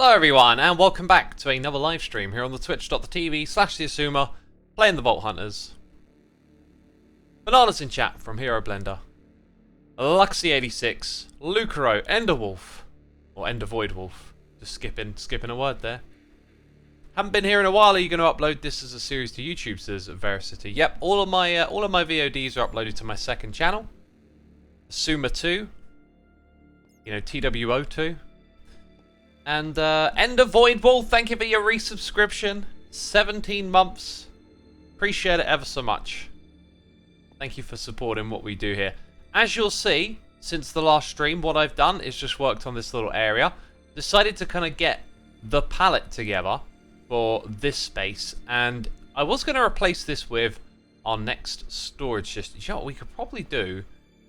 Hello everyone, and welcome back to another live stream here on the twitch.tv/Xisuma, playing the Vault Hunters. Bananas in chat from Hero Blender, Luxy86, Lucaro, Enderwolf, or Endervoidwolf, just skipping a word there. Haven't been here in a while. Are you going to upload this as a series to YouTube? Says Veracity. Yep, all of my VODs are uploaded to my second channel, Xisuma 2, TWO2. And Endervoidwolf, thank you for your resubscription. 17 months. Appreciate it ever so much. Thank you for supporting what we do here. As you'll see, since the last stream, what I've done is just worked on this little area. Decided to kind of get the palette together for this space. And I was going to replace this with our next storage system. You know what we could probably do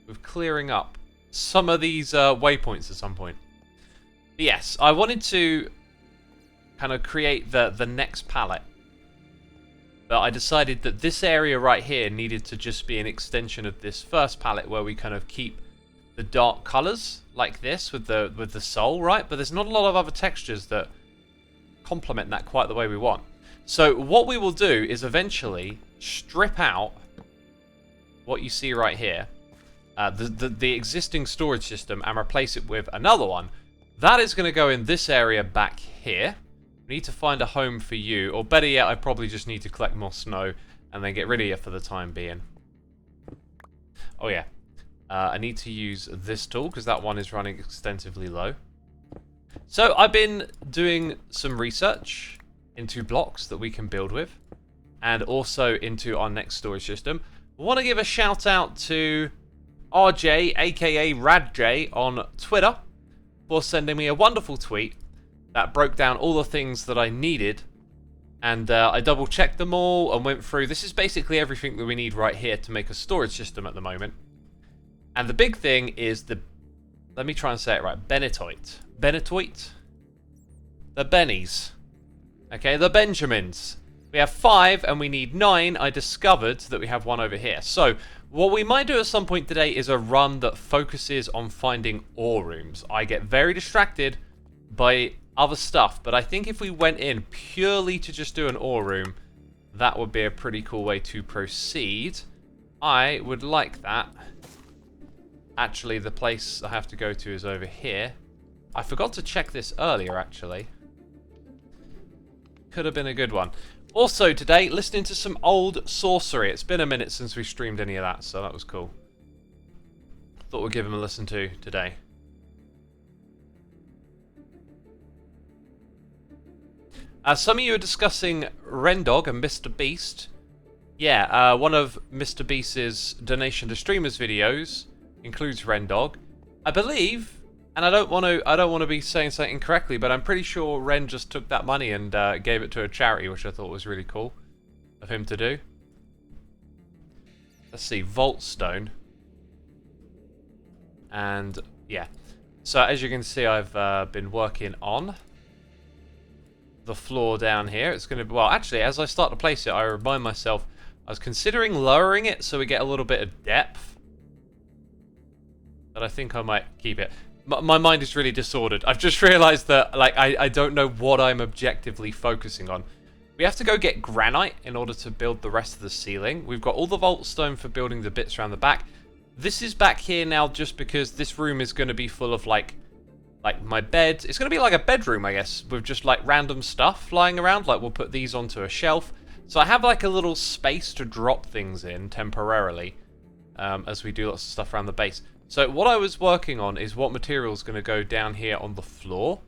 with clearing up some of these waypoints at some point. But yes, I wanted to kind of create the next palette. But I decided that this area right here needed to just be an extension of this first palette where we kind of keep the dark colors like this with the soul, right? But there's not a lot of other textures that complement that quite the way we want. So what we will do is eventually strip out what you see right here, the existing storage system, and replace it with another one. That is going to go in this area back here. We need to find a home for you, or better yet, I probably just need to collect more snow and then get rid of you for the time being. Oh yeah, I need to use this tool because that one is running extensively low. So I've been doing some research into blocks that we can build with, and also into our next storage system. I want to give a shout out to RJ, aka RadJ, on Twitter, for sending me a wonderful tweet that broke down all the things that I needed, and I double checked them all and went through. This is basically everything that we need right here to make a storage system at the moment. And the big thing is let me try and say it right, Benetoit. The Bennies. Okay, the Benjamins. We have 5 and we need 9. I discovered that we have one over here. So what we might do at some point today is a run that focuses on finding ore rooms. I get very distracted by other stuff, but I think if we went in purely to just do an ore room, that would be a pretty cool way to proceed. I would like that. Actually, the place I have to go to is over here. I forgot to check this earlier, actually. Could have been a good one. Also today, listening to some old sorcery. It's been a minute since we streamed any of that, so that was cool. Thought we'd give him a listen to today. Some of you are discussing Rendog and Mr. Beast. Yeah, one of Mr. Beast's donation to streamers videos includes Rendog. I believe, and I don't want to be saying something incorrectly, but I'm pretty sure Ren just took that money and gave it to a charity, which I thought was really cool of him to do. Let's see, Vault Stone. And yeah, so as you can see, I've been working on the floor down here. It's going to be, well, actually, as I start to place it, I remind myself I was considering lowering it so we get a little bit of depth, but I think I might keep it. My mind is really disordered. I've just realized that, like, I don't know what I'm objectively focusing on. We have to go get granite in order to build the rest of the ceiling. We've got all the vault stone for building the bits around the back. This is back here now just because this room is going to be full of, like my bed. It's going to be like a bedroom, I guess, with just, like, random stuff lying around. Like, we'll put these onto a shelf. So I have, like, a little space to drop things in temporarily as we do lots of stuff around the base. So what I was working on is what material is going to go down here on the floor,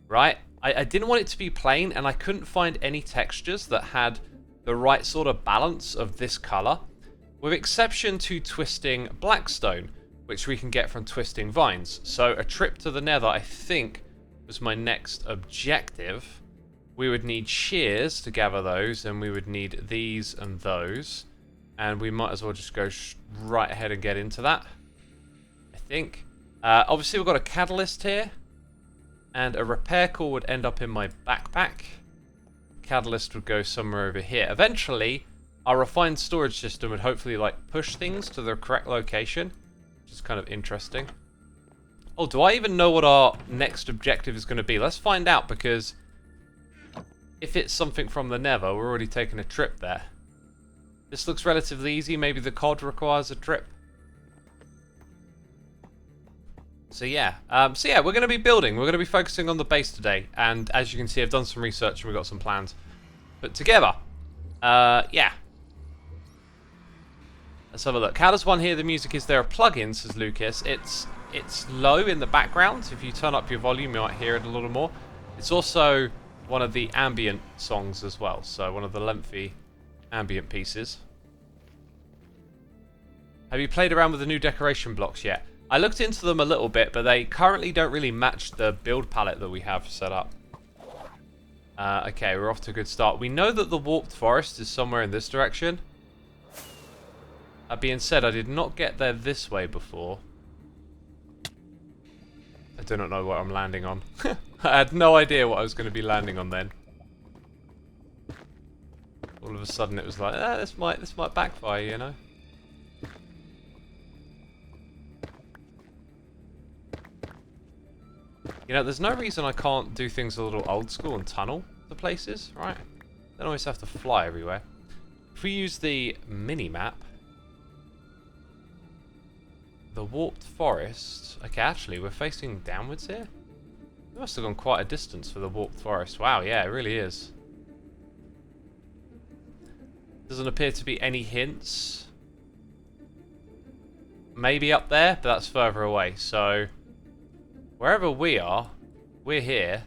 right? I didn't want it to be plain, and I couldn't find any textures that had the right sort of balance of this color, with exception to twisting blackstone, which we can get from twisting vines. So a trip to the Nether, I think, was my next objective. We would need shears to gather those, and we would need these and those, and we might as well just go right ahead and get into that. Think. Obviously we've got a catalyst here, and a repair core would end up in my backpack. Catalyst would go somewhere over here. Eventually our refined storage system would hopefully, like, push things to the correct location, which is kind of interesting. Oh, do I even know what our next objective is going to be? Let's find out, because if it's something from the Nether, we're already taking a trip there. This looks relatively easy. Maybe the COD requires a trip. So yeah, we're going to be building. We're going to be focusing on the base today. And as you can see, I've done some research and we've got some plans put together. Yeah. Let's have a look. How does one hear the music? Is there a plugin, says Lucas. It's low in the background. If you turn up your volume, you might hear it a little more. It's also one of the ambient songs as well. So one of the lengthy ambient pieces. Have you played around with the new decoration blocks yet? I looked into them a little bit, but they currently don't really match the build palette that we have set up. Okay, we're off to a good start. We know that the warped forest is somewhere in this direction. That being said, I did not get there this way before. I do not know what I'm landing on. I had no idea what I was going to be landing on then. All of a sudden it was like, this might backfire, you know? You know, there's no reason I can't do things a little old school and tunnel to places, right? Don't always have to fly everywhere. If we use the mini-map, the warped forest... Okay, actually, we're facing downwards here? We must have gone quite a distance for the warped forest. Wow, yeah, it really is. Doesn't appear to be any hints. Maybe up there, but that's further away, so... Wherever we are, we're here.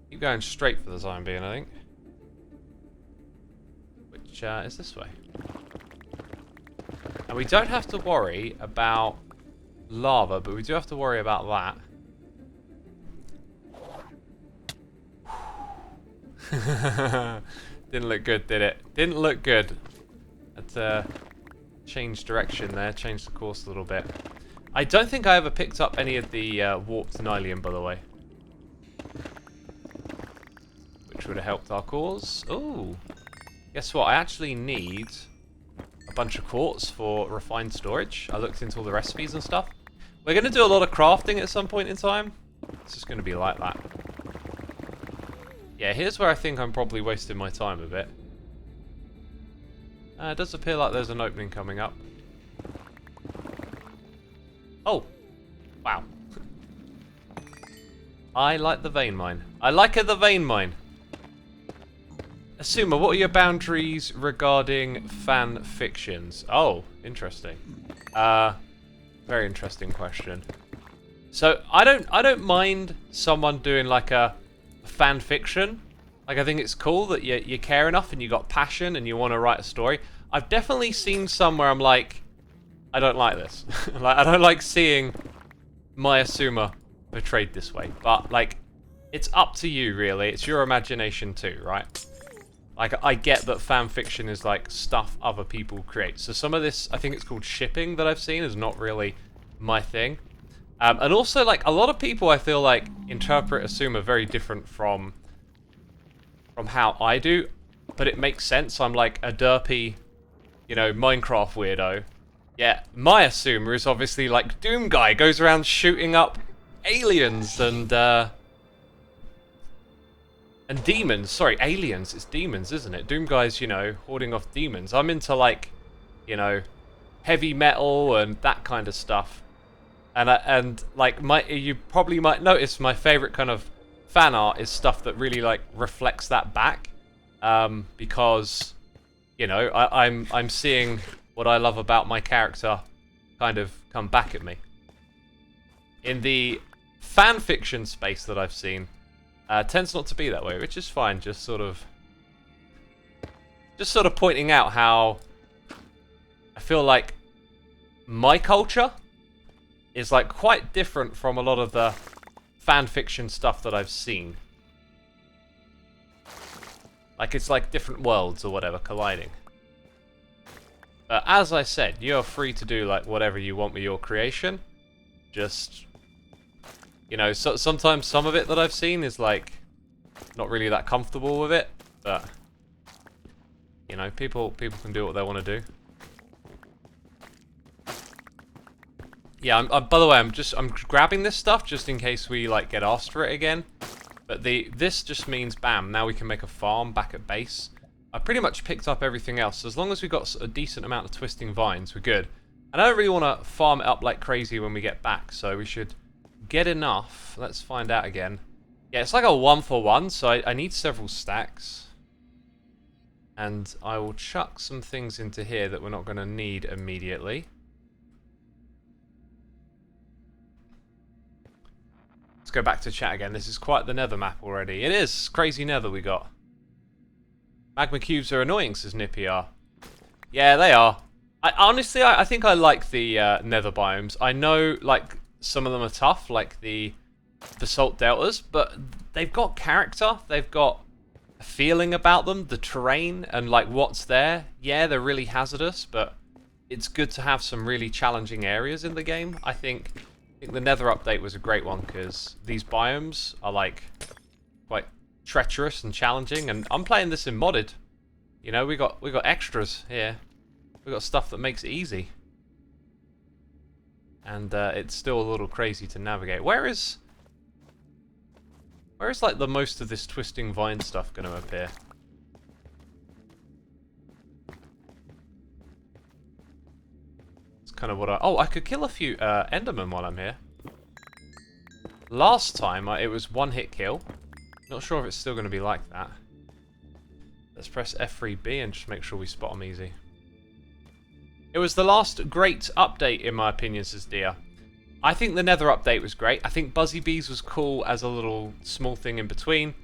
Keep going straight for the time being, I think. Which is this way. And we don't have to worry about lava, but we do have to worry about that. Didn't look good, did it? Didn't look good. Had to change direction there, change the course a little bit. I don't think I ever picked up any of the warped Nylium, by the way. Which would have helped our cause. Ooh. Guess what? I actually need a bunch of quartz for refined storage. I looked into all the recipes and stuff. We're going to do a lot of crafting at some point in time. It's just going to be like that. Yeah, here's where I think I'm probably wasting my time a bit. It does appear like there's an opening coming up. Oh, wow. I like the vein mine. I like the vein mine. Xisuma, what are your boundaries regarding fan fictions? Oh, interesting. Very interesting question. So I don't mind someone doing like a fan fiction. Like, I think it's cool that you care enough and you got passion and you want to write a story. I've definitely seen some where I'm like, I don't like this. Like, I don't like seeing my Xisuma portrayed this way. But, like, it's up to you, really. It's your imagination too, right? Like, I get that fan fiction is, like, stuff other people create. So some of this, I think it's called shipping that I've seen, is not really my thing. And also, like, a lot of people, I feel like, interpret Xisuma very different from how I do. But it makes sense. I'm, like, a derpy, you know, Minecraft weirdo. Yeah, my Xisuma is obviously like Doom Guy, goes around shooting up aliens and demons. Sorry, aliens. It's demons, isn't it? Doom Guy's, you know, hoarding off demons. I'm into like, you know, heavy metal and that kind of stuff. And like you probably might notice my favorite kind of fan art is stuff that really like reflects that back, because, you know, I'm seeing what I love about my character kind of come back at me. In the fan fiction space that I've seen, tends not to be that way, which is fine. Just sort of pointing out how I feel like my culture is like quite different from a lot of the fan fiction stuff that I've seen. Like, it's like different worlds or whatever colliding. As I said, you're free to do like whatever you want with your creation. Just, you know, so sometimes some of it that I've seen is like not really that comfortable with it, but you know, people can do what they want to do. Yeah, by the way, I'm grabbing this stuff just in case we like get asked for it again. But this just means bam, now we can make a farm back at base. I pretty much picked up everything else. So as long as we got a decent amount of twisting vines, we're good. And I don't really want to farm it up like crazy when we get back, so we should get enough. Let's find out again. Yeah, it's like a 1-for-1, so I need several stacks. And I will chuck some things into here that we're not going to need immediately. Let's go back to chat again. This is quite the Nether map already. It is. Crazy Nether we got. Magma cubes are annoying, says Nippiar. Yeah, they are. Honestly, I think I like the Nether biomes. I know, like, some of them are tough, like the Basalt Deltas, but they've got character. They've got a feeling about them, the terrain, and, like, what's there. Yeah, they're really hazardous, but it's good to have some really challenging areas in the game. I think the Nether update was a great one, because these biomes are, like, quite treacherous and challenging, and I'm playing this in modded. You know, we got extras here. We got stuff that makes it easy, and it's still a little crazy to navigate. Where is like the most of this twisting vine stuff going to appear? It's kind of what I could kill a few Endermen while I'm here. Last time it was one-hit kill. Not sure if it's still going to be like that. Let's press F3B and just make sure we spot them easy. It was the last great update, in my opinion, says Dia. I think the Nether update was great. I think Buzzy Bees was cool as a little small thing in between.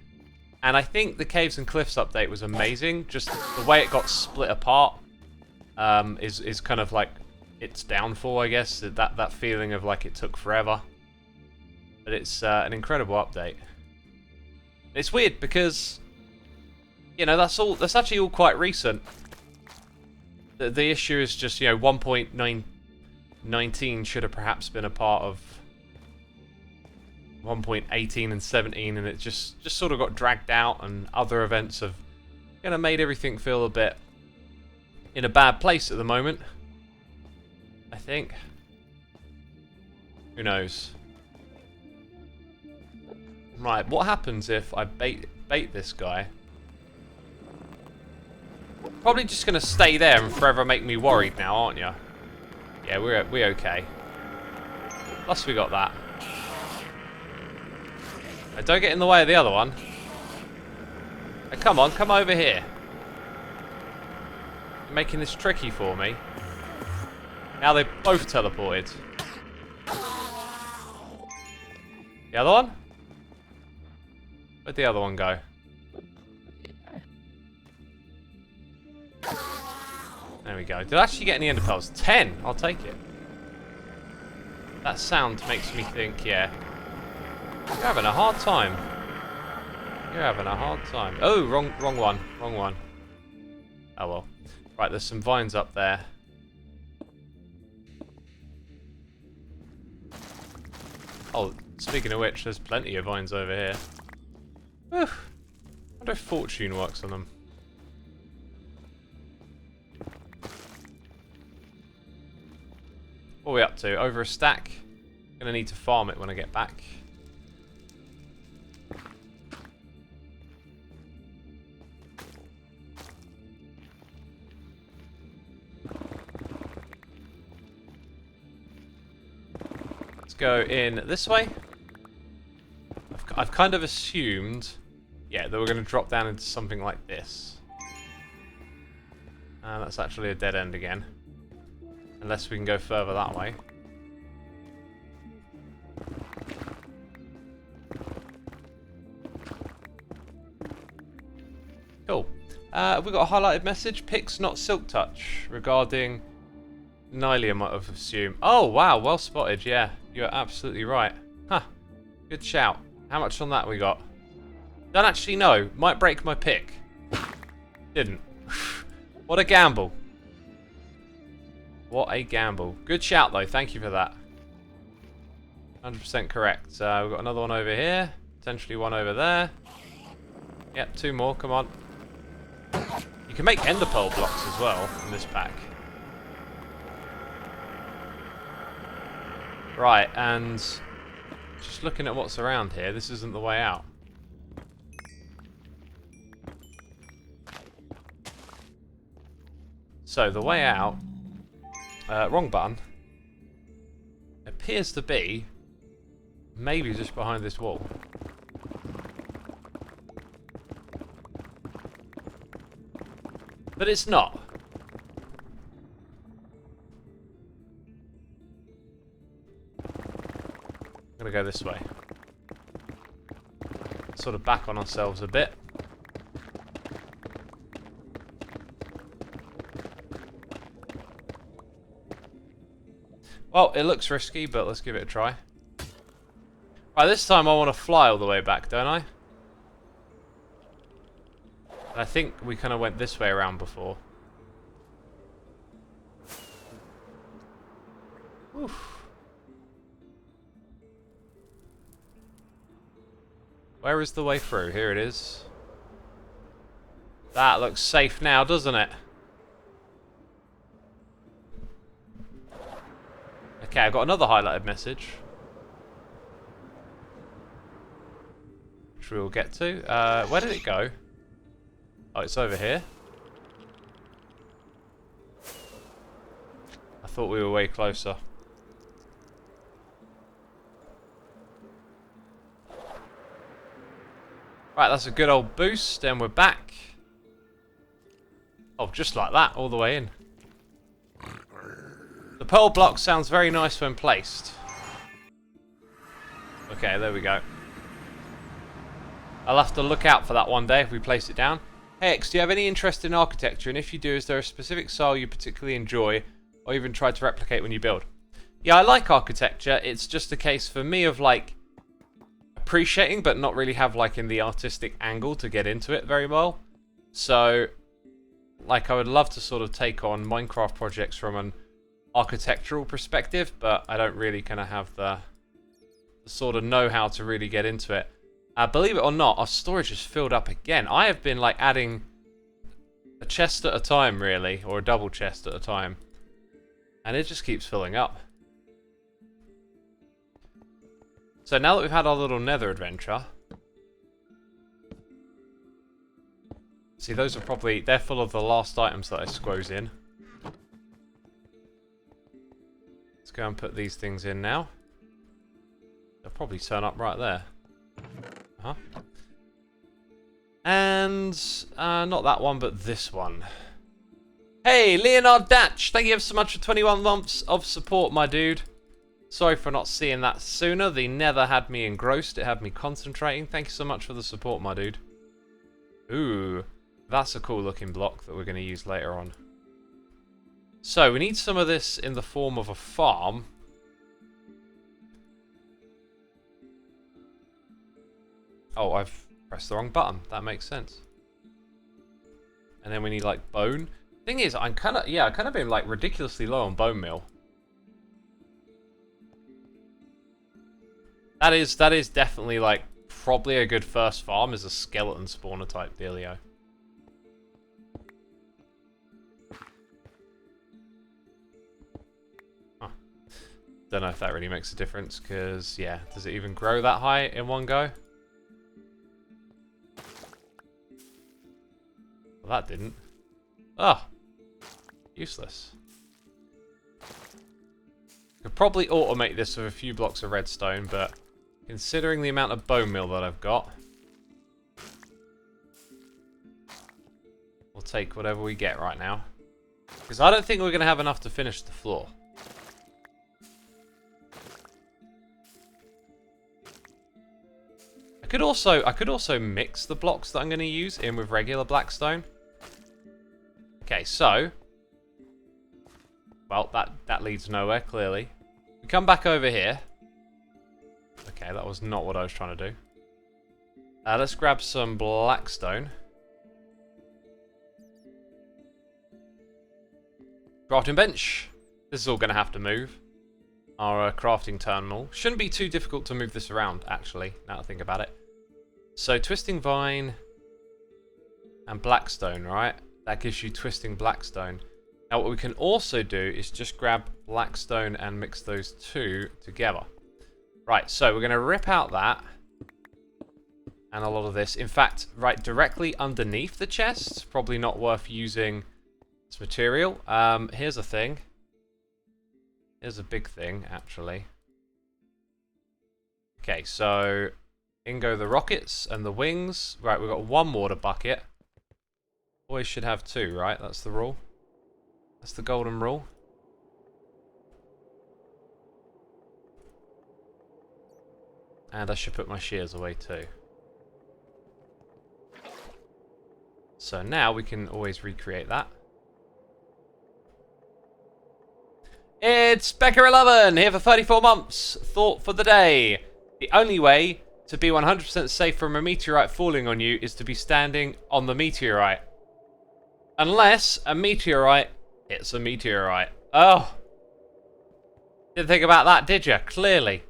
And I think the Caves and Cliffs update was amazing. Just the way it got split apart is kind of like its downfall, I guess. That feeling of like it took forever. But it's an incredible update. It's weird because, you know, that's actually all quite recent. The issue is just, you know, 1.19 should have perhaps been a part of 1.18 and 17, and it just sort of got dragged out, and other events have kind of made everything feel a bit in a bad place at the moment, I think. Who knows? Right, what happens if I bait this guy? Probably just going to stay there and forever make me worried now, aren't you? Yeah, we're okay. Plus we got that. Now, don't get in the way of the other one. Now, come on, come over here. You're making this tricky for me. Now they both teleported. The other one? Where'd the other one go? There we go. Did I actually get any ender pearls? 10! I'll take it. That sound makes me think, yeah. You're having a hard time. You're having a hard time. Oh, wrong one. Wrong one. Oh well. Right, there's some vines up there. Oh, speaking of which, there's plenty of vines over here. Whew. I wonder if fortune works on them. What are we up to? Over a stack. Gonna need to farm it when I get back. Let's go in this way. I've kind of assumed, yeah, that we're going to drop down into something like this. And that's actually a dead end again. Unless we can go further that way. Cool. We've got a highlighted message. Pix, not Silk Touch. Regarding Nylia, might have assumed. Oh, wow. Well spotted. Yeah, you're absolutely right. Huh. Good shout. How much on that we got? Don't actually know. Might break my pick. Didn't. What a gamble. What a gamble. Good shout, though. Thank you for that. 100% correct. We've got another one over here. Potentially one over there. Yep, two more. Come on. You can make ender pearl blocks as well in this pack. Right, and just looking at what's around here, this isn't the way out. So the way out, wrong button, appears to be maybe just behind this wall. But it's not. I'm gonna go this way. Sort of back on ourselves a bit. Well, it looks risky, but let's give it a try. Right, this time I want to fly all the way back, don't I? I think we kind of went this way around before. Oof. Where is the way through? Here it is. That looks safe now, doesn't it? Okay, I've got another highlighted message, which we'll get to. Where did it go? Oh, it's over here. I thought we were way closer. Right, that's a good old boost, and we're back. Oh, just like that, all the way in. The pearl block sounds very nice when placed. Okay, there we go. I'll have to look out for that one day if we place it down. Hey X, do you have any interest in architecture? And if you do, is there a specific style you particularly enjoy or even try to replicate when you build? Yeah, I like architecture. It's just a case for me of like appreciating but not really have like in the artistic angle to get into it very well. So like I would love to sort of take on Minecraft projects from an architectural perspective, but I don't really kind of have the sort of know-how to really get into it. Believe it or not, our storage is filled up again. I have been like adding a chest at a time really, or a double chest at a time, and it just keeps filling up. So now that we've had our little Nether adventure, see those are probably, they're full of the last items that I squoze in. Let's go and put these things in now. They'll probably turn up right there. And not that one, but this one. Hey, Leonard Datch, thank you ever so much for 21 months of support, my dude. Sorry for not seeing that sooner. The Nether had me engrossed. It had me concentrating. Thank you so much for the support, my dude. Ooh, that's a cool looking block that we're going to use later on. So we need some of this in the form of a farm. Oh, I've pressed the wrong button. That makes sense. And then we need like bone. Thing is, I'm kind of been like ridiculously low on bone meal. That is definitely like probably a good first farm is a skeleton spawner type dealio. Huh. Don't know if that really makes a difference because yeah, does it even grow that high in one go? Well, that didn't. Ah, useless. Could probably automate this with a few blocks of redstone, but considering the amount of bone meal that I've got, we'll take whatever we get right now. Because I don't think we're going to have enough to finish the floor. I could also mix the blocks that I'm going to use in with regular blackstone. Okay, so well, that leads nowhere, clearly. We come back over here. Okay, that was not what I was trying to do. Let's grab some blackstone. Crafting bench. This is all going to have to move. Our crafting terminal. Shouldn't be too difficult to move this around, actually, now that I think about it. So, twisting vine and blackstone, right? That gives you twisting blackstone. Now, Now what we can also do is just grab blackstone and mix those two together. Right, so we're going to rip out that. And a lot of this. In fact, right directly underneath the chests. Probably not worth using this material. Here's a thing. Here's a big thing, actually. Okay, so in go the rockets and the wings. Right, we've got one water bucket. Always should have two, right? That's the rule. That's the golden rule. And I should put my shears away too. So now we can always recreate that. It's Becca11 here for 34 months. Thought for the day. The only way to be 100% safe from a meteorite falling on you is to be standing on the meteorite. Unless a meteorite hits a meteorite. Oh. Didn't think about that, did you? Clearly.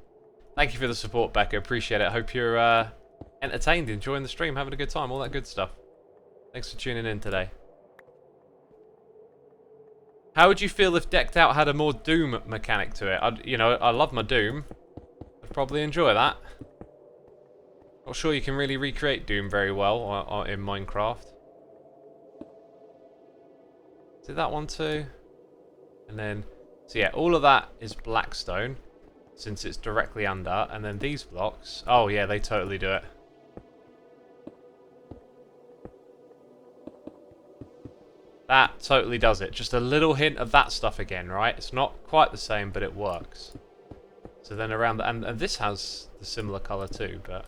Thank you for the support, Becca. Appreciate it. Hope you're entertained, enjoying the stream, having a good time, all that good stuff. Thanks for tuning in today. How would you feel if Decked Out had a more Doom mechanic to it? I love my Doom. I'd probably enjoy that. Not sure you can really recreate Doom very well in Minecraft. Did that one too? And then, so yeah, all of that is blackstone, since it's directly under. And then these blocks, oh yeah, they totally do it. That totally does it. Just a little hint of that stuff again, right? It's not quite the same, but it works. So then around the... And this has the similar colour too, but...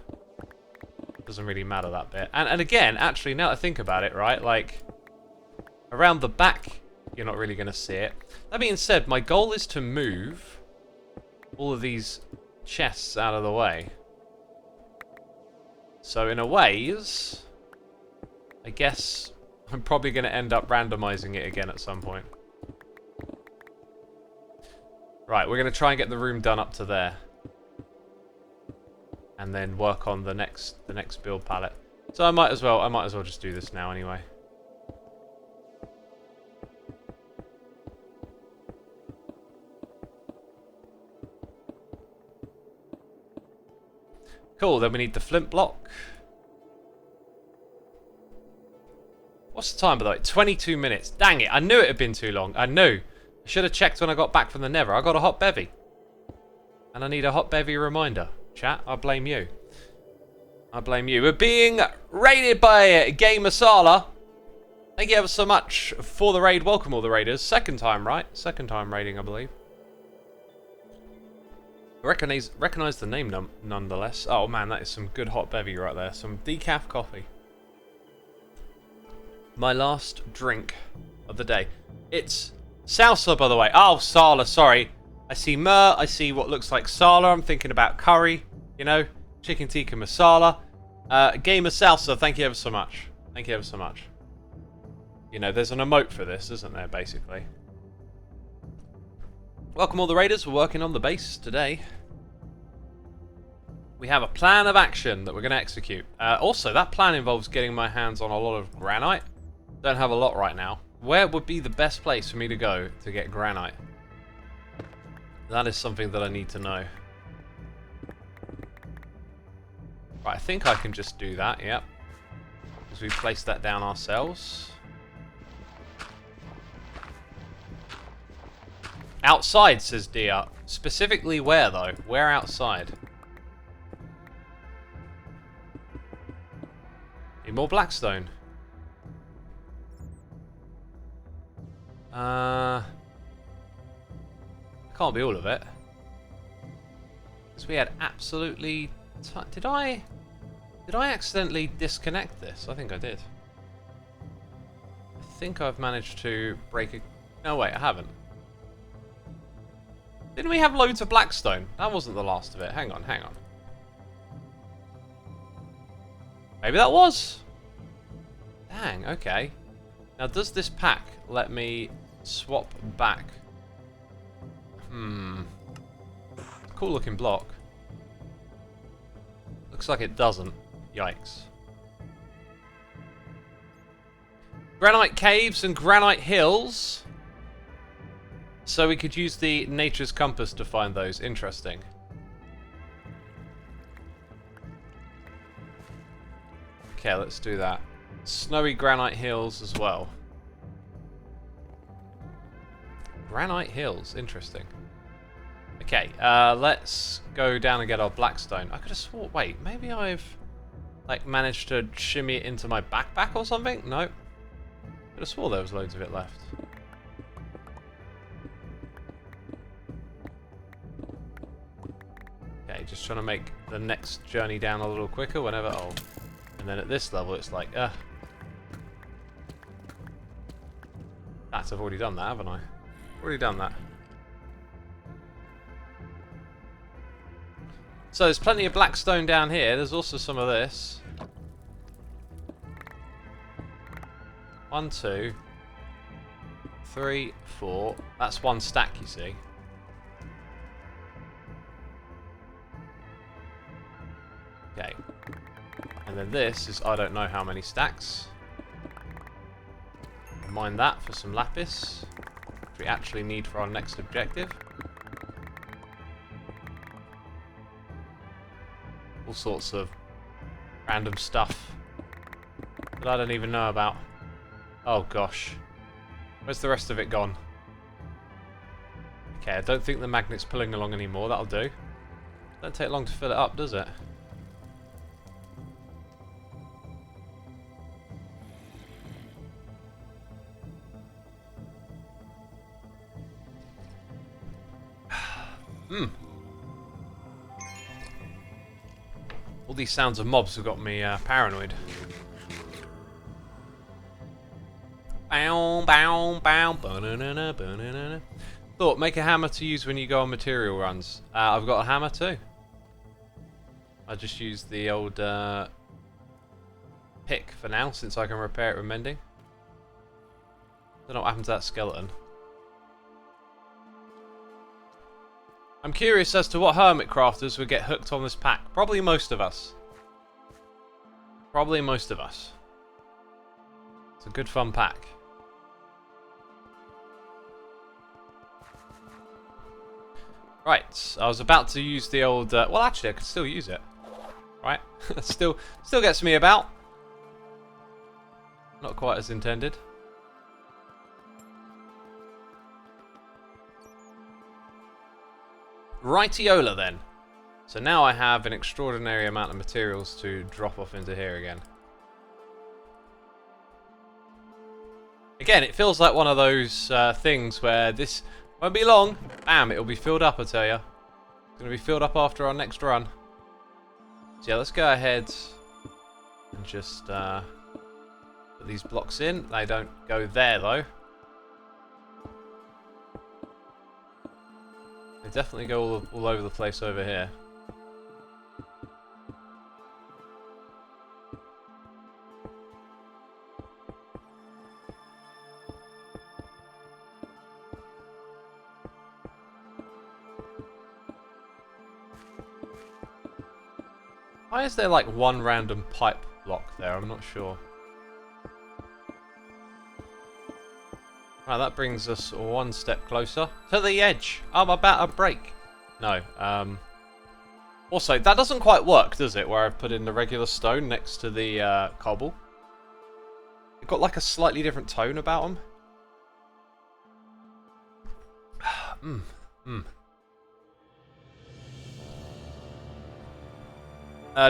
it doesn't really matter that bit. And again, actually, now that I think about it, right? Like, around the back, you're not really going to see it. That being said, my goal is to move all of these chests out of the way. So in a ways, I guess... I'm probably going to end up randomizing it again at some point. Right, we're going to try and get the room done up to there. And then work on the next build palette. So I might as well just do this now anyway. Cool, then we need the flint block. What's the time, by the way? 22 minutes. Dang it, I knew it had been too long. I knew. I should have checked when I got back from the Nether. I got a hot bevy. And I need a hot bevy reminder. Chat, I blame you. I blame you. We're being raided by Game Masala. Thank you ever so much for the raid. Welcome all the raiders. Second time, right? Second time raiding, I believe. Recognize the name nonetheless. Oh man, that is some good hot bevy right there. Some decaf coffee. My last drink of the day. It's salsa, by the way. Oh, Sala, sorry. I see myrrh. I see what looks like Sala. I'm thinking about curry. You know, chicken tikka masala. Game of salsa, thank you ever so much. Thank you ever so much. You know, there's an emote for this, isn't there, basically? Welcome all the raiders. We're working on the base today. We have a plan of action that we're going to execute. Also, that plan involves getting my hands on a lot of granite. Don't have a lot right now. Where would be the best place for me to go to get granite? That is something that I need to know. Right, I think I can just do that, yep. Because we placed that down ourselves. Outside, says Dia. Specifically where, though? Where outside? Need more blackstone. Can't be all of it. Because we had absolutely... Did I accidentally disconnect this? I think I did. I think I've managed to break a... No, wait, I haven't. Didn't we have loads of blackstone? That wasn't the last of it. Hang on, hang on. Maybe that was. Dang, okay. Now, does this pack let me swap back? Cool looking block. Looks like it doesn't. Yikes. Granite caves and granite hills. So we could use the nature's compass to find those. Interesting. Okay, let's do that. Snowy granite hills as well. Granite hills, interesting. Okay, let's go down and get our blackstone. I could have swore. Wait, maybe I've like managed to shimmy it into my backpack or something? No. Could have swore there was loads of it left. Okay, just trying to make the next journey down a little quicker whenever. Oh, and then at this level, it's like, I've already done that, haven't I? Already done that. So there's plenty of blackstone down here. There's also some of this. 1, 2, 3, 4. That's one stack, you see. Okay. And then this is I don't know how many stacks. Mine that for some lapis, which we actually need for our next objective. All sorts of random stuff that I don't even know about. Oh gosh. Where's the rest of it gone? Okay, I don't think the magnet's pulling along anymore. That'll do. Don't take long to fill it up, does it? All these sounds of mobs have got me paranoid. Bow, bow, bow, banana, banana. Thought, make a hammer to use when you go on material runs. I've got a hammer too. I just use the old pick for now, since I can repair it with mending. Don't know what happened to that skeleton. I'm curious as to what hermit crafters would get hooked on this pack. Probably most of us. Probably most of us. It's a good fun pack. Right, I was about to use the old... well, actually, I could still use it. Right? still gets me about. Not quite as intended. Rightiola then. So now I have an extraordinary amount of materials to drop off into here again. Again, it feels like one of those things where this won't be long. Bam, it'll be filled up, I tell ya. It's going to be filled up after our next run. So yeah, let's go ahead and just put these blocks in. They don't go there though. They definitely go all over the place over here. Why is there like one random pipe block there? I'm not sure. Right, that brings us one step closer to the edge. I'm about to break. No. Also, that doesn't quite work, does it? Where I've put in the regular stone next to the cobble. They've got like a slightly different tone about them.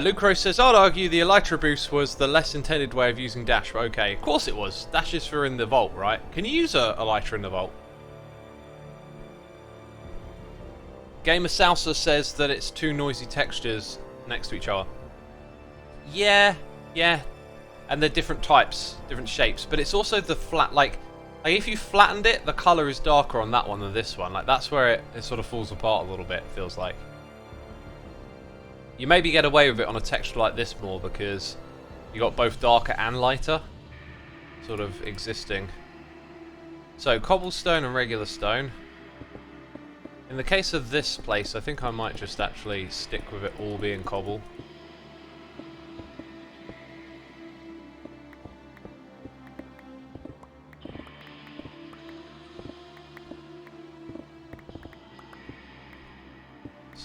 Lucro says, I'd argue the Elytra boost was the less intended way of using dash, but okay. Of course it was. Dash is for in the vault, right? Can you use a Elytra in the vault? Gamer Salsa says that it's two noisy textures next to each other. Yeah. And they're different types, different shapes. But it's also the flat, like if you flattened it, the colour is darker on that one than this one. Like, that's where it sort of falls apart a little bit, it feels like. You maybe get away with it on a texture like this more because you got both darker and lighter sort of existing. So cobblestone and regular stone. In the case of this place, I think I might just actually stick with it all being cobble.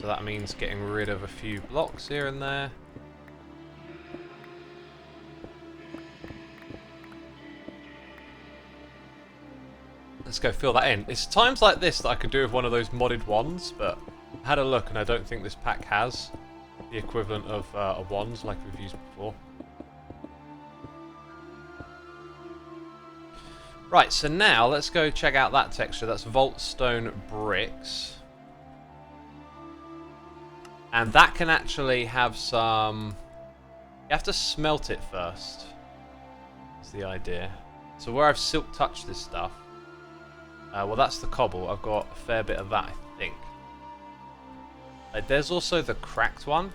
So that means getting rid of a few blocks here and there. Let's go fill that in. It's times like this that I could do with one of those modded wands, but I had a look and I don't think this pack has the equivalent of a wand like we've used before. Right, so now let's go check out that texture. That's Vault Stone Bricks. And that can actually have some... You have to smelt it first. That's the idea. So where I've silk touched this stuff, well, that's the cobble. I've got a fair bit of that, I think. There's also the cracked one.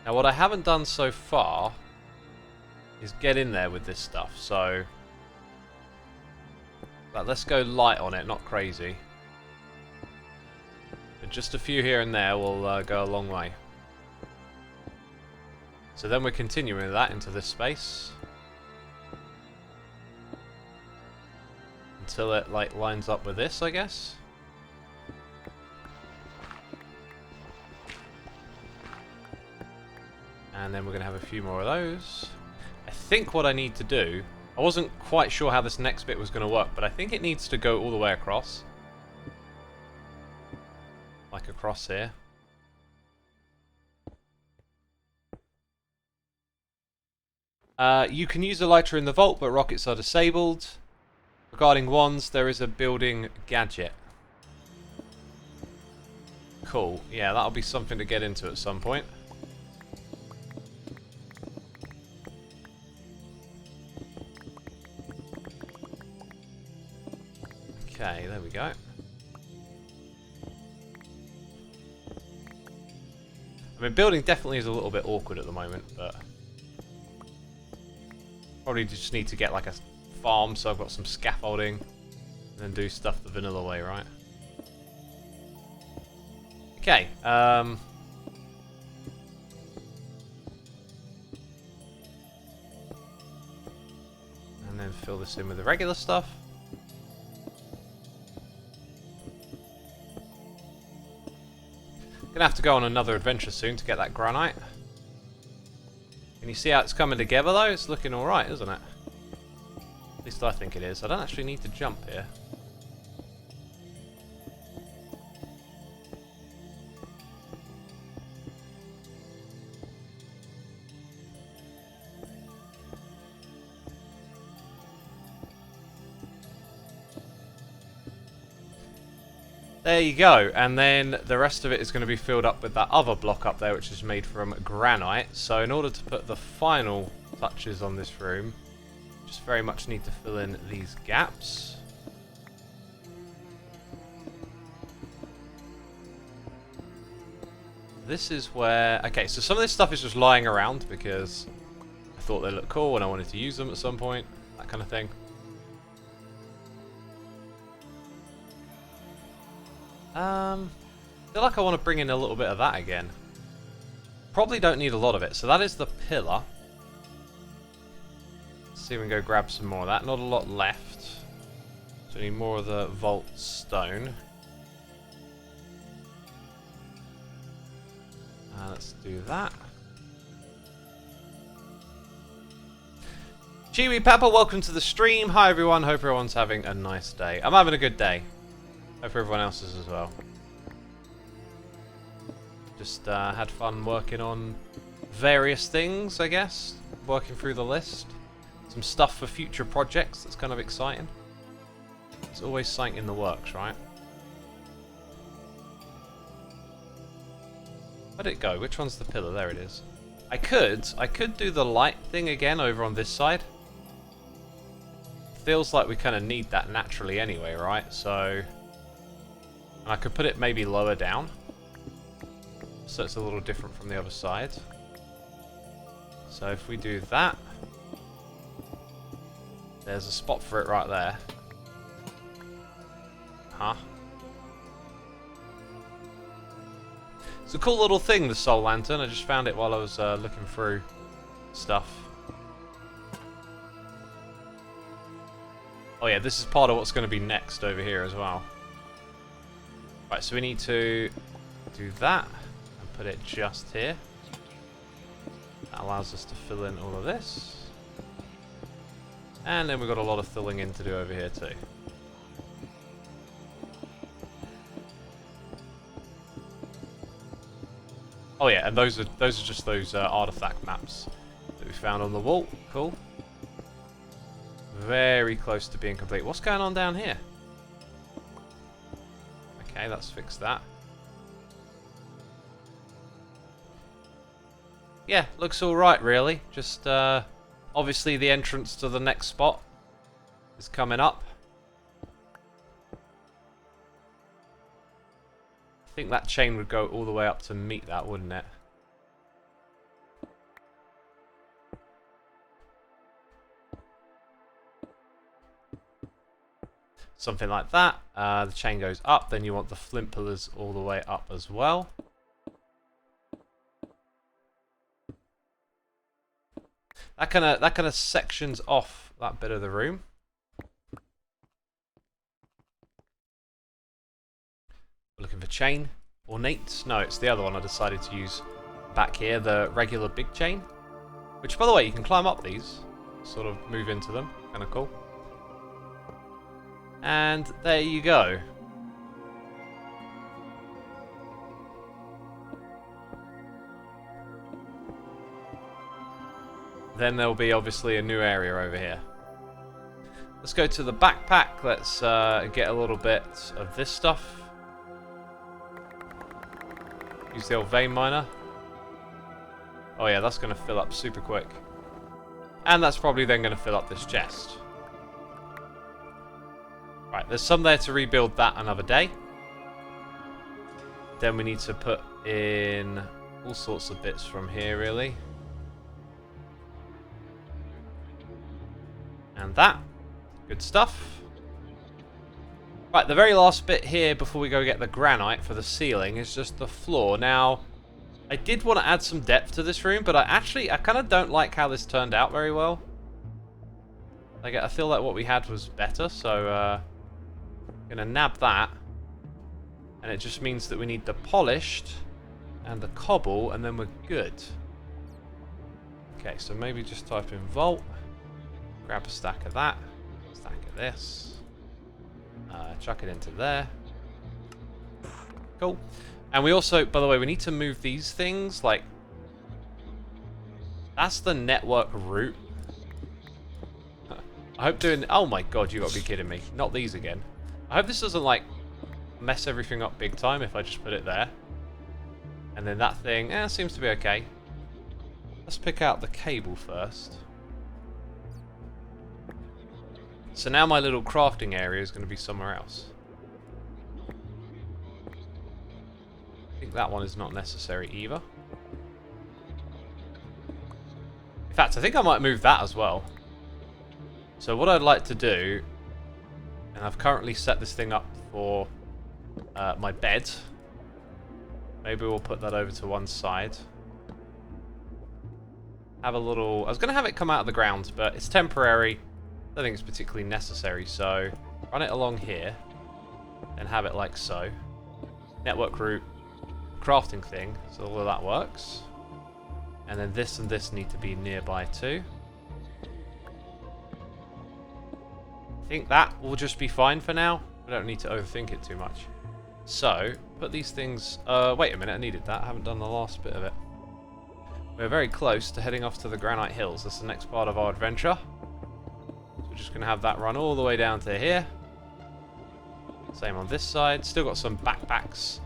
Now, what I haven't done so far is get in there with this stuff. So, let's go light on it, not crazy. But just a few here and there will go a long way. So then we're continuing that into this space. Until it like lines up with this, I guess. And then we're going to have a few more of those. I think what I need to do... I wasn't quite sure how this next bit was going to work, but I think it needs to go all the way across. Like across here. You can use a lighter in the vault, but rockets are disabled. Regarding wands, there is a building gadget. Cool. Yeah, that'll be something to get into at some point. Okay, there we go. I mean, building definitely is a little bit awkward at the moment, but... Probably just need to get like a farm, so I've got some scaffolding, and then do stuff the vanilla way, right? Okay, and then fill this in with the regular stuff. Gonna have to go on another adventure soon to get that granite. Can you see how it's coming together though? It's looking alright, isn't it? At least I think it is. I don't actually need to jump here. There you go, and then the rest of it is going to be filled up with that other block up there, which is made from granite. So in order to put the final touches on this room, just very much need to fill in these gaps. This is where... Okay, so some of this stuff is just lying around because I thought they looked cool and I wanted to use them at some point, that kind of thing. I feel like I want to bring in a little bit of that again. Probably don't need a lot of it. So that is the pillar. Let's see if we can go grab some more of that. Not a lot left. So we need more of the vault stone. Let's do that. Chiwi Pepper, welcome to the stream. Hi everyone, hope everyone's having a nice day. I'm having a good day. Hope everyone else is as well. Just had fun working on various things, I guess. Working through the list. Some stuff for future projects that's kind of exciting. There's always something in the works, right? Where'd it go? Which one's the pillar? There it is. I could do the light thing again over on this side. Feels like we kind of need that naturally anyway, right? So... And I could put it maybe lower down, so it's a little different from the other side. So if we do that, there's a spot for it right there. Huh? It's a cool little thing, the soul lantern. I just found it while I was looking through stuff. Oh yeah, this is part of what's going to be next over here as well. Right, so we need to do that and put it just here. That allows us to fill in all of this. And then we've got a lot of filling in to do over here too. Oh yeah, and those are just those artifact maps that we found on the wall. Cool. Very close to being complete. What's going on down here? Okay, let's fix that. Yeah, looks alright really. Just obviously the entrance to the next spot is coming up. I think that chain would go all the way up to meet that, wouldn't it? Something like that. The chain goes up, then you want the flint pillars all the way up as well. That kind of sections off that bit of the room. We're looking for chain. Ornate. No, it's the other one I decided to use back here, the regular big chain. Which, by the way, you can climb up these. Sort of move into them. Kind of cool. And there you go. Then there'll be obviously a new area over here. Let's go to the backpack. Let's get a little bit of this stuff. Use the old vein miner. Oh yeah, that's going to fill up super quick. And that's probably then going to fill up this chest. Right, there's some there to rebuild that another day. Then we need to put in all sorts of bits from here, really. And that. Good stuff. Right, the very last bit here before we go get the granite for the ceiling is just the floor. Now, I did want to add some depth to this room, but I kind of don't like how this turned out very well. Like, I feel like what we had was better, so I'm going to nab that. And it just means that we need the polished and the cobble, and then we're good. Okay, so maybe just type in vault. Grab a stack of that. Stack of this. Chuck it into there. Cool. And we also, by the way, we need to move these things, like... That's the network route. I hope doing... Oh my god, you gotta be kidding me. Not these again. I hope this doesn't, like, mess everything up big time if I just put it there. And then that thing, seems to be okay. Let's pick out the cable first. So now my little crafting area is going to be somewhere else. I think that one is not necessary either. In fact, I think I might move that as well. So what I'd like to do, and I've currently set this thing up for my bed. Maybe we'll put that over to one side. Have a little... I was going to have it come out of the ground, but it's temporary. I don't think it's particularly necessary, so run it along here and have it like so. Network route, crafting thing, so all of that works. And then this and this need to be nearby too. I think that will just be fine for now. We don't need to overthink it too much. So, put these things... wait a minute, I needed that. I haven't done the last bit of it. We're very close to heading off to the Granite Hills. That's the next part of our adventure. Just going to have that run all the way down to here. Same on this side. Still got some backpacks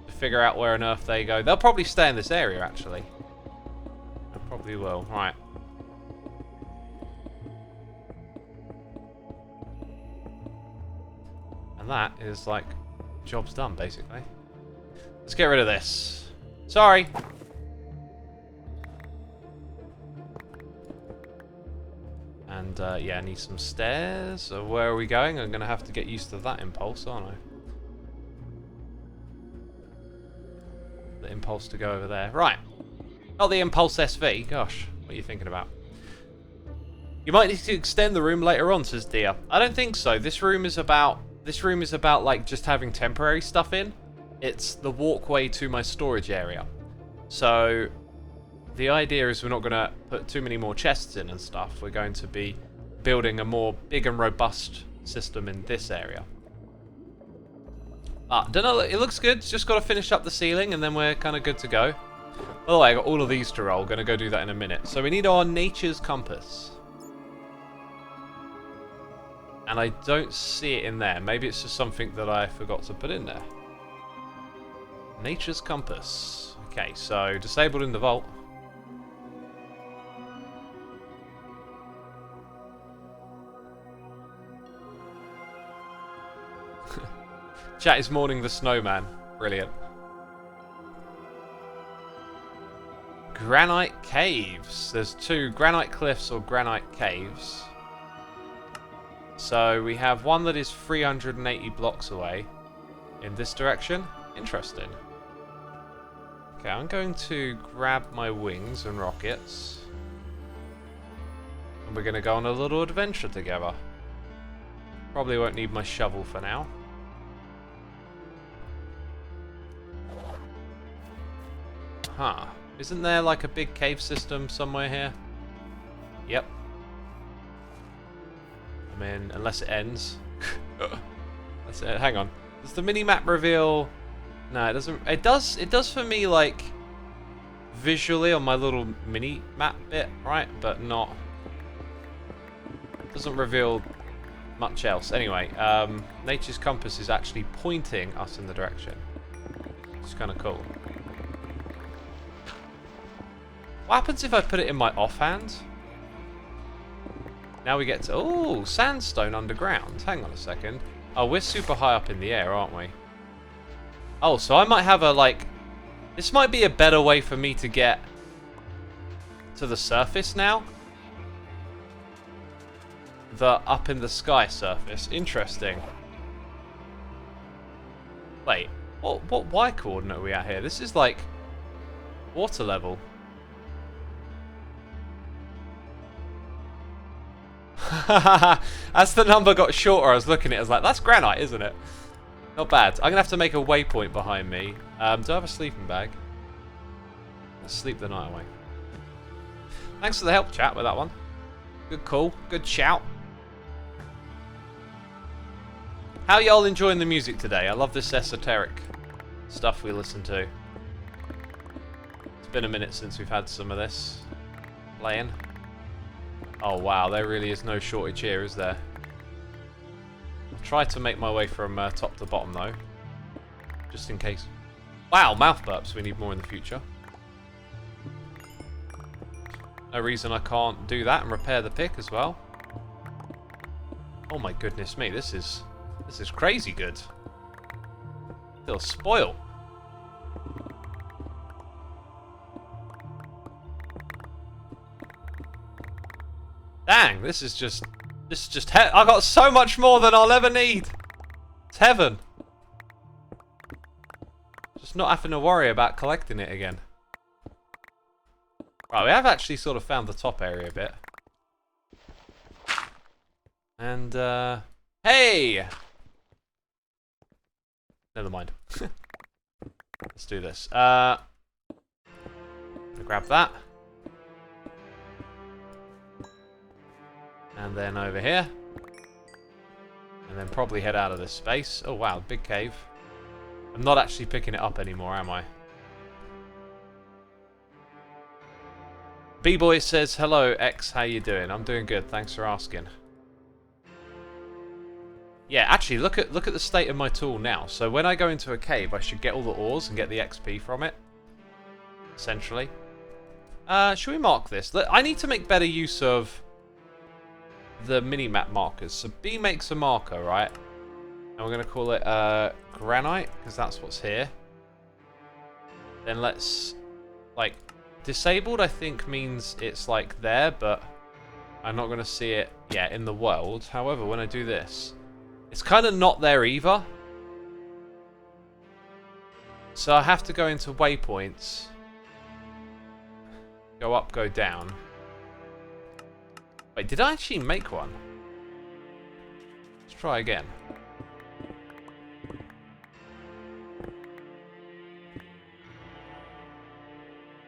to figure out where on earth they go. They'll probably stay in this area, actually. They probably will. Right. And that is, like, job's done, basically. Let's get rid of this. Sorry. And, yeah, I need some stairs. So where are we going? I'm going to have to get used to that impulse, aren't I? The impulse to go over there. Right. Not the impulse SV. Gosh, what are you thinking about? You might need to extend the room later on, says Dia. I don't think so. This room is about like, just having temporary stuff in. it's the walkway to my storage area. So the idea is we're not going to put too many more chests in and stuff. We're going to be building a more big and robust system in this area. Don't know, it looks good. Just got to finish up the ceiling and then we're kind of good to go. By the way, I got all of these to roll. Going to go do that in a minute. So we need our nature's compass. And I don't see it in there. Maybe it's just something that I forgot to put in there. Nature's compass. Okay, so disabled in the vault. Chat is mourning the snowman. Brilliant. Granite caves. There's two granite cliffs or granite caves. So we have one that is 380 blocks away in this direction. Interesting. Okay, I'm going to grab my wings and rockets. And we're going to go on a little adventure together. Probably won't need my shovel for now. Huh. Isn't there like a big cave system somewhere here? Yep. I mean, unless it ends. That's it. Hang on. Does the mini-map reveal... No, it doesn't. It does for me, like, visually on my little mini-map bit, right? But not... Doesn't reveal much else. Anyway, Nature's Compass is actually pointing us in the direction. It's kind of cool. What happens if I put it in my offhand? Now we get to... Oh, sandstone underground. Hang on a second. Oh, we're super high up in the air, aren't we? Oh, so I might have a, like... This might be a better way for me to get to the surface now. The up in the sky surface. Interesting. Wait, what Y coordinate are we at here? This is like water level. As the number got shorter, I was looking at it, I was like, that's granite, isn't it? Not bad. I'm going to have to make a waypoint behind me. Do I have a sleeping bag? Let's sleep the night away. Thanks for the help, chat, with that one. Good call. Good shout. How y'all enjoying the music today? I love this esoteric stuff we listen to. It's been a minute since we've had some of this playing. Oh wow, there really is no shortage here, is there? I'll try to make my way from top to bottom though, just in case. Wow, mouth burps, we need more in the future. No reason I can't do that and repair the pick as well. Oh my goodness me, this is crazy good. They'll spoil. Dang, this is just I got so much more than I'll ever need. It's heaven. Just not having to worry about collecting it again. Right, we have actually sort of found the top area a bit. And, hey! Never mind. Let's do this. Grab that. And then over here. And then probably head out of this space. Oh wow, big cave. I'm not actually picking it up anymore, am I? B-Boy says, hello X, how you doing? I'm doing good, thanks for asking. Yeah, actually, look at the state of my tool now. So when I go into a cave, I should get all the ores and get the XP from it. Essentially. Should we mark this? I need to make better use of the mini-map markers. So B makes a marker, right? And we're going to call it Granite, because that's what's here. Then let's, like, disabled I think means it's like there, but I'm not going to see it, yeah, in the world. However, when I do this, it's kind of not there either. So I have to go into waypoints. Go up, go down. Wait, did I actually make one? Let's try again.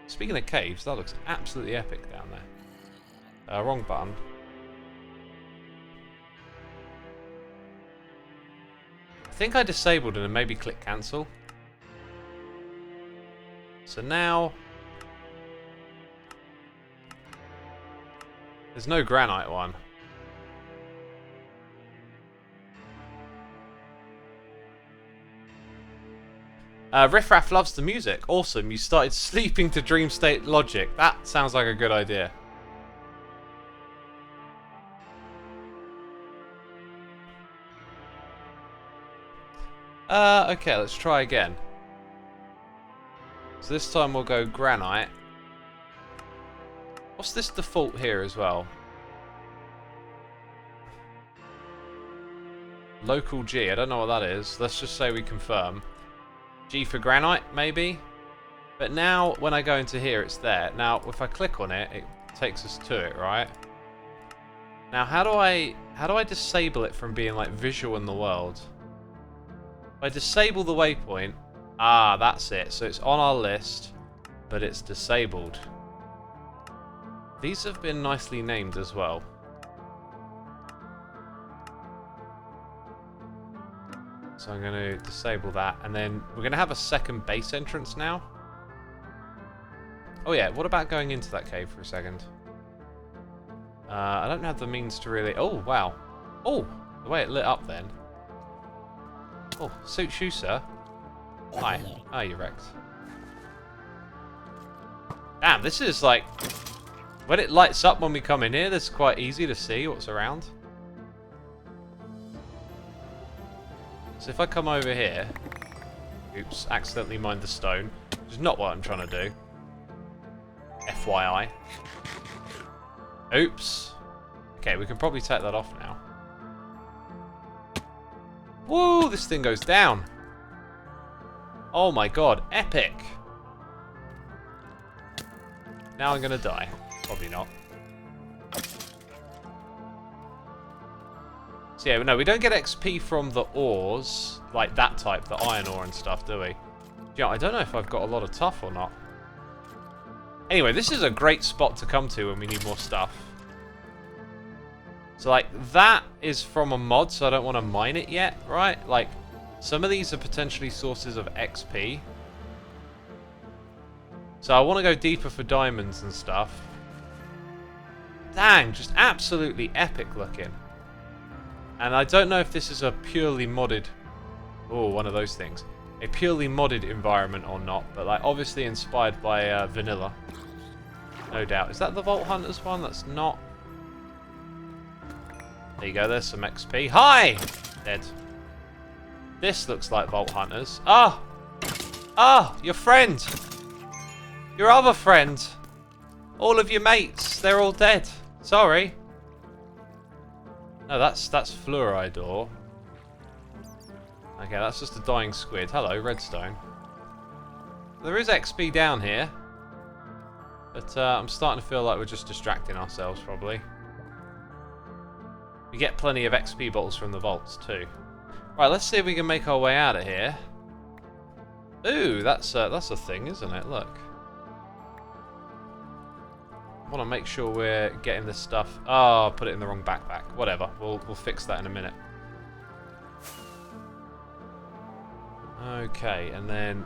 Speaking of caves, that looks absolutely epic down there. Wrong button. I think I disabled it and maybe click cancel. So now... there's no granite one. Riffraff loves the music. Awesome, you started sleeping to dream state logic. That sounds like a good idea. Okay, let's try again. So this time we'll go granite. What's this default here as well? Local G, I don't know what that is. Let's just say we confirm. G for granite, maybe? But now, when I go into here, it's there. Now, if I click on it, it takes us to it, right? Now, how do I disable it from being, like, visual in the world? If I disable the waypoint... ah, that's it. So it's on our list, but it's disabled. These have been nicely named as well. So I'm going to disable that, and then we're going to have a second base entrance now. Oh yeah, what about going into that cave for a second? I don't have the means to really... oh, wow. Oh, the way it lit up then. Oh, suits you, sir. Hi. Ah, you're wrecked. Damn, this is like... when it lights up when we come in here, it's quite easy to see what's around. So if I come over here... oops, accidentally mined the stone. Which is not what I'm trying to do. FYI. Oops. Okay, we can probably take that off now. Woo, this thing goes down. Oh my god, epic. Now I'm gonna die. Probably not. So yeah, no, we don't get XP from the ores, like that type, the iron ore and stuff, do we? Yeah, I don't know if I've got a lot of tuff or not. Anyway, this is a great spot to come to when we need more stuff. So, like, that is from a mod, so I don't want to mine it yet, right? Like, some of these are potentially sources of XP. So I want to go deeper for diamonds and stuff. Dang, just absolutely epic looking. And I don't know if this is a purely modded... oh, one of those things. A purely modded environment or not, but like obviously inspired by vanilla. No doubt. Is that the Vault Hunters one? That's not... there you go, there's some XP. Hi! Dead. This looks like Vault Hunters. Ah! Ah! Your friend! Your other friend! All of your mates, they're all dead. Sorry. No, that's fluoride ore. Okay, that's just a dying squid. Hello, redstone. There is XP down here. But I'm starting to feel like we're just distracting ourselves, probably. We get plenty of XP bottles from the vaults, too. Right, let's see if we can make our way out of here. Ooh, that's a thing, isn't it? Look. I want to make sure we're getting this stuff... oh, put it in the wrong backpack. Whatever, we'll fix that in a minute. Okay, and then...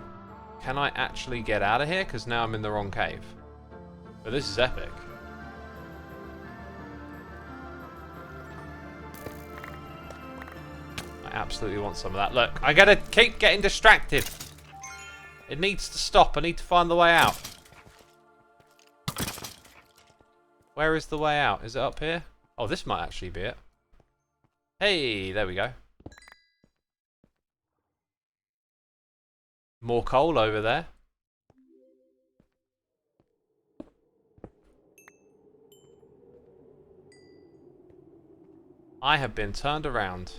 can I actually get out of here? Because now I'm in the wrong cave. But this is epic. I absolutely want some of that. Look, I gotta keep getting distracted. It needs to stop. I need to find the way out. Where is the way out? Is it up here? Oh, this might actually be it. Hey, there we go. More coal over there. I have been turned around.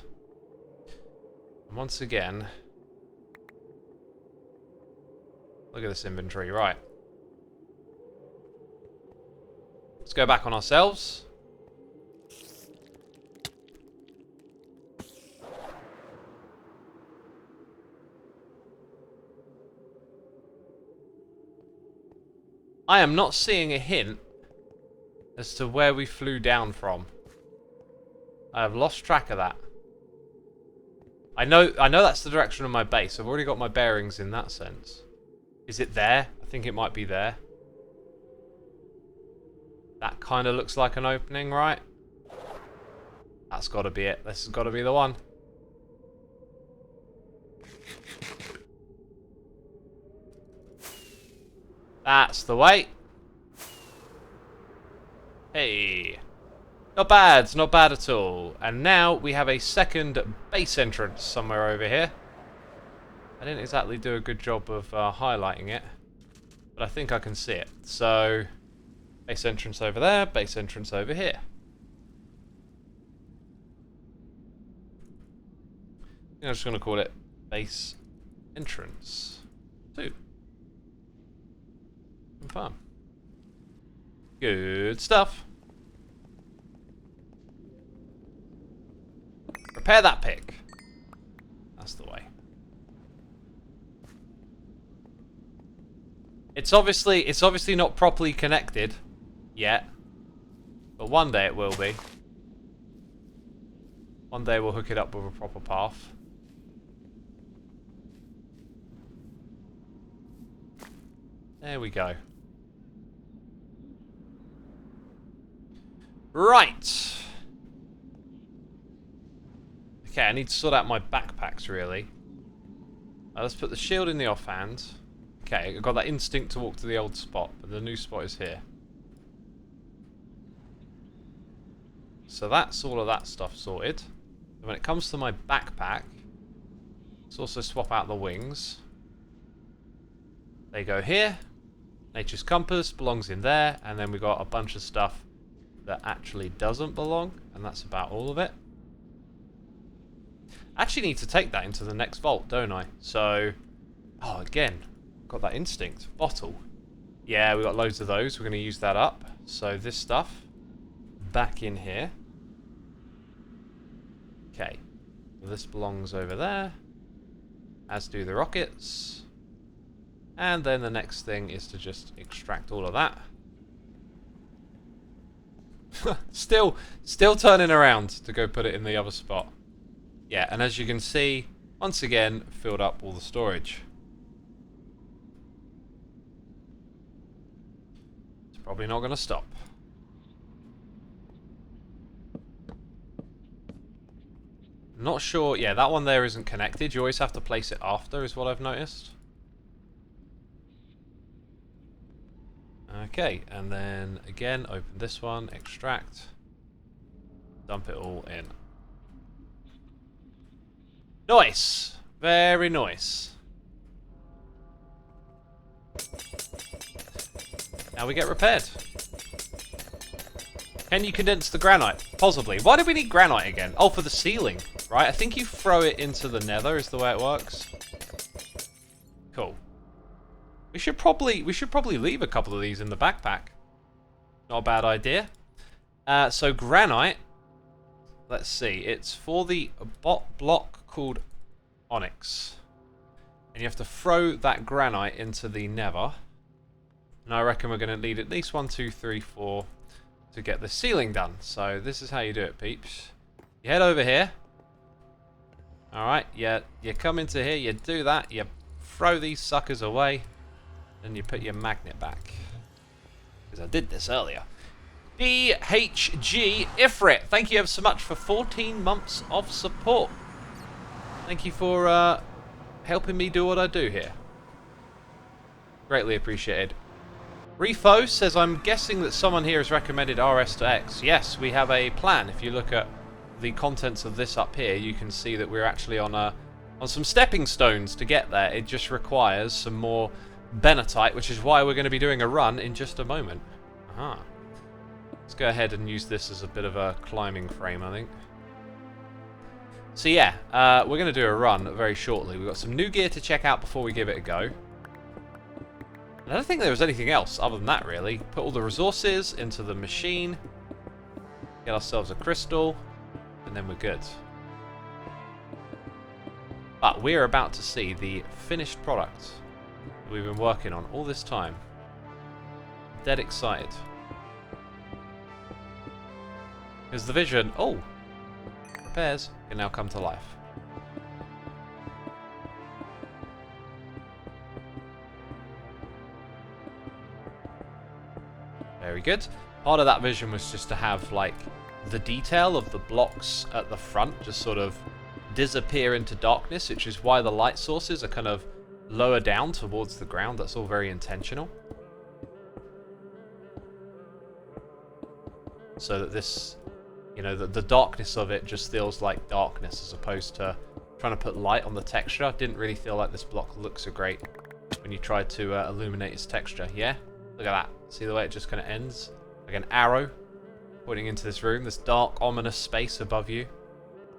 And once again... look at this inventory, right. Let's go back on ourselves. I am not seeing a hint as to where we flew down from. I have lost track of that. I know that's the direction of my base. I've already got my bearings in that sense. Is it there? I think it might be there. That kind of looks like an opening, right? That's got to be it. This has got to be the one. That's the way. Hey. Not bad. Not bad at all. And now we have a second base entrance somewhere over here. I didn't exactly do a good job of highlighting it, but I think I can see it. So, base entrance over there, base entrance over here. I'm just going to call it base entrance 2. Fun. Good stuff. Repair that pick. That's the way. It's obviously not properly connected yet, but one day it will be. One day we'll hook it up with a proper path. There we go. Right. Okay, I need to sort out my backpacks, really. Let's put the shield in the offhand. Okay, I've got that instinct to walk to the old spot, but the new spot is here. So that's all of that stuff sorted. And when it comes to my backpack, let's also swap out the wings. They go here. Nature's compass belongs in there, and then we've got a bunch of stuff that actually doesn't belong, and that's about all of it. I actually need to take that into the next vault, don't I? So, oh, again, got that instinct. Bottle. Yeah, we've got loads of those. We're going to use that up. So this stuff back in here. Okay, this belongs over there, as do the rockets. And then the next thing is to just extract all of that. still turning around to go put it in the other spot. Yeah, and as you can see, once again, filled up all the storage. It's probably not going to stop. Not sure. Yeah, that one there isn't connected. You always have to place it after, is what I've noticed. Okay, and then again, open this one, extract, dump it all in. Nice! Very nice. Now we get repaired. Can you condense the granite? Possibly. Why do we need granite again? Oh, for the ceiling, right? I think you throw it into the nether is the way it works. Cool. We should probably leave a couple of these in the backpack. Not a bad idea. So granite, let's see, it's for the bot block called onyx. And you have to throw that granite into the nether. And I reckon we're going to need at least 1, 2, 3, 4 to get the ceiling done. So this is how you do it, peeps. You head over here. Alright, you come into here, you do that, you throw these suckers away. Then you put your magnet back. Because I did this earlier. BHG Ifrit, thank you ever so much for 14 months of support. Thank you for helping me do what I do here. Greatly appreciated. Refo says, I'm guessing that someone here has recommended RS to X. Yes, we have a plan. If you look at the contents of this up here, you can see that we're actually on some stepping stones to get there. It just requires some more Benatite, which is why we're going to be doing a run in just a moment. Aha. Let's go ahead and use this as a bit of a climbing frame, I think. So yeah, we're going to do a run very shortly. We've got some new gear to check out before we give it a go. And I don't think there was anything else other than that, really. Put all the resources into the machine. Get ourselves a crystal. And then we're good. But we're about to see the finished product we've been working on all this time. dead excited. Because the vision, oh, repairs can now come to life. Very good. Part of that vision was just to have, like, the detail of the blocks at the front just sort of disappear into darkness, which is why the light sources are kind of lower down towards the ground. That's all very intentional. So that this, you know, the darkness of it just feels like darkness as opposed to trying to put light on the texture. Didn't really feel like this block looked so great when you tried to illuminate its texture. Yeah? Look at that. See the way it just kind of ends? Like an arrow pointing into this room, this dark, ominous space above you.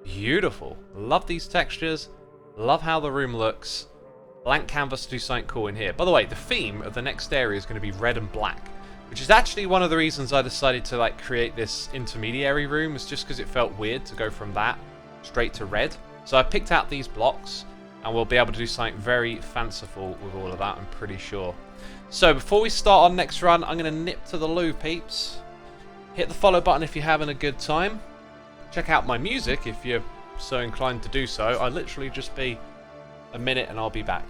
Beautiful. Love these textures. Love how the room looks. Blank canvas to do something cool in here. By the way, the theme of the next area is going to be red and black, which is actually one of the reasons I decided to like create this intermediary room, is just because it felt weird to go from that straight to red. So I picked out these blocks, and we'll be able to do something very fanciful with all of that, I'm pretty sure. So before we start our next run, I'm going to nip to the loo, peeps. Hit the follow button if you're having a good time. Check out my music if you're so inclined to do so. I'll literally just be a minute and I'll be back.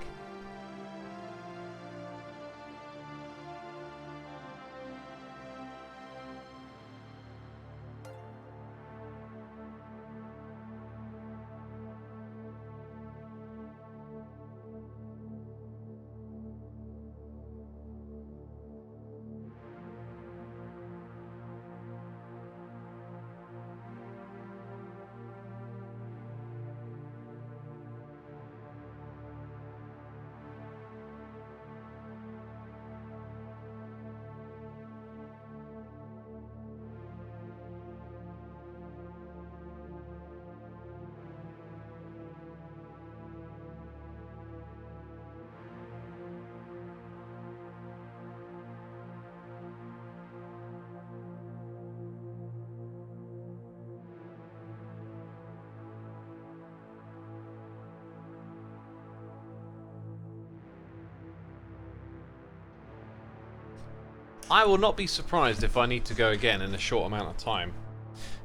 I will not be surprised if I need to go again in a short amount of time.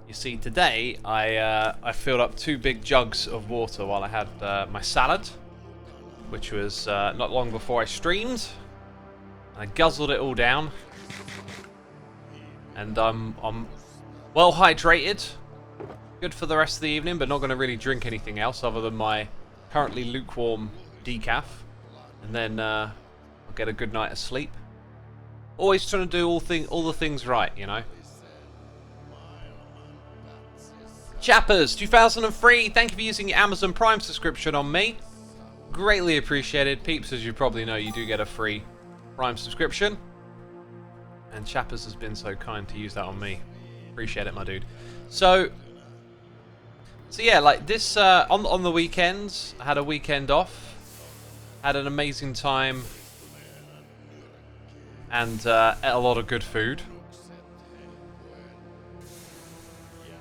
You see, today I filled up 2 big jugs of water while I had my salad, which was not long before I streamed. I guzzled it all down, and I'm well hydrated, good for the rest of the evening, but not going to really drink anything else other than my currently lukewarm decaf, and then I'll get a good night of sleep. Always trying to do all the things right, you know. Chappers 2003, thank you for using your Amazon Prime subscription on me. Greatly appreciated. Peeps, as you probably know, you do get a free Prime subscription. And Chappers has been so kind to use that on me. Appreciate it, my dude. So yeah, like this, on the weekends, I had a weekend off. Had an amazing time. And ate a lot of good food.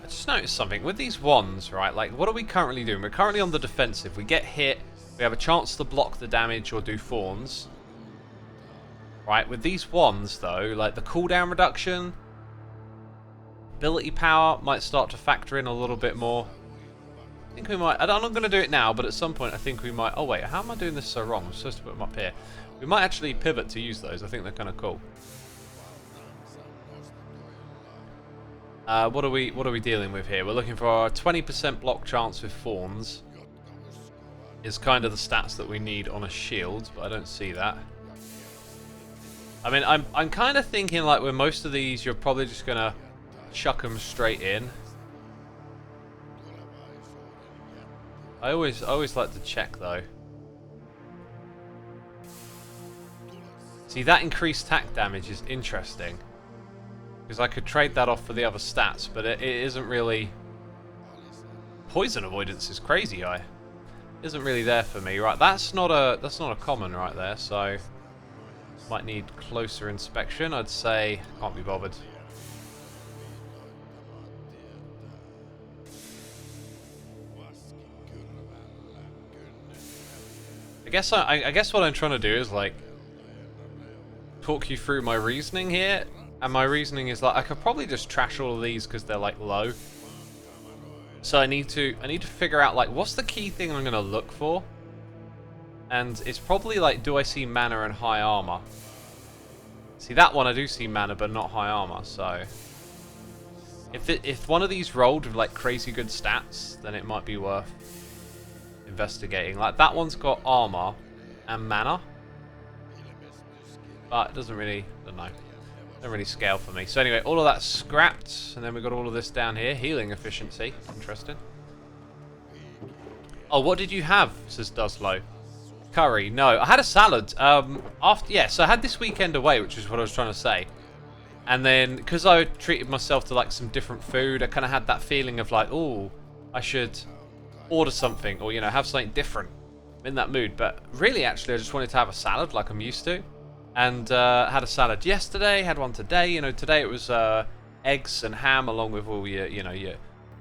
I just noticed something. With these wands, right, like, what are we currently doing? We're currently on the defensive. We get hit, we have a chance to block the damage or do fawns. Right, with these wands, though, like, the cooldown reduction, ability power might start to factor in a little bit more. I think we might... I'm not going to do it now, but at some point I think we might... Oh, wait, how am I doing this so wrong? I'm supposed to put them up here. We might actually pivot to use those. I think they're kind of cool. What are we dealing with here? We're looking for a 20% block chance with fawns. Is kind of the stats that we need on a shield, but I don't see that. I mean, I'm kind of thinking like with most of these, you're probably just gonna chuck them straight in. I always like to check though. See, that increased attack damage is interesting. Because I could trade that off for the other stats, but it isn't really... Poison avoidance is crazy high. Isn't really there for me. Right, that's not a common right there, so... Might need closer inspection. I'd say can't be bothered. I guess what I'm trying to do is like talk you through my reasoning here. And my reasoning is like I could probably just trash all of these because they're like low. So I need to figure out like what's the key thing I'm gonna look for. And it's probably like, do I see mana and high armor? See, that one I do see mana but not high armor, so if one of these rolled with like crazy good stats, then it might be worth investigating. Like that one's got armor and mana, but it doesn't really, I don't know, doesn't really scale for me. So anyway, all of that's scrapped, and then we've got all of this down here. Healing efficiency, interesting. Oh, what did you have? Says Duslow. Curry. No, I had a salad. So I had this weekend away, which is what I was trying to say. And then, because I treated myself to like some different food, I kind of had that feeling of like, oh, I should order something or, you know, have something different. I'm in that mood. But really, actually, I just wanted to have a salad like I'm used to. And had a salad yesterday, had one today. You know, today it was eggs and ham along with all your, you know, your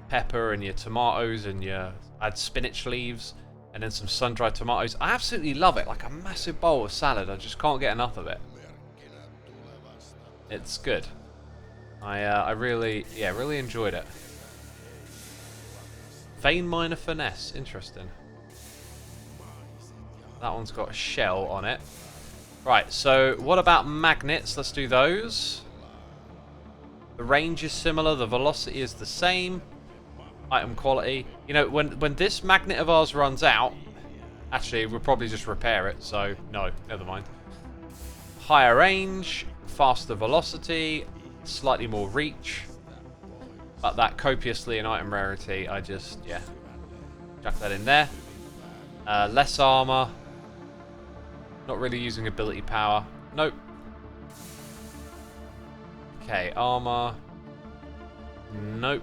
pepper and your tomatoes and I had spinach leaves and then some sun-dried tomatoes. I absolutely love it. Like a massive bowl of salad. I just can't get enough of it. It's good. I really enjoyed it. Vein Miner Finesse. Interesting. That one's got a shell on it. Right, so what about magnets? Let's do those. The range is similar. The velocity is the same. Item quality. You know, when this magnet of ours runs out, actually, we'll probably just repair it. So, no, never mind. Higher range, faster velocity, slightly more reach. But that copiously in item rarity, I just, yeah, chuck that in there. Less armor. Not really using ability power. Nope. Okay, armor. Nope.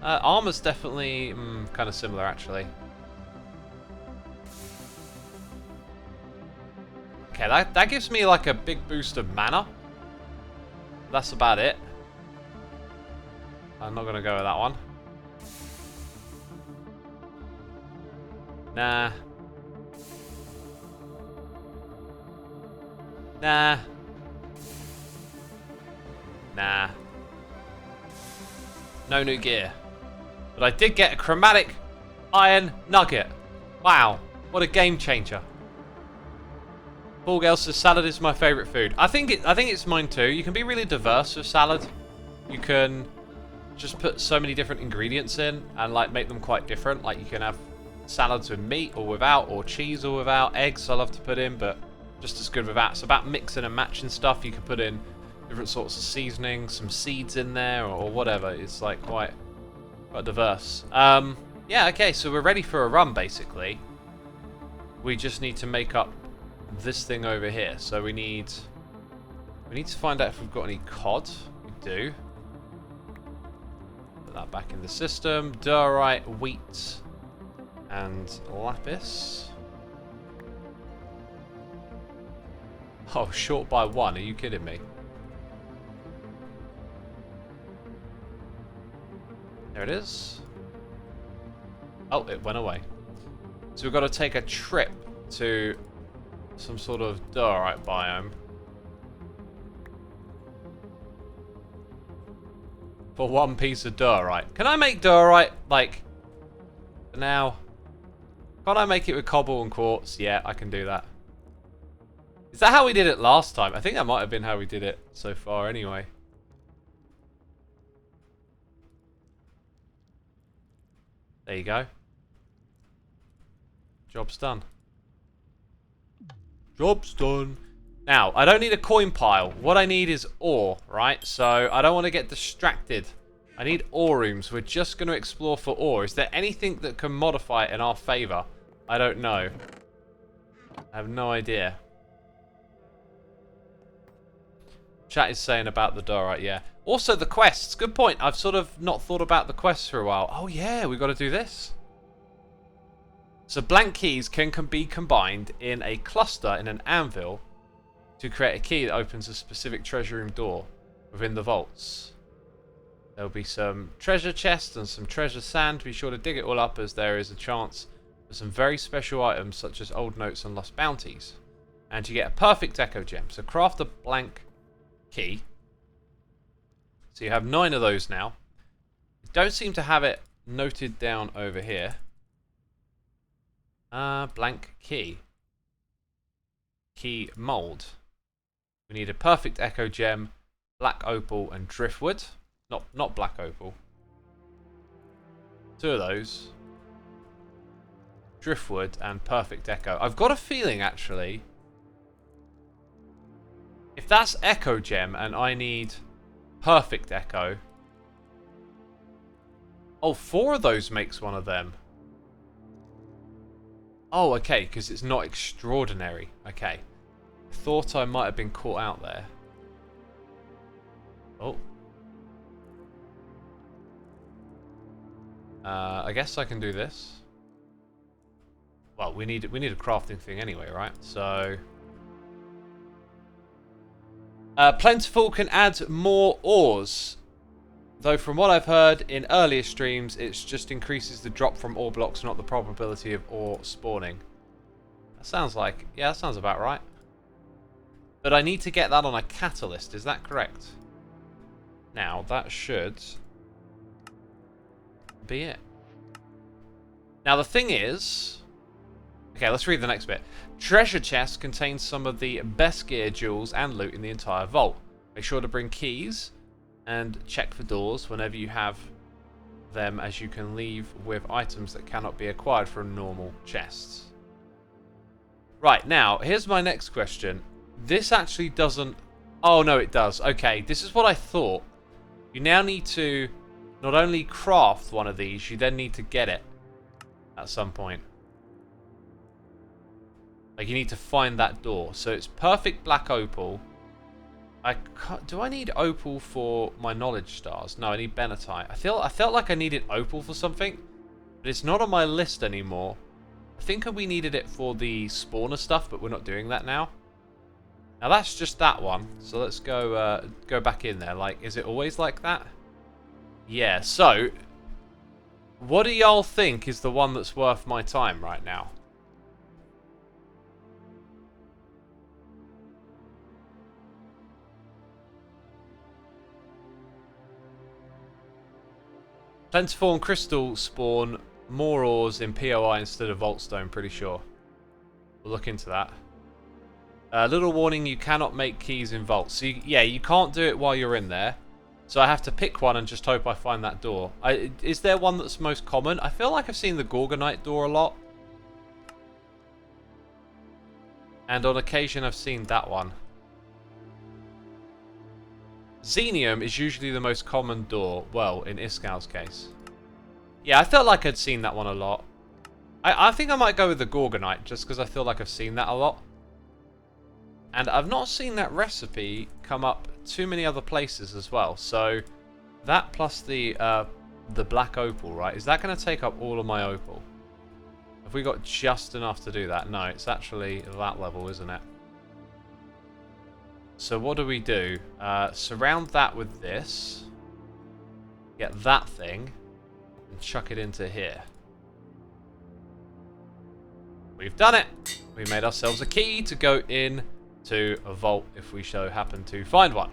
Armor's definitely kind of similar, actually. Okay, that gives me like a big boost of mana. That's about it. I'm not going to go with that one. Nah. Nah. Nah. No new gear. But I did get a chromatic iron nugget. Wow. What a game changer. Paul Gale says salad is my favourite food. I think it's mine too. You can be really diverse with salad. You can just put so many different ingredients in and like make them quite different. Like you can have salads with meat or without, or cheese or without. Eggs I love to put in, but just as good without. It's about mixing and matching stuff. You can put in different sorts of seasoning, some seeds in there, or whatever. It's like quite diverse. Yeah, okay, so we're ready for a run basically. We just need to make up this thing over here. So we need to find out if we've got any cod. We do. Put that back in the system. Diorite, wheat, and lapis. Oh, short by 1. Are you kidding me? There it is. Oh, it went away. So we've got to take a trip to some sort of diorite biome. For 1 piece of diorite. Can I make diorite, like, now? Can't I make it with cobble and quartz? Yeah, I can do that. Is that how we did it last time? I think that might have been how we did it so far anyway. There you go. Job's done. Job's done. Now, I don't need a coin pile. What I need is ore, right? So, I don't want to get distracted. I need ore rooms. We're just going to explore for ore. Is there anything that can modify it in our favor? I don't know. I have no idea. Chat is saying about the diorite, yeah. Also, the quests. Good point. I've sort of not thought about the quests for a while. Oh, yeah, we've got to do this. So, blank keys can be combined in a cluster in an anvil to create a key that opens a specific treasure room door within the vaults. There'll be some treasure chests and some treasure sand. Be sure to dig it all up, as there is a chance for some very special items such as old notes and lost bounties. And you get a perfect echo gem. So craft a blank key. So you have 9 of those now. You don't seem to have it noted down over here. Blank key. Key mold. We need a perfect echo gem, black opal, and driftwood. Not black opal. 2 of those. Driftwood and perfect echo. I've got a feeling, actually, if that's echo gem and I need perfect echo. Oh, 4 of those makes one of them. Oh, okay, because it's not extraordinary. Okay. Thought I might have been caught out there. Oh. I guess I can do this. Well, we need a crafting thing anyway, right? So Plentiful can add more ores. Though from what I've heard in earlier streams, it just increases the drop from ore blocks, not the probability of ore spawning. That sounds like, yeah, that sounds about right. But I need to get that on a catalyst, is that correct? Now, that should be it. Now, the thing is... Okay, let's read the next bit. Treasure chest contains some of the best gear, jewels, and loot in the entire vault. Make sure to bring keys and check for doors whenever you have them, as you can leave with items that cannot be acquired from normal chests. Right, now, here's my next question. This actually doesn't... Oh, no, it does. Okay, this is what I thought. You now need to not only craft one of these, you then need to get it at some point. Like, you need to find that door. So it's perfect black opal. Do I need opal for my knowledge stars? No, I need benatite. I felt like I needed opal for something, but it's not on my list anymore. I think we needed it for the spawner stuff, but we're not doing that now. Now that's just that one. So let's go back in there. Like, is it always like that? Yeah. So, what do y'all think is the one that's worth my time right now? Plentiful and Crystal spawn more ores in POI instead of Vaultstone, pretty sure. We'll look into that. Little warning, you cannot make keys in vaults. So yeah, you can't do it while you're in there. So I have to pick one and just hope I find that door. Is there one that's most common? I feel like I've seen the Granite door a lot. And on occasion I've seen that one. Xenium is usually the most common door. Well, in Iskal's case. Yeah, I felt like I'd seen that one a lot. I think I might go with the Granite just because I feel like I've seen that a lot. And I've not seen that recipe come up too many other places as well. So that plus the black opal, right? Is that going to take up all of my opal? Have we got just enough to do that? No, it's actually that level, isn't it? So what do we do? Surround that with this. Get that thing. And chuck it into here. We've done it! We made ourselves a key to go in to a vault if we so happen to find one.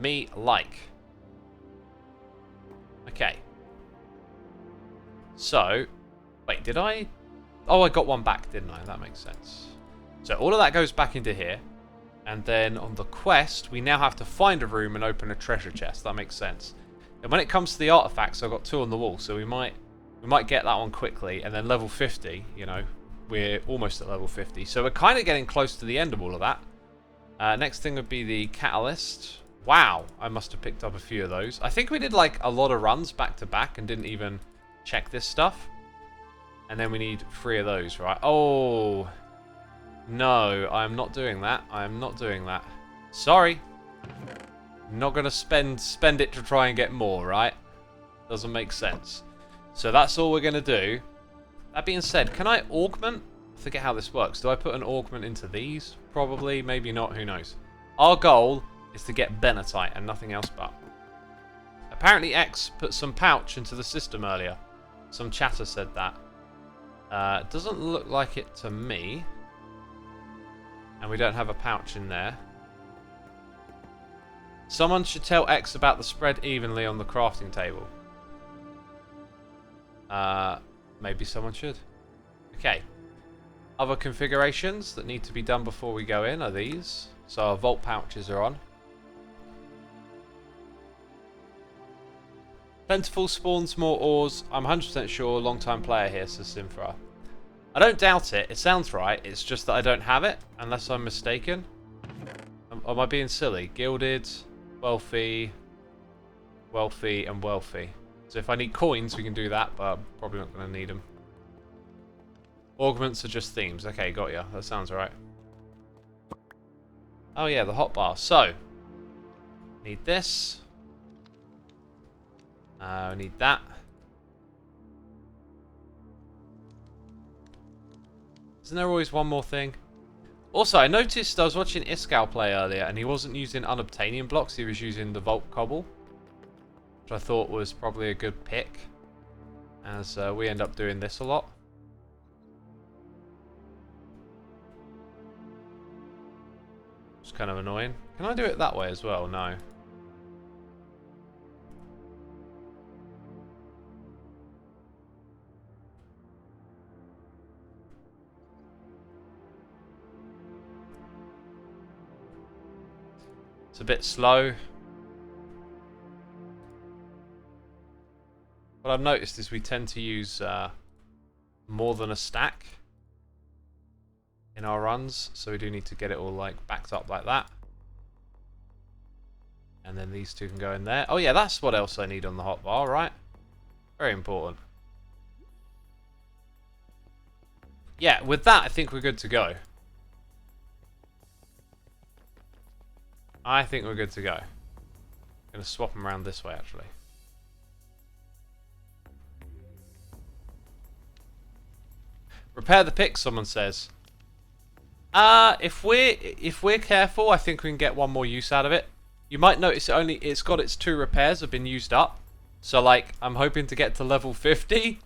Me like. Okay. So, wait, did I? Oh, I got one back, didn't I? That makes sense. So all of that goes back into here. And then on the quest, we now have to find a room and open a treasure chest. That makes sense. And when it comes to the artifacts, I've got 2 on the wall, so we might get that one quickly. And then level 50, you know, we're almost at level 50. So we're kind of getting close to the end of all of that. Next thing would be the catalyst. Wow, I must have picked up a few of those. I think we did like a lot of runs back to back and didn't even check this stuff. And then we need 3 of those, right? Oh... No, I'm not doing that. I'm not doing that. Sorry. Not going to spend it to try and get more, right? Doesn't make sense. So that's all we're going to do. That being said, can I augment? I forget how this works. Do I put an augment into these? Probably, maybe not, who knows. Our goal is to get benatite and nothing else but. Apparently X put some pouch into the system earlier. Some chatter said that. Doesn't look like it to me. And we don't have a pouch in there. Someone should tell X about the spread evenly on the crafting table. Maybe someone should. Okay. Other configurations that need to be done before we go in are these. So our vault pouches are on. Plentiful spawns more ores. I'm 100% sure. Long time player here, says Simfra. I don't doubt it. It sounds right. It's just that I don't have it, unless I'm mistaken. Am I being silly? Gilded, wealthy, wealthy, and wealthy. So if I need coins, we can do that, but I'm probably not going to need them. Augments are just themes. Okay, got ya. That sounds right. Oh yeah, the hotbar. So, need this. I need that. Isn't there always one more thing? Also, I noticed I was watching Iskal play earlier, and he wasn't using unobtainium blocks. He was using the Vault Cobble, which I thought was probably a good pick, as we end up doing this a lot. It's kind of annoying. Can I do it that way as well? No. It's a bit slow. What I've noticed is we tend to use more than a stack in our runs, so we do need to get it all like backed up like that. And then these two can go in there. Oh yeah, that's what else I need on the hotbar, right? Very important. Yeah, with that I think we're good to go. I think we're good to go. I'm going to swap them around this way, actually. Repair the pick, someone says. If we're careful, I think we can get one more use out of it. You might notice it's got its 2 repairs have been used up. So like I'm hoping to get to level 50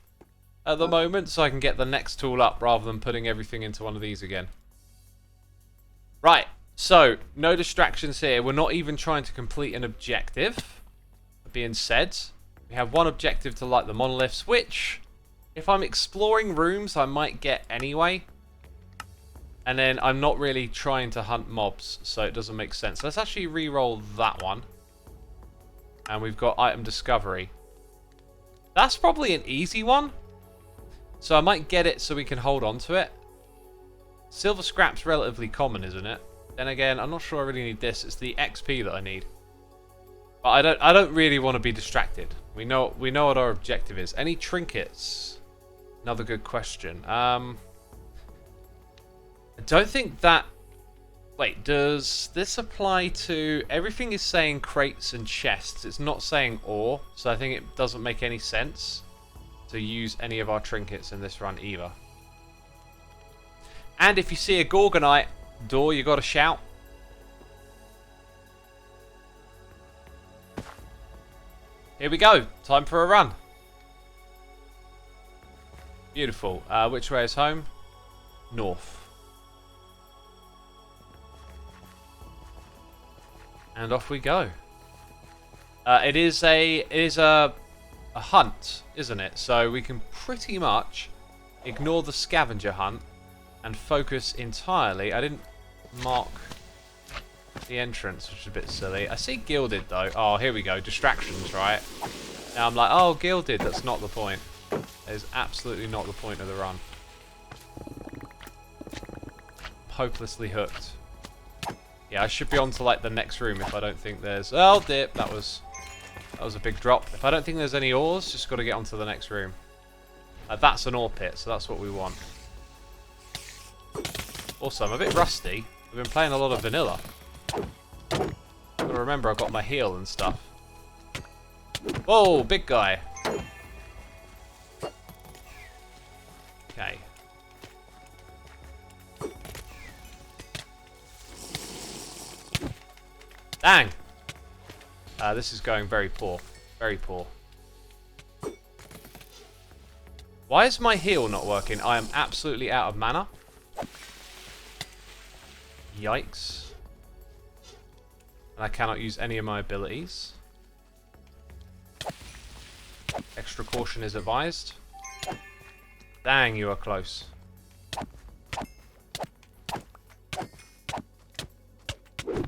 at the moment, so I can get the next tool up rather than putting everything into one of these again. Right. So, no distractions here. We're not even trying to complete an objective. Being said, we have one objective to light the monoliths, which, if I'm exploring rooms, I might get anyway. And then I'm not really trying to hunt mobs, so it doesn't make sense. Let's actually re-roll that one. And we've got item discovery. That's probably an easy one. So I might get it so we can hold on to it. Silver scrap's relatively common, isn't it? Then again, I'm not sure I really need this. It's the XP that I need. But I don't really want to be distracted. We know what our objective is. Any trinkets? Another good question. I don't think that... Wait, does this apply to... Everything is saying crates and chests. It's not saying ore. So I think it doesn't make any sense to use any of our trinkets in this run either. And if you see a Gorgonite door, you gotta shout. Here we go. Time for a run. Beautiful. Which way is home? North. And off we go. It is a hunt, isn't it? So we can pretty much ignore the scavenger hunt and focus entirely. I didn't mark the entrance, which is a bit silly. I see gilded though. Oh, here we go. Distractions, right? Now I'm like, oh, gilded. That's not the point. That is absolutely not the point of the run. Hopelessly hooked. Yeah, I should be on to like the next room if I don't think there's... Oh, dip. That was a big drop. If I don't think there's any ores, just got to get onto the next room. That's an ore pit, so that's what we want. Also, I'm a bit rusty. I've been playing a lot of vanilla. Gotta remember I've got my heal and stuff. Whoa, big guy. Okay. Dang! This is going very poor. Very poor. Why is my heal not working? I am absolutely out of mana. Yikes. And I cannot use any of my abilities. Extra caution is advised. Dang, you are close.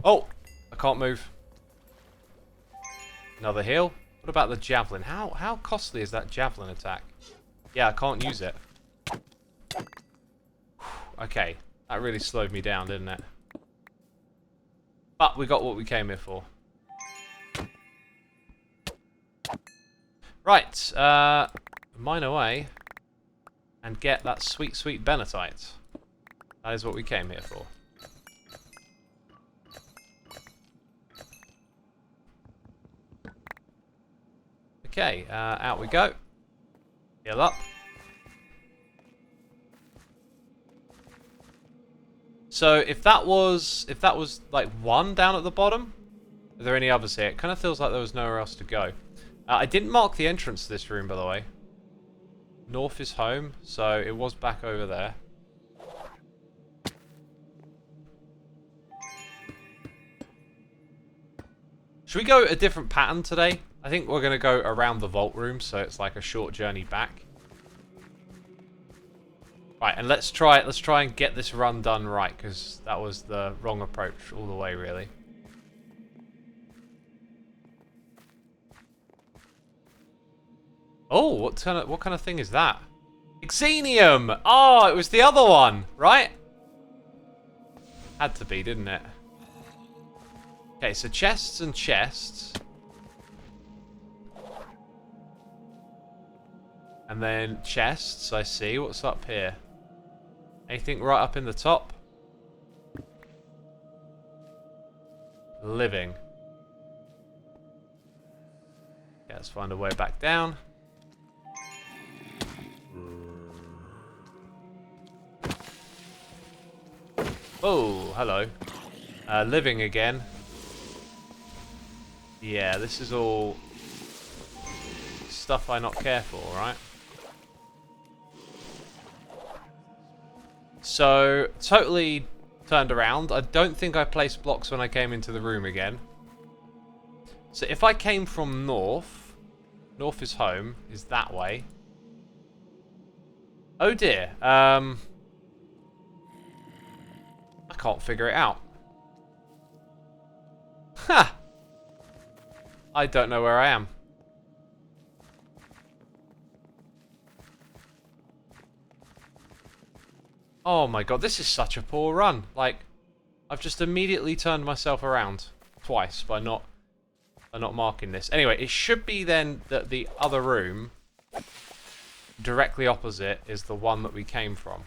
Oh! I can't move. Another heal. What about the javelin? How costly is that javelin attack? Yeah, I can't use it. Okay, that really slowed me down, didn't it? But we got what we came here for. Right, mine away and get that sweet, sweet Benetite. That is what we came here for. Okay, out we go. Heal up. So if that was like one down at the bottom, are there any others here? It kind of feels like there was nowhere else to go. I didn't mark the entrance to this room, by the way. North is home, so it was back over there. Should we go a different pattern today? I think we're going to go around the vault room, so it's like a short journey back. Right, and let's try and get this run done right, because that was the wrong approach all the way, really. Oh, what kind of thing is that? Xenium! Oh, it was the other one, right? Had to be, didn't it? Okay, so chests and chests. And then chests, I see. What's up here? Anything right up in the top? Living. Okay, let's find a way back down. Oh, hello. Living again. Yeah, this is all stuff I not care for, right? So, totally turned around. I don't think I placed blocks when I came into the room again. So if I came from north, north is home, is that way. Oh dear. I can't figure it out. Ha! I don't know where I am. Oh my god, this is such a poor run. Like, I've just immediately turned myself around twice by not marking this. Anyway, it should be then that the other room directly opposite is the one that we came from.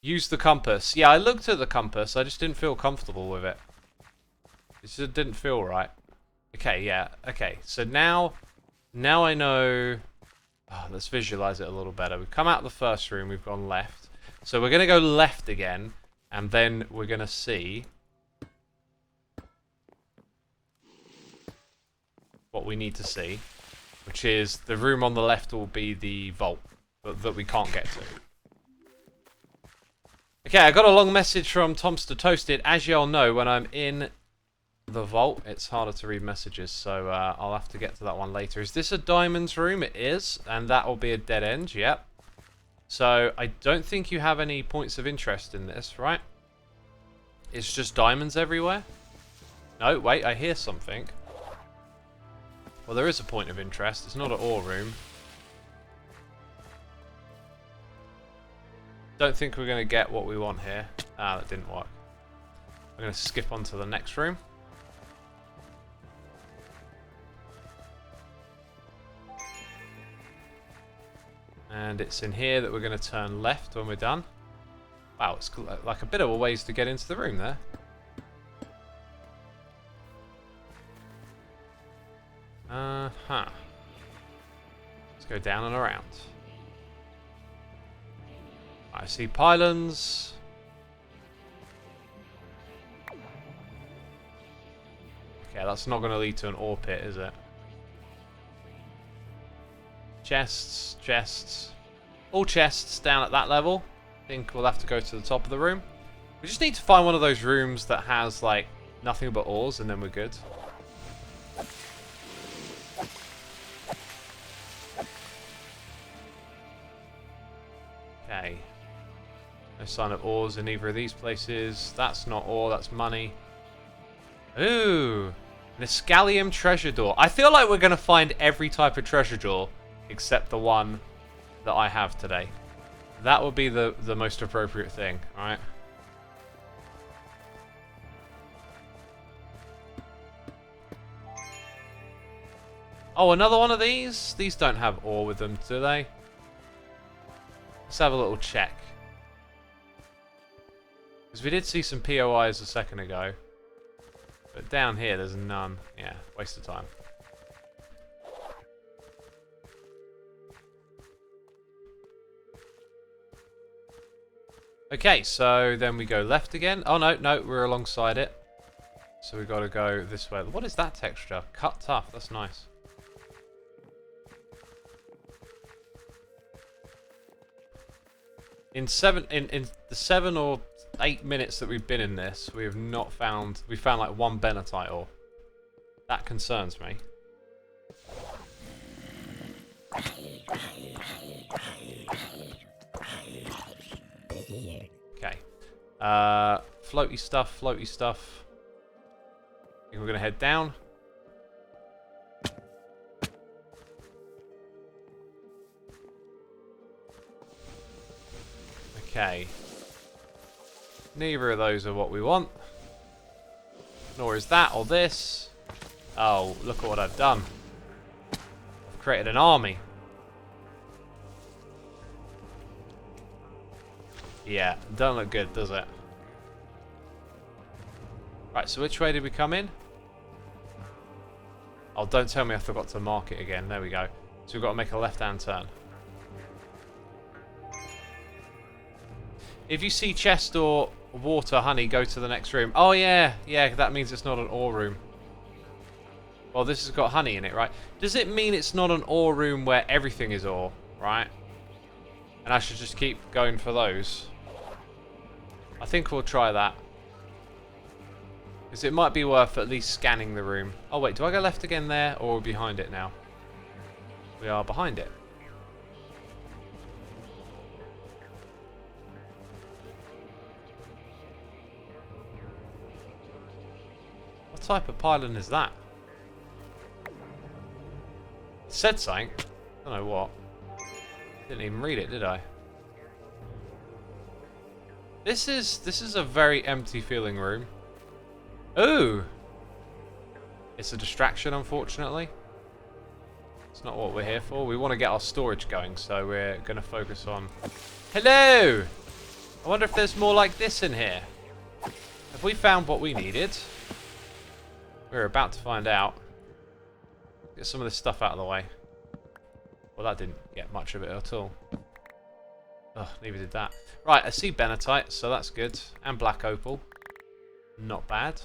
Use the compass. Yeah, I looked at the compass. I just didn't feel comfortable with it. It just didn't feel right. Okay, yeah. Okay, so now I know... Oh, let's visualize it a little better. We've come out of the first room. We've gone left. So we're going to go left again. And then we're going to see... what we need to see. Which is the room on the left will be the vault that we can't get to. Okay, I got a long message from Tomster Toasted. As y'all know, when I'm in the vault, it's harder to read messages, so I'll have to get to that one later. Is this a diamonds room? It is, and that will be a dead end, yep. So, I don't think you have any points of interest in this, right? It's just diamonds everywhere? No, wait, I hear something. Well, there is a point of interest. It's not an ore room. Don't think we're going to get what we want here. Ah, that didn't work. I'm going to skip on to the next room. And it's in here that we're going to turn left when we're done. Wow, it's like a bit of a ways to get into the room there. Uh-huh. Let's go down and around. I see pylons. Okay, that's not going to lead to an ore pit, is it? Chests, chests. All chests down at that level. think we'll have to go to the top of the room. We just need to find one of those rooms that has, like, nothing but ores, and then we're good. Okay. No sign of ores in either of these places. That's not ore, that's money. Ooh! An Escalium treasure door. I feel like we're going to find every type of treasure door except the one that I have today. That would be the most appropriate thing, alright? Oh, another one of these? These don't have ore with them, do they? Let's have a little check. Because we did see some POIs a second ago. But down here, there's none. Yeah, waste of time. Okay, so then we go left again. Oh, no, we're alongside it. So we've got to go this way. What is that texture? Cut tough, that's nice. In the 7 or 8 minutes that we've been in this, we have not found... We found like one Benatite ore. That concerns me. Okay. Floaty stuff, floaty stuff. I think we're going to head down. Okay. Neither of those are what we want. Nor is that or this. Oh, look at what I've done. I've created an army. Yeah, don't look good, does it? Right, so which way did we come in? Oh, don't tell me I forgot to mark it again. There we go. So we've got to make a left-hand turn. If you see chest or water, honey, go to the next room. Oh, yeah. Yeah, that means it's not an ore room. Well, this has got honey in it, right? Does it mean it's not an ore room where everything is ore, right? And I should just keep going for those? I think we'll try that. Because it might be worth at least scanning the room. Oh, wait, do I go left again there, or are we behind it now? We are behind it. What type of pylon is that? It said something. I don't know what. Didn't even read it, did I? This is a very empty feeling room. Ooh! It's a distraction, unfortunately. It's not what we're here for. We want to get our storage going, so we're going to focus on... Hello! I wonder if there's more like this in here. Have we found what we needed? We're about to find out. Get some of this stuff out of the way. Well, that didn't get much of it at all. Oh, neither did that. Right, I see Benatite, so that's good. And black opal. Not bad.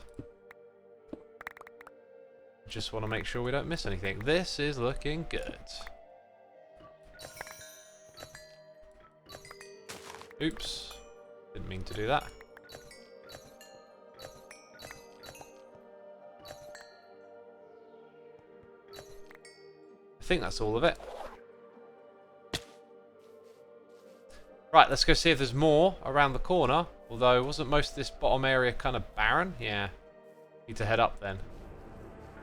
Just want to make sure we don't miss anything. This is looking good. Oops. Didn't mean to do that. I think that's all of it. Right, let's go see if there's more around the corner. Although, wasn't most of this bottom area kind of barren? Yeah. Need to head up then.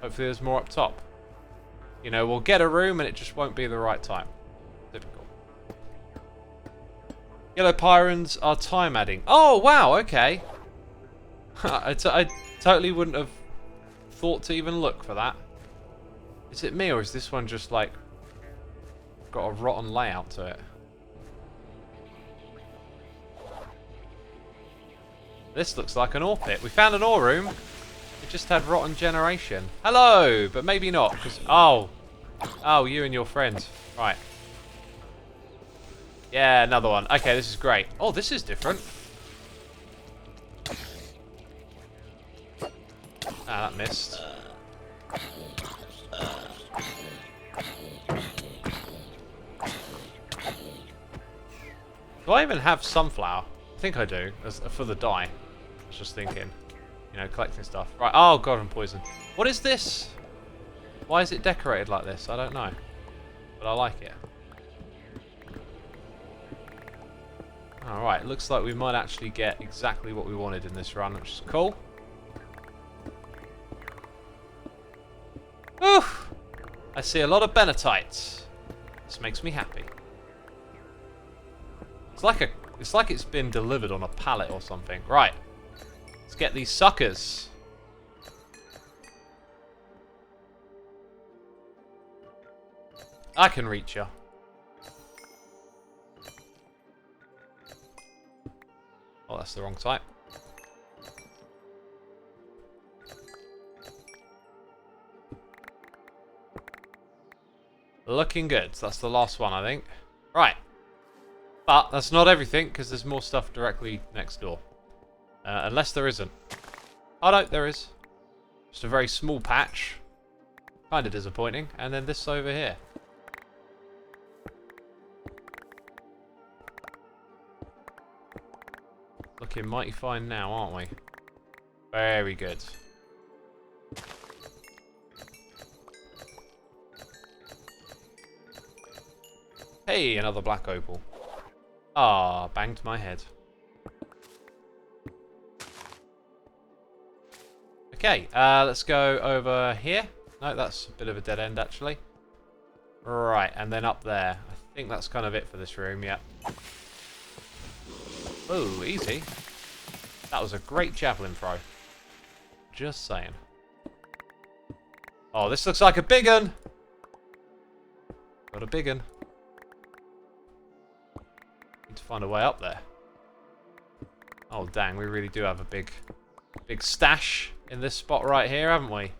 Hopefully there's more up top. You know, we'll get a room and it just won't be the right time. Difficult. Yellow pyrons are time adding. Oh, wow, okay. I totally wouldn't have thought to even look for that. Is it me or is this one just like got a rotten layout to it? This looks like an ore pit. We found an ore room. It just had rotten generation. Hello, but maybe not. Because oh, you and your friends. Right. Yeah, another one. Okay, this is great. Oh, this is different. Ah, that missed. Do I even have sunflower? I think I do, for the dye. I was just thinking. You know, collecting stuff. Right, oh god, I'm poisoned. What is this? Why is it decorated like this? I don't know. But I like it. Alright, looks like we might actually get exactly what we wanted in this run, which is cool. Oof! I see a lot of Benetites. This makes me happy. It's like it's been delivered on a pallet or something. Right. Let's get these suckers. I can reach you. Oh, that's the wrong type. Looking good. So that's the last one, I think. Right. But that's not everything, because there's more stuff directly next door. Unless there isn't. Oh no, there is. Just a very small patch. Kind of disappointing. And then this over here. Looking mighty fine now, aren't we? Very good. Hey, another black opal. Ah, banged my head. Okay, let's go over here. No, that's a bit of a dead end, actually. Right, and then up there. I think that's kind of it for this room, yeah. Oh, easy. That was a great javelin throw. Just saying. Oh, this looks like a big un. Got a big un. Need to find a way up there. Oh, dang, we really do have a big stash in this spot right here, haven't we?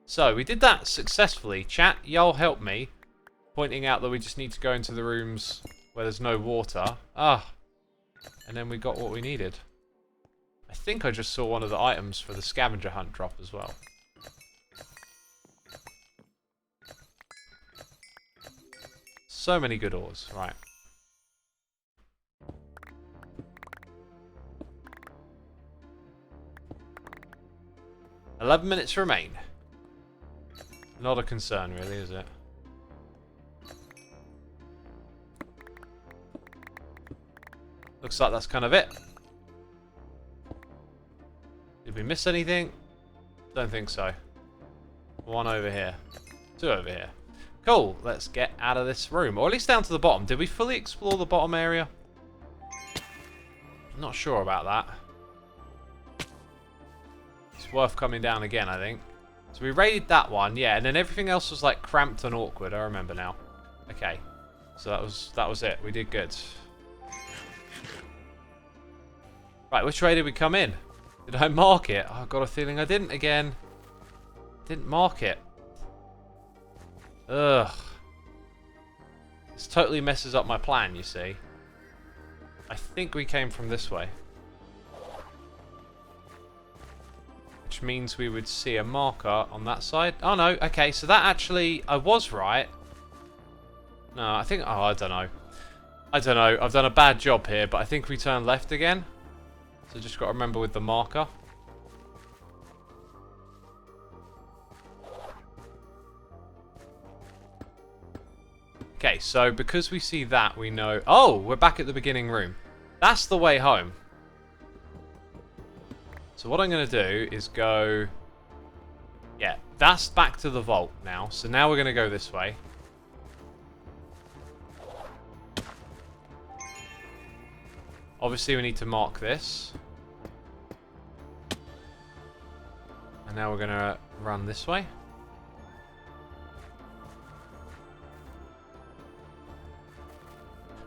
So, we did that successfully. Chat, y'all help me. Pointing out that we just need to go into the rooms where there's no water. Ah. And then we got what we needed. I think I just saw one of the items for the scavenger hunt drop as well. So many good ores. Right. "11 minutes remain." Not a concern, really, is it? Looks like that's kind of it. Did we miss anything? Don't think so. One over here. Two over here. Cool. Let's get out of this room. Or at least down to the bottom. Did we fully explore the bottom area? I'm not sure about that. It's worth coming down again, I think. So we raided that one, yeah, and then everything else was like cramped and awkward. I remember now. Okay. So that was it. We did good. Right, which way did we come in? Did I mark it? Oh, I've got a feeling I didn't again. Didn't mark it. Ugh. This totally messes up my plan, you see. I think we came from this way. Which means we would see a marker on that side. Oh no, okay, so that actually, I was right. No, I think, oh, I don't know. I don't know, I've done a bad job here, but I think we turned left again. So just got to remember with the marker. Okay, so because we see that, we know... Oh, we're back at the beginning room. That's the way home. So what I'm going to do is go... Yeah, that's back to the vault now. So now we're going to go this way. Obviously, we need to mark this. And now we're going to run this way.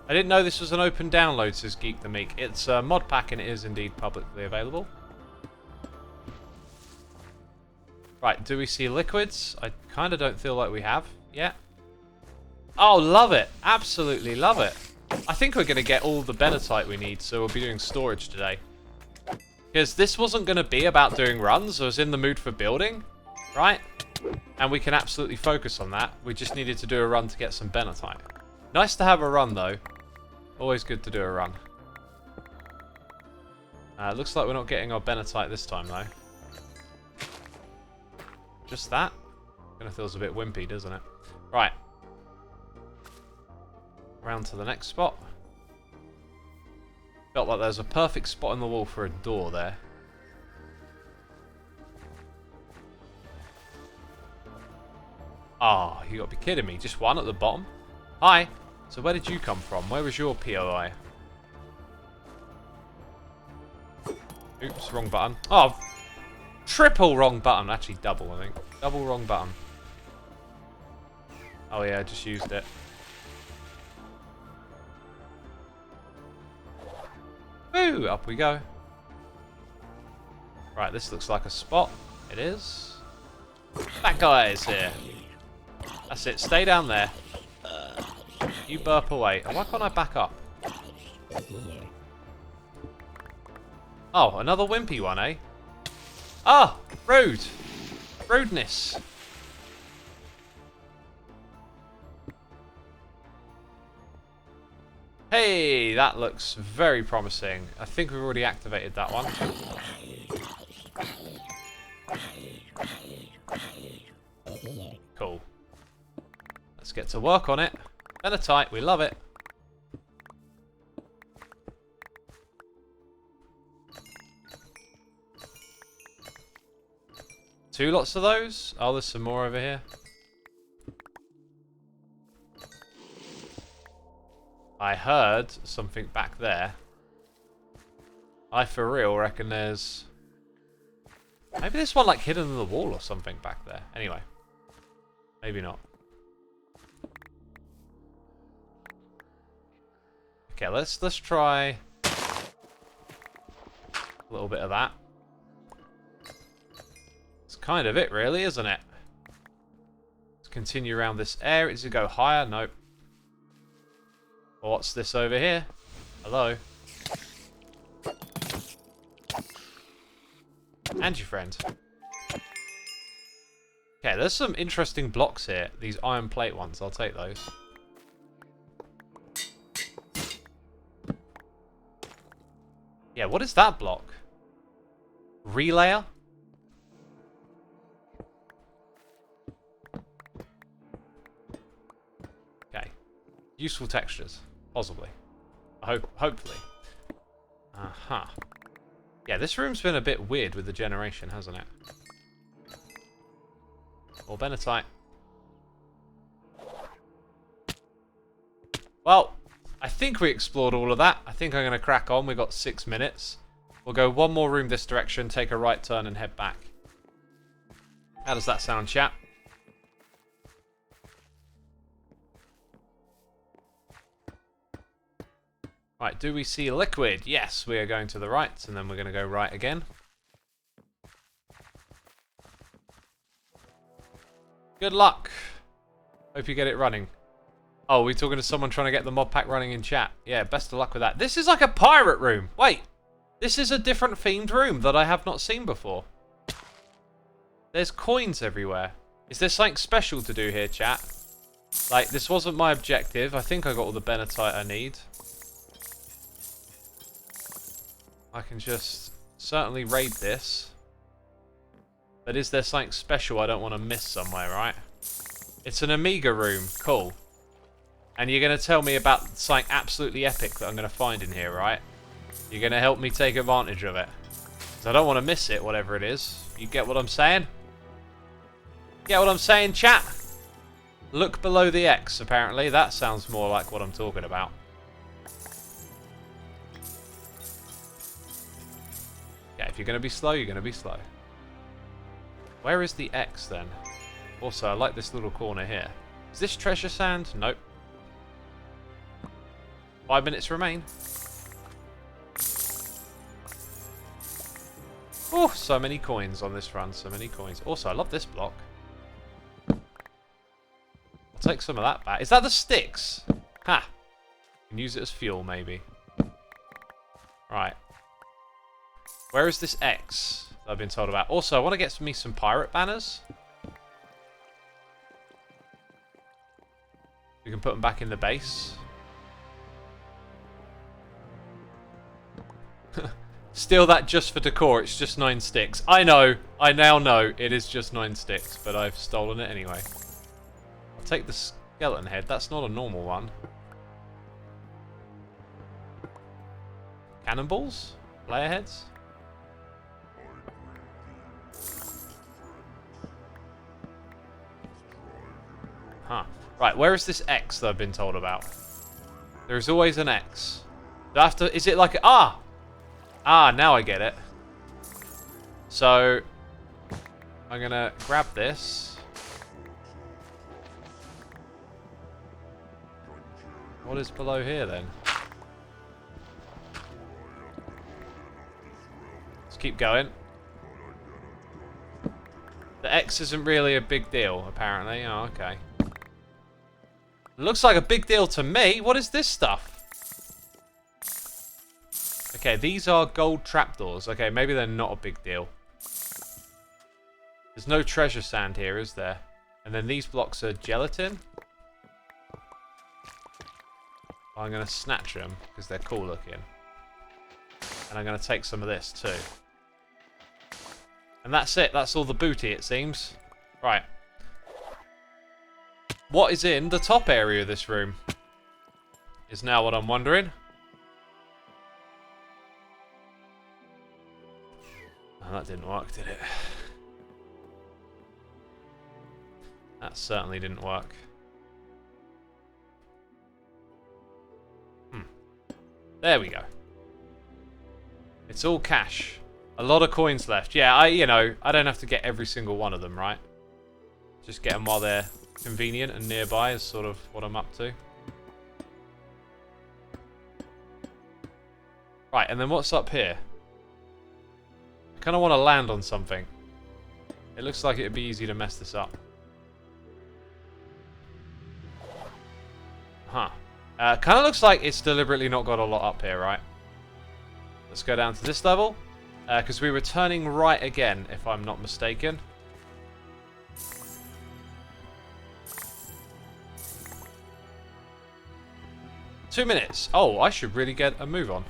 I didn't know this was an open download, says Geek the Meek. It's a Modpack and it is indeed publicly available. Right, do we see liquids? I kind of don't feel like we have yet. Oh, love it. Absolutely love it. I think we're going to get all the Benetite we need, so we'll be doing storage today. Because this wasn't going to be about doing runs. I was in the mood for building, right? And we can absolutely focus on that. We just needed to do a run to get some Benetite. Nice to have a run, though. Always good to do a run. Looks like we're not getting our Benatite this time, though. Just that? Kind of feels a bit wimpy, doesn't it? Right. Round to the next spot. Felt like there's a perfect spot in the wall for a door there. Oh, you gotta be kidding me. Just one at the bottom? Hi. So where did you come from? Where was your POI? Oops, wrong button. Oh, triple wrong button. Actually, double, I think. Double wrong button. Oh yeah, I just used it. Woo! Up we go. Right, this looks like a spot. It is. That guy is here. That's it. Stay down there. You burp away. Oh, why can't I back up? Oh, another wimpy one, eh? Ah! Rude! Rudeness! Hey! That looks very promising. I think we've already activated that one. Cool. Let's get to work on it. Benatite, we love it. Two lots of those? Oh, there's some more over here. I heard something back there. I for real reckon there's... Maybe there's one like hidden in the wall or something back there. Anyway. Maybe not. Okay, let's try a little bit of that. It's kind of it, really, isn't it? Let's continue around this area. Does it go higher? Nope. What's this over here? Hello. And your friend. Okay, there's some interesting blocks here. These iron plate ones. I'll take those. Yeah, what is that block? Relayer? Okay. Useful textures. Possibly. Hopefully. Uh-huh. Yeah, this room's been a bit weird with the generation, hasn't it? Or Benatite. Well, I think we explored all of that. I think I'm going to crack on. We've got 6 minutes. We'll go one more room this direction, take a right turn and head back. How does that sound, chat? Right, do we see liquid? Yes, we are going to the right, and then we're going to go right again. Good luck. Hope you get it running. Oh, we're talking to someone trying to get the mod pack running in chat. Yeah, best of luck with that. This is like a pirate room. Wait, this is a different themed room that I have not seen before. There's coins everywhere. Is there something special to do here, chat? Like, this wasn't my objective. I think I got all the Benatite I need. I can just certainly raid this. But is there something special I don't want to miss somewhere, right? It's an Amiga room. Cool. And you're going to tell me about something absolutely epic that I'm going to find in here, right? You're going to help me take advantage of it. Because I don't want to miss it, whatever it is. You get what I'm saying? Get what I'm saying, chat? Look below the X, apparently. That sounds more like what I'm talking about. Yeah, if you're going to be slow, you're going to be slow. Where is the X, then? Also, I like this little corner here. Is this treasure sand? Nope. 5 minutes remain. Oh, so many coins on this run. So many coins. Also, I love this block. I'll take some of that back. Is that the sticks? Ha! You can use it as fuel, maybe. Right. Where is this X that I've been told about? Also, I want to get me some pirate banners. We can put them back in the base. Steal that just for decor. It's just 9 sticks. I know. I now know it is just 9 sticks, but I've stolen it anyway. I'll take the skeleton head. That's not a normal one. Cannonballs? Player heads? Huh. Right, where is this X that I've been told about? There's always an X. Do I have to... Is it like... Ah! Ah, now I get it. So... I'm gonna grab this. What is below here, then? Let's keep going. The X isn't really a big deal, apparently. Oh, okay. It looks like a big deal to me. What is this stuff? Okay, these are gold trapdoors. Okay, maybe they're not a big deal. There's no treasure sand here, is there? And then these blocks are gelatin. I'm going to snatch them because they're cool looking. And I'm going to take some of this too. And that's it. That's all the booty, it seems. Right. What is in the top area of this room? Is now what I'm wondering. Oh, that didn't work, did it? That certainly didn't work. There we go. It's all cash. A lot of coins left. Yeah, I don't have to get every single one of them, right? Just get them while they're convenient and nearby is sort of what I'm up to. Right, and then what's up here? I kind of want to land on something. It looks like it would be easy to mess this up. Huh. Kind of looks like it's deliberately not got a lot up here, right? Let's go down to this level. Because we were turning right again, if I'm not mistaken. Two minutes. Oh, I should really get a move on.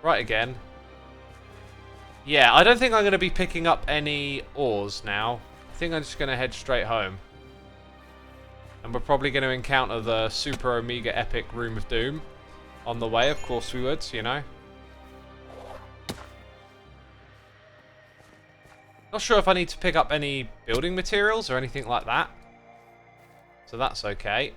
Right again. Yeah, I don't think I'm going to be picking up any ores now. I think I'm just going to head straight home. And we're probably going to encounter the super omega epic Room of Doom on the way. Of course we would, you know. Not sure if I need to pick up any building materials or anything like that. So that's okay.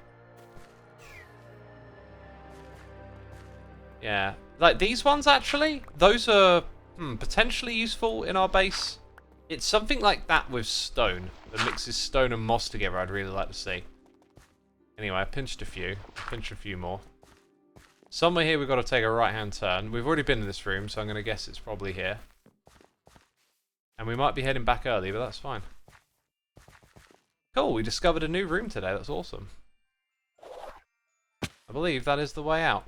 Yeah. Like these ones, actually. Those are potentially useful in our base. It's something like that with stone. That mixes stone and moss together I'd really like to see. Anyway, I pinched a few. Pinch a few more. Somewhere here we've got to take a right-hand turn. We've already been in this room, so I'm going to guess it's probably here. And we might be heading back early, but that's fine. Cool, we discovered a new room today. That's awesome. I believe that is the way out.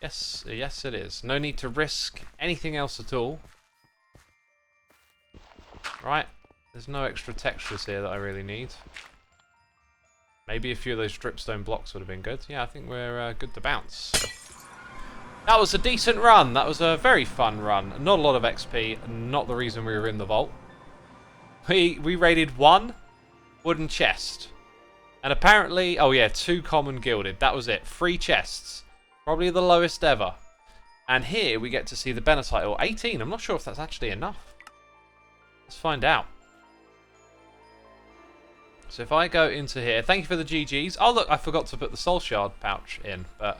Yes, yes it is. No need to risk anything else at all. Right, there's no extra textures here that I really need. Maybe a few of those dripstone blocks would have been good. Yeah, I think we're good to bounce. That was a decent run. That was a very fun run. Not a lot of XP. Not the reason we were in the vault. We raided one wooden chest. And apparently... Oh yeah, 2 common gilded. That was it. 3 chests. Probably the lowest ever. And here we get to see the Benatite ore. 18. I'm not sure if that's actually enough. Let's find out. So if I go into here... Thank you for the GGs. Oh look, I forgot to put the soul shard pouch in. But...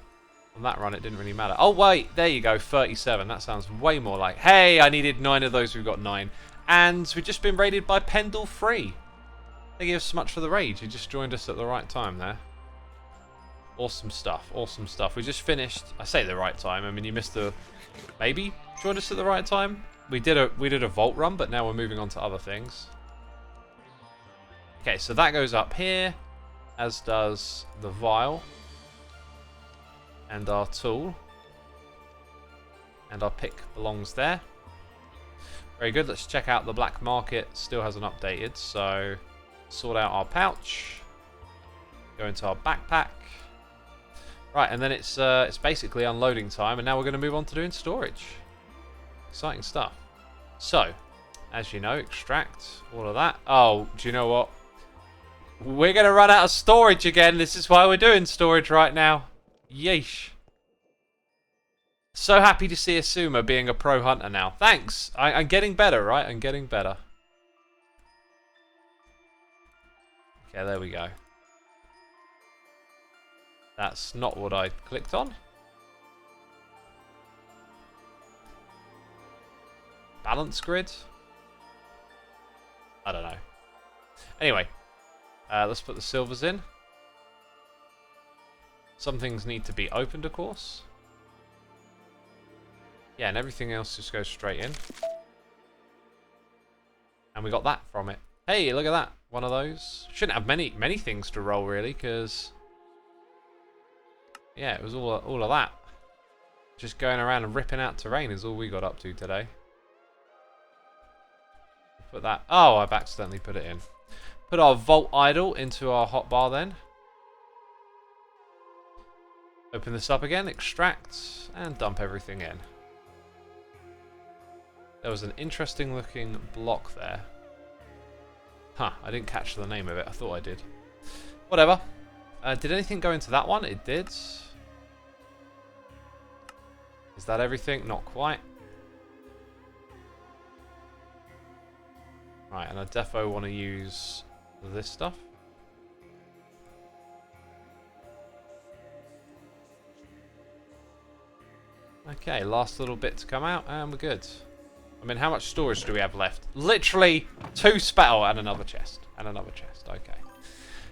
on that run, it didn't really matter. Oh, wait. There you go. 37. That sounds way more like... Hey, I needed 9 of those. We've got 9. And we've just been raided by Pendle Free. Thank you so much for the raid. You just joined us at the right time there. Awesome stuff. Awesome stuff. We just finished... I say the right time. I mean, you missed the... Maybe joined us at the right time? We did a vault run, but now we're moving on to other things. Okay, so that goes up here. As does the vial. And our tool. And our pick belongs there. Very good. Let's check out the black market. Still hasn't updated. So, sort out our pouch. Go into our backpack. Right, and then it's basically unloading time, and now we're going to move on to doing storage. Exciting stuff. So, as you know, extract all of that. Oh, do you know what? We're going to run out of storage again. This is why we're doing storage right now. Yeesh. So happy to see Xisuma being a pro hunter now. Thanks. I'm getting better, right? I'm getting better. Okay, there we go. That's not what I clicked on. Balance grid? I don't know. Anyway, let's put the silvers in. Some things need to be opened, of course. Yeah, and everything else just goes straight in. And we got that from it. Hey, look at that. One of those. Shouldn't have many things to roll, really, because... yeah, it was all of that. Just going around and ripping out terrain is all we got up to today. Put that... oh, I've accidentally put it in. Put our Vault Idol into our hotbar then. Open this up again, extract, and dump everything in. There was an interesting looking block there. Huh, I didn't catch the name of it. I thought I did. Whatever. Did anything go into that one? It did. Is that everything? Not quite. Right, and I defo want to use this stuff. Okay, last little bit to come out, and we're good. I mean, how much storage do we have left? Literally 2 spell and another chest. And another chest, okay.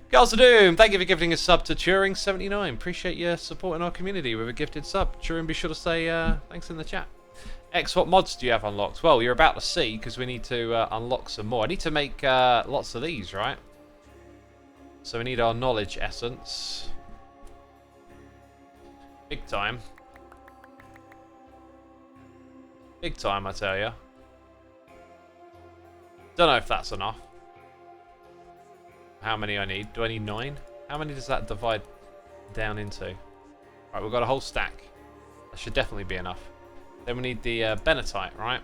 Girls of Doom, thank you for gifting a sub to Turing79. Appreciate you supporting our community with a gifted sub. Turing, be sure to say thanks in the chat. X, what mods do you have unlocked? Well, you're about to see, because we need to unlock some more. I need to make lots of these, right? So we need our knowledge essence. Big time. Big time, I tell ya. Don't know if that's enough. How many I need? Do I need 9? How many does that divide down into? Right, we've got a whole stack. That should definitely be enough. Then we need the Benetite, right?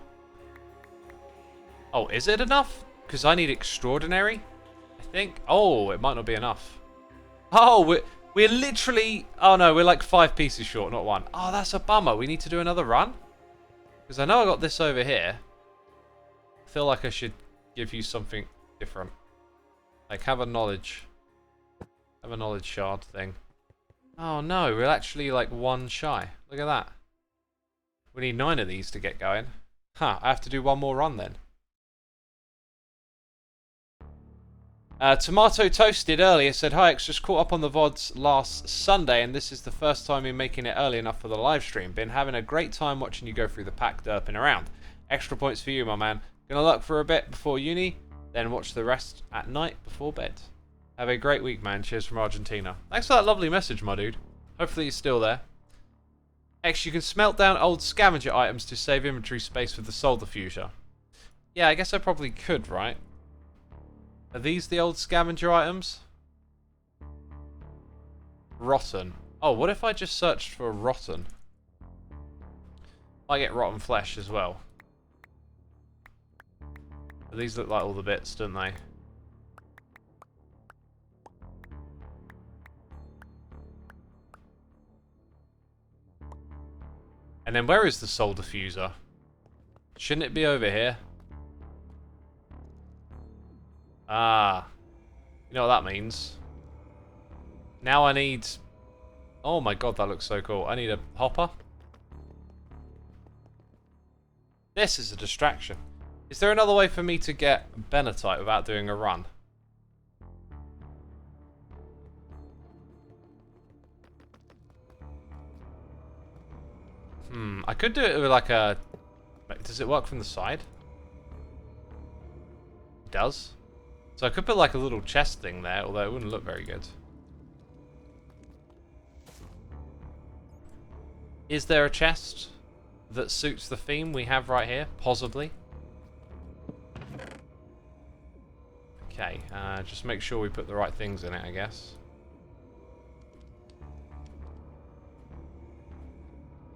Oh, is it enough? Because I need extraordinary, I think. Oh, it might not be enough. Oh, we're literally... oh no, we're like 5 pieces short, not 1. Oh, that's a bummer. We need to do another run. Because I know I got this over here. I feel like I should give you something different. Like, have a knowledge shard thing. Oh no, we're actually like 1 shy. Look at that. We need 9 of these to get going. Huh, I have to do 1 more run then. Tomato Toasted earlier said, hi, X, just caught up on the VODs last Sunday, and this is the first time in making it early enough for the live stream. Been having a great time watching you go through the pack derping around. Extra points for you, my man. Gonna look for a bit before uni, then watch the rest at night before bed. Have a great week, man. Cheers from Argentina. Thanks for that lovely message, my dude. Hopefully you're still there. X, you can smelt down old scavenger items to save inventory space with the soul diffuser. Yeah, I guess I probably could, right? Are these the old scavenger items? Rotten. Oh, what if I just searched for rotten? I get rotten flesh as well. These look like all the bits, don't they? And then where is the soul diffuser? Shouldn't it be over here? Ah. You know what that means? Now I need... oh my god, that looks so cool. I need a hopper. This is a distraction. Is there another way for me to get Benetite without doing a run? I could do it with like a... does it work from the side? It does. So I could put like a little chest thing there, although it wouldn't look very good. Is there a chest that suits the theme we have right here? Possibly. Okay, just make sure we put the right things in it, I guess.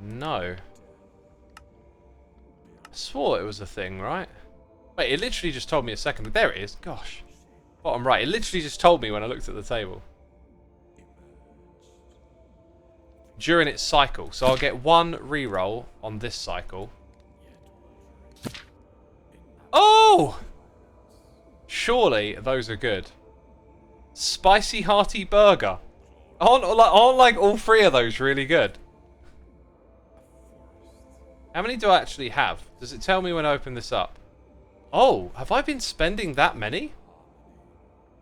No. I swore it was a thing, right? Wait, it literally just told me a second. There it is. Gosh. Bottom right. It literally just told me when I looked at the table. During its cycle. So I'll get one reroll on this cycle. Oh! Surely those are good. Spicy hearty burger. Aren't like all three of those really good? How many do I actually have? Does it tell me when I open this up? Oh, have I been spending that many?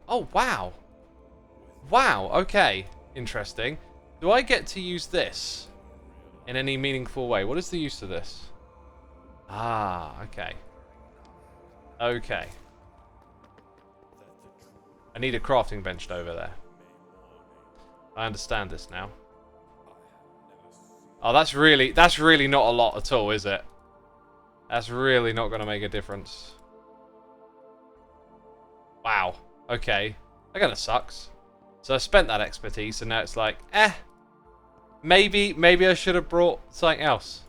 Oh, wow. Wow, okay. Interesting. Do I get to use this in any meaningful way? What is the use of this? Ah, okay. Okay. I need a crafting bench over there. I understand this now. Oh, that's really not a lot at all, is it? That's really not going to make a difference. Wow. Okay. That kind of sucks. So I spent that expertise, and now it's like, maybe I should have brought something else.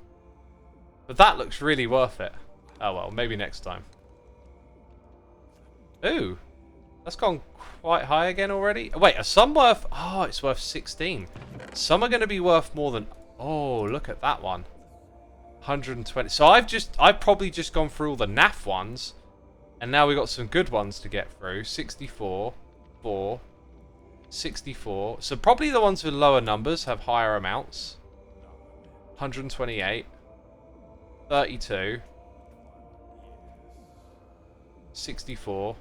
But that looks really worth it. Oh well, maybe next time. Ooh. That's gone quite high again already. Wait, are some worth... Oh, it's worth 16. Some are going to be worth more than... Oh, look at that one. 120. So I've probably just gone through all the naff ones. And now we got some good ones to get through. 64. 4. 64. So probably the ones with lower numbers have higher amounts. 128. 32. 64.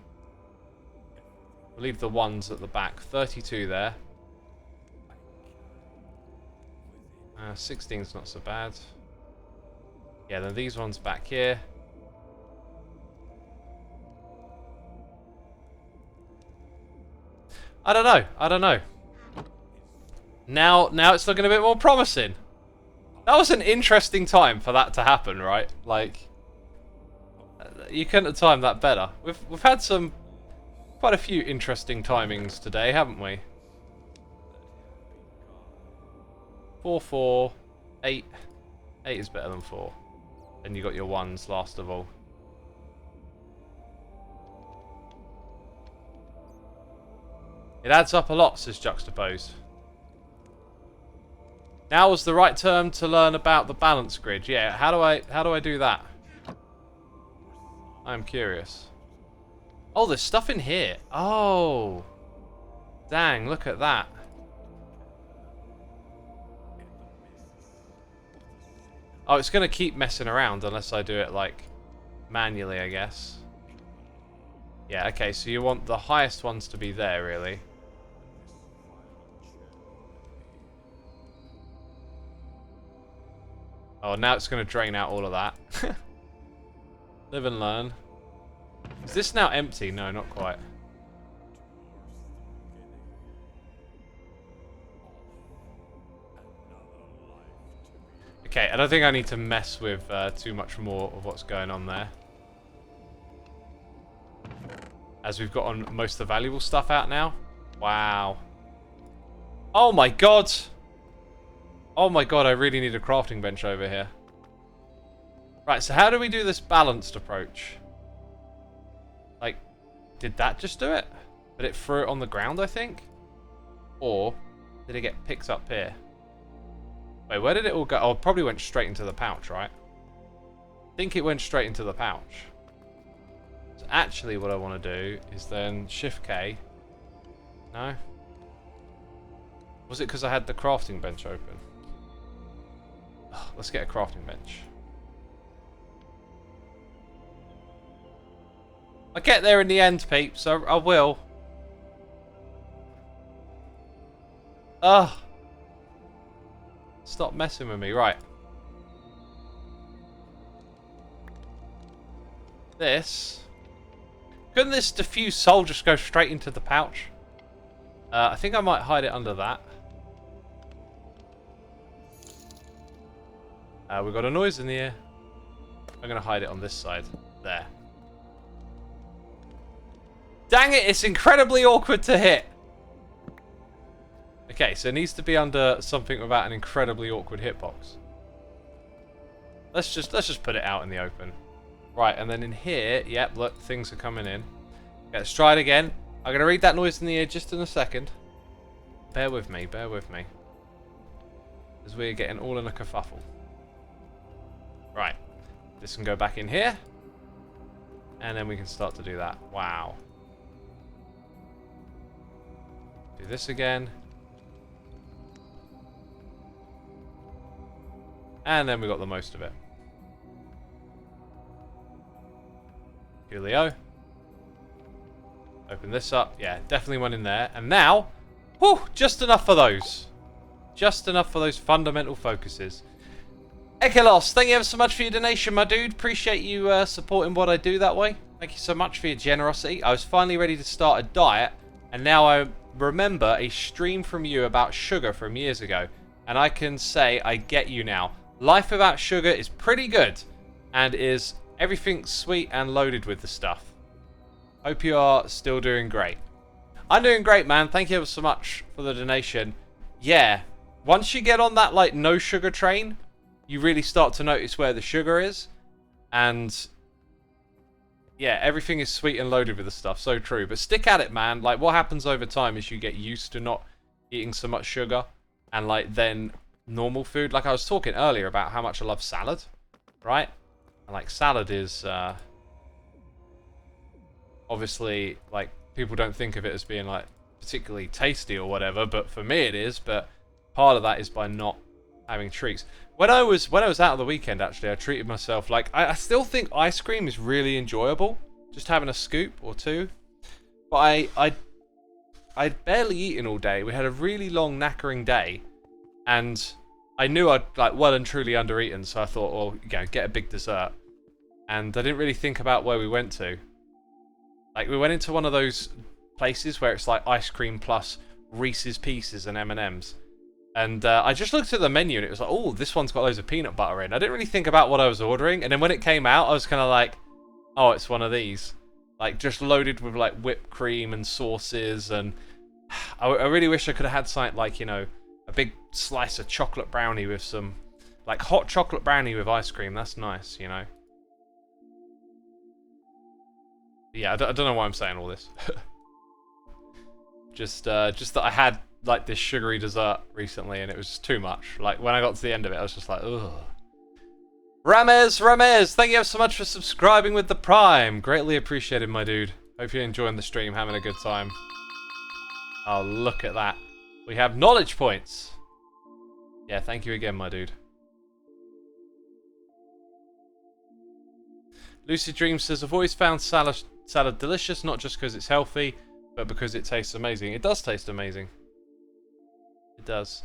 We'll leave the ones at the back. 32 there. 16's not so bad. Yeah, then these ones back here. I don't know. Now it's looking a bit more promising. That was an interesting time for that to happen, right? Like, you couldn't have timed that better. We've had quite a few interesting timings today, haven't we? 4, 4, 8. 8 is better than 4. Then you got your ones last of all. It adds up a lot, says Juxtapose. Now was the right term to learn about the balance grid. Yeah, how do I do that? I'm curious. Oh, there's stuff in here. Oh. Dang, look at that. Oh, it's going to keep messing around unless I do it, like, manually, I guess. Yeah, okay, so you want the highest ones to be there, really. Oh, now it's going to drain out all of that. Live and learn. Is this now empty? No, not quite. Okay, I don't think I need to mess with too much more of what's going on there. As we've got on most of the valuable stuff out now. Wow. Oh my god! Oh my god, I really need a crafting bench over here. Right, so how do we do this balanced approach? Like, did that just do it? But it threw it on the ground, I think? Or did it get picked up here? Wait, where did it all go? Oh, it probably went straight into the pouch, right? I think it went straight into the pouch. So actually what I want to do is then Shift K. No? Was it because I had the crafting bench open? Ugh, let's get a crafting bench. I'll get there in the end, peeps. I will. Ugh. Stop messing with me. Right. This. Couldn't this diffuse soul just go straight into the pouch? I think I might hide it under that. We've got a noise in the air. I'm going to hide it on this side. There. Dang it, it's incredibly awkward to hit. Okay, so it needs to be under something without an incredibly awkward hitbox. Let's just put it out in the open. Right, and then in here, yep, look, things are coming in. Okay, let's try it again. I'm going to read that noise in the ear just in a second. Bear with me, bear with me. As we're getting all in a kerfuffle. Right. This can go back in here. And then we can start to do that. Wow. Do this again. And then we got the most of it. Coolio. Open this up. Yeah, definitely one in there. And now, whew, just enough for those. Just enough for those fundamental focuses. Ekelos, thank you ever so much for your donation, my dude. Appreciate you supporting what I do that way. Thank you so much for your generosity. I was finally ready to start a diet, and now I remember a stream from you about sugar from years ago. And I can say I get you now. Life without sugar is pretty good, and is everything sweet and loaded with the stuff. Hope you are still doing great. I'm doing great, man. Thank you ever so much for the donation. Yeah, once you get on that like no sugar train, you really start to notice where the sugar is, and yeah, everything is sweet and loaded with the stuff. So true. But stick at it, man. Like, what happens over time is you get used to not eating so much sugar, and like then normal food. Like I was talking earlier about how much I love salad, right? And like salad is obviously, like, people don't think of it as being like particularly tasty or whatever, but for me it is. But part of that is by not having treats. When I was out of the weekend, actually, I treated myself. Like, I still think ice cream is really enjoyable, just having a scoop or two. But I'd barely eaten all day. We had a really long knackering day, and I knew I'd like well and truly undereaten. So I thought, well, you know, get a big dessert. And I didn't really think about where we went to. Like, we went into one of those places where it's like ice cream plus Reese's Pieces and M&Ms. And I just looked at the menu and it was like, oh, this one's got loads of peanut butter in. I didn't really think about what I was ordering. And then when it came out, I was kind of like, oh, it's one of these. Like, just loaded with like whipped cream and sauces. And I really wish I could have had something like, you know, a big slice of chocolate brownie with some, like, hot chocolate brownie with ice cream. That's nice, you know. Yeah, I don't know why I'm saying all this. just that I had like this sugary dessert recently, and it was too much. Like, when I got to the end of it, I was just like, ugh. Ramez, thank you so much for subscribing with the Prime. Greatly appreciated, my dude. Hope you're enjoying the stream, having a good time. Oh, look at that. We have knowledge points. Yeah, thank you again, my dude. Lucid Dream says, I've always found salad delicious, not just because it's healthy, but because it tastes amazing. It does taste amazing. It does.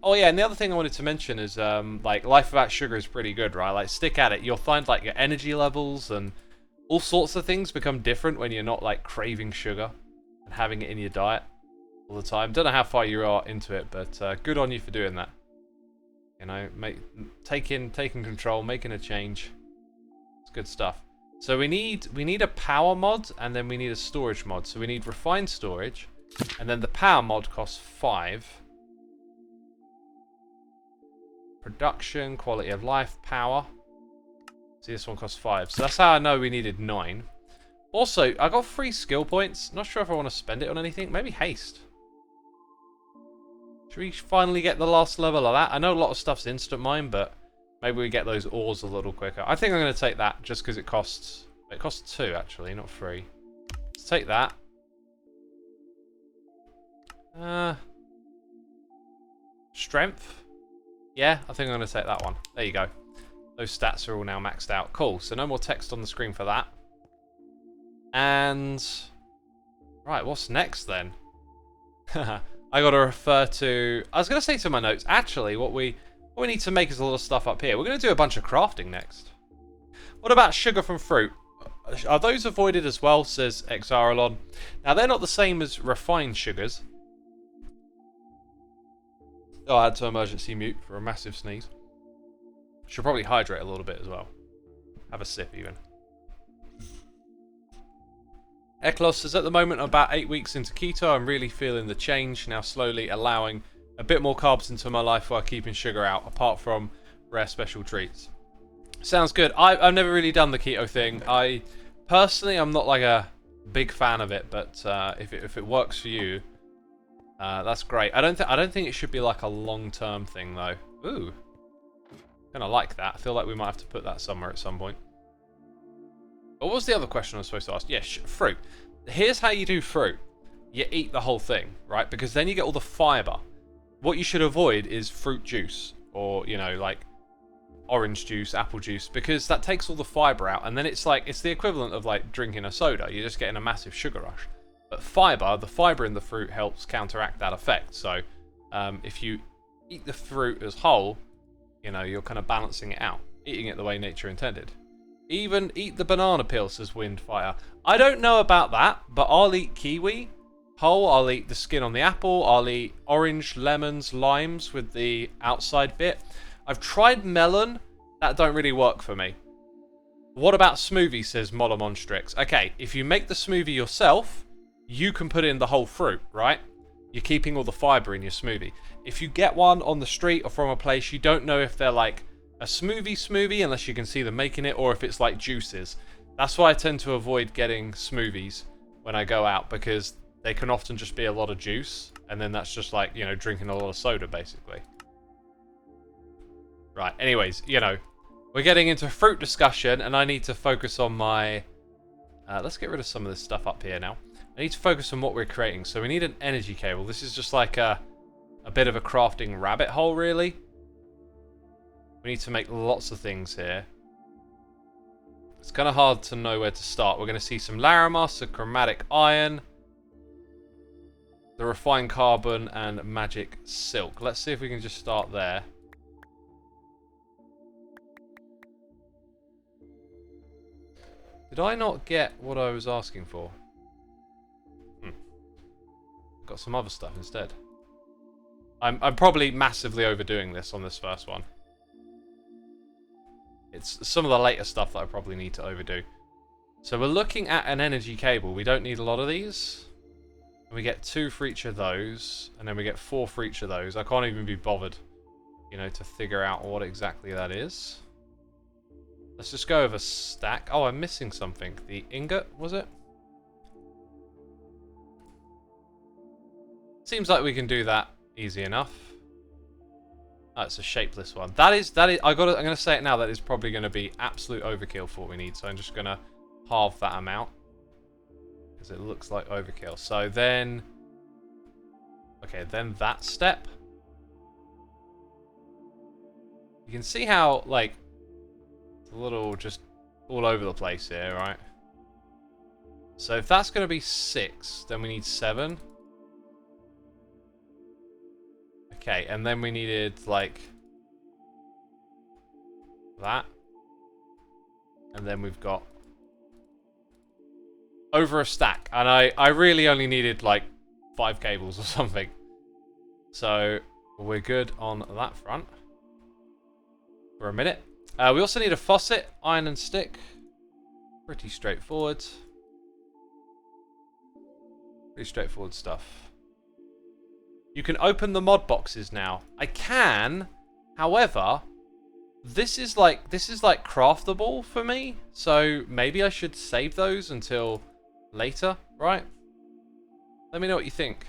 Oh yeah, and the other thing I wanted to mention is, like, life without sugar is pretty good, right? Like, stick at it. You'll find, like, your energy levels and all sorts of things become different when you're not, like, craving sugar and having it in your diet all the time. Don't know how far you are into it, but good on you for doing that. You know, taking control, making a change. It's good stuff. So we need a power mod, and then we need a storage mod. So we need refined storage, and then the power mod costs 5. Production, quality of life, power. See, this one costs 5. So that's how I know we needed 9. Also, I got 3 skill points. Not sure if I want to spend it on anything. Maybe haste. Should we finally get the last level of that? I know a lot of stuff's instant mine, but maybe we get those ores a little quicker. I think I'm going to take that just because it costs 2 actually, not 3. Let's take that. Strength. Yeah, I think I'm going to take that one. There you go. Those stats are all now maxed out. Cool, so no more text on the screen for that. And right, what's next then? I got to refer to, I was going to say to my notes, actually, what we need to make is a lot of stuff up here. We're going to do a bunch of crafting next. What about sugar from fruit? Are those avoided as well, says Xaralon. Now, they're not the same as refined sugars. Oh, I had to emergency mute for a massive sneeze. Should probably hydrate a little bit as well. Have a sip even. Eklos says, at the moment, I'm about 8 weeks into keto. I'm really feeling the change, now slowly allowing a bit more carbs into my life while keeping sugar out, apart from rare special treats. Sounds good. I've never really done the keto thing. Personally, I'm not like a big fan of it, but if it works for you, that's great. I don't think it should be like a long-term thing though. Ooh, kind of like that. I feel like we might have to put that somewhere at some point. What was the other question I was supposed to ask? Yes, fruit. Here's how you do fruit. You eat the whole thing, right? Because then you get all the fiber. What you should avoid is fruit juice, or you know, like orange juice, apple juice, because that takes all the fiber out, and then it's the equivalent of like drinking a soda. You're just getting a massive sugar rush. But the fiber in the fruit helps counteract that effect. So if you eat the fruit as whole, you know, you're kind of balancing it out, eating it the way nature intended. Even eat the banana peel, says Windfire. I don't know about that, but I'll eat kiwi whole. I'll eat the skin on the apple. I'll eat orange, lemons, limes with the outside bit. I've tried melon. That don't really work for me. What about smoothie, says Molomonstrix. Okay, if you make the smoothie yourself, you can put in the whole fruit, right? You're keeping all the fiber in your smoothie. If you get one on the street or from a place, you don't know if they're like a smoothie unless you can see them making it, or if it's like juices. That's why I tend to avoid getting smoothies when I go out, because they can often just be a lot of juice, and then that's just like, you know, drinking a lot of soda basically. Right, anyways, you know, we're getting into fruit discussion, and I need to focus on my let's get rid of some of this stuff up here now. I need to focus on what we're creating. So we need an energy cable. This is just like a bit of a crafting rabbit hole, really. We need to make lots of things here. It's kind of hard to know where to start. We're going to see some Laramar, a chromatic iron, the refined carbon, and magic silk. Let's see if we can just start there. Did I not get what I was asking for? Got some other stuff instead. I'm probably massively overdoing this on this first one. It's some of the later stuff that I probably need to overdo. So we're looking at an energy cable. We don't need a lot of these. We get 2 for each of those, and then we get 4 for each of those. I can't even be bothered, you know, to figure out what exactly that is. Let's just go over stack. Oh, I'm missing something. The ingot, was it? Seems like we can do that easy enough. Oh, it's a shapeless one. That is. I'm gonna say it now. That is probably gonna be absolute overkill for what we need. So I'm just gonna halve that amount because it looks like overkill. So then, okay, then that step. You can see how like it's a little just all over the place here, right? So if that's gonna be 6, then we need 7. Okay, and then we needed, like, that. And then we've got over a stack. And I really only needed, like, 5 cables or something. So, we're good on that front. For a minute. We also need a faucet, iron and stick. Pretty straightforward. Pretty straightforward stuff. You can open the mod boxes now. I can, however, this is like craftable for me, so maybe I should save those until later, right? Let me know what you think.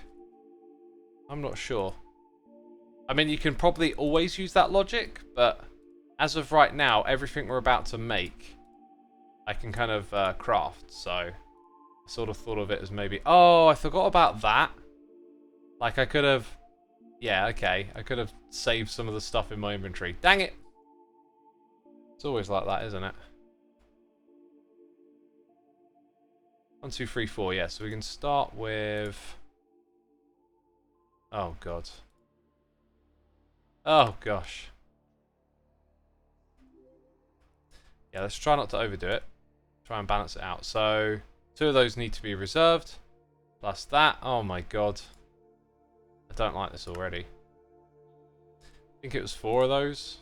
I'm not sure. I mean, you can probably always use that logic, but as of right now, everything we're about to make, I can kind of craft, so I sort of thought of it as maybe, oh, I forgot about that. Like, I could have... Yeah, okay. I could have saved some of the stuff in my inventory. Dang it! It's always like that, isn't it? 1, 2, 3, 4. Yeah, so we can start with... Oh, God. Oh, gosh. Yeah, let's try not to overdo it. Try and balance it out. So, 2 of those need to be reserved. Plus that. Oh, my God. I don't like this already. I think it was 4 of those.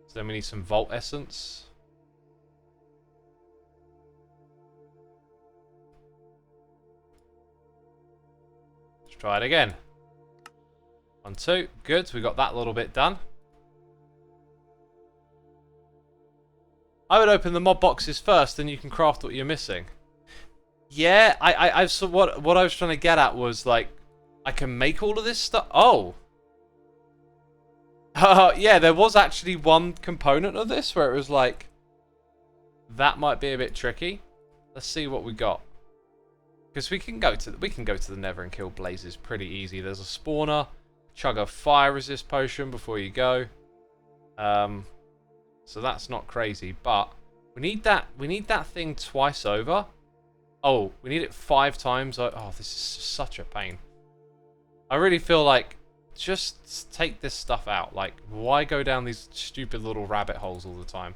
So then we need some Vault Essence. Let's try it again. 1, 2. Good. We got that little bit done. I would open the mod boxes first, then you can craft what you're missing. Yeah, I've so what I was trying to get at was like, I can make all of this stuff. Oh. Yeah, there was actually one component of this where it was like, that might be a bit tricky. Let's see what we got. Because we can go to the Nether and kill blazes pretty easy. There's a spawner, chug a fire resist potion before you go. So that's not crazy, but we need that thing twice over. Oh, we need it 5 times. Oh, this is such a pain. I really feel like just take this stuff out. Like, why go down these stupid little rabbit holes all the time?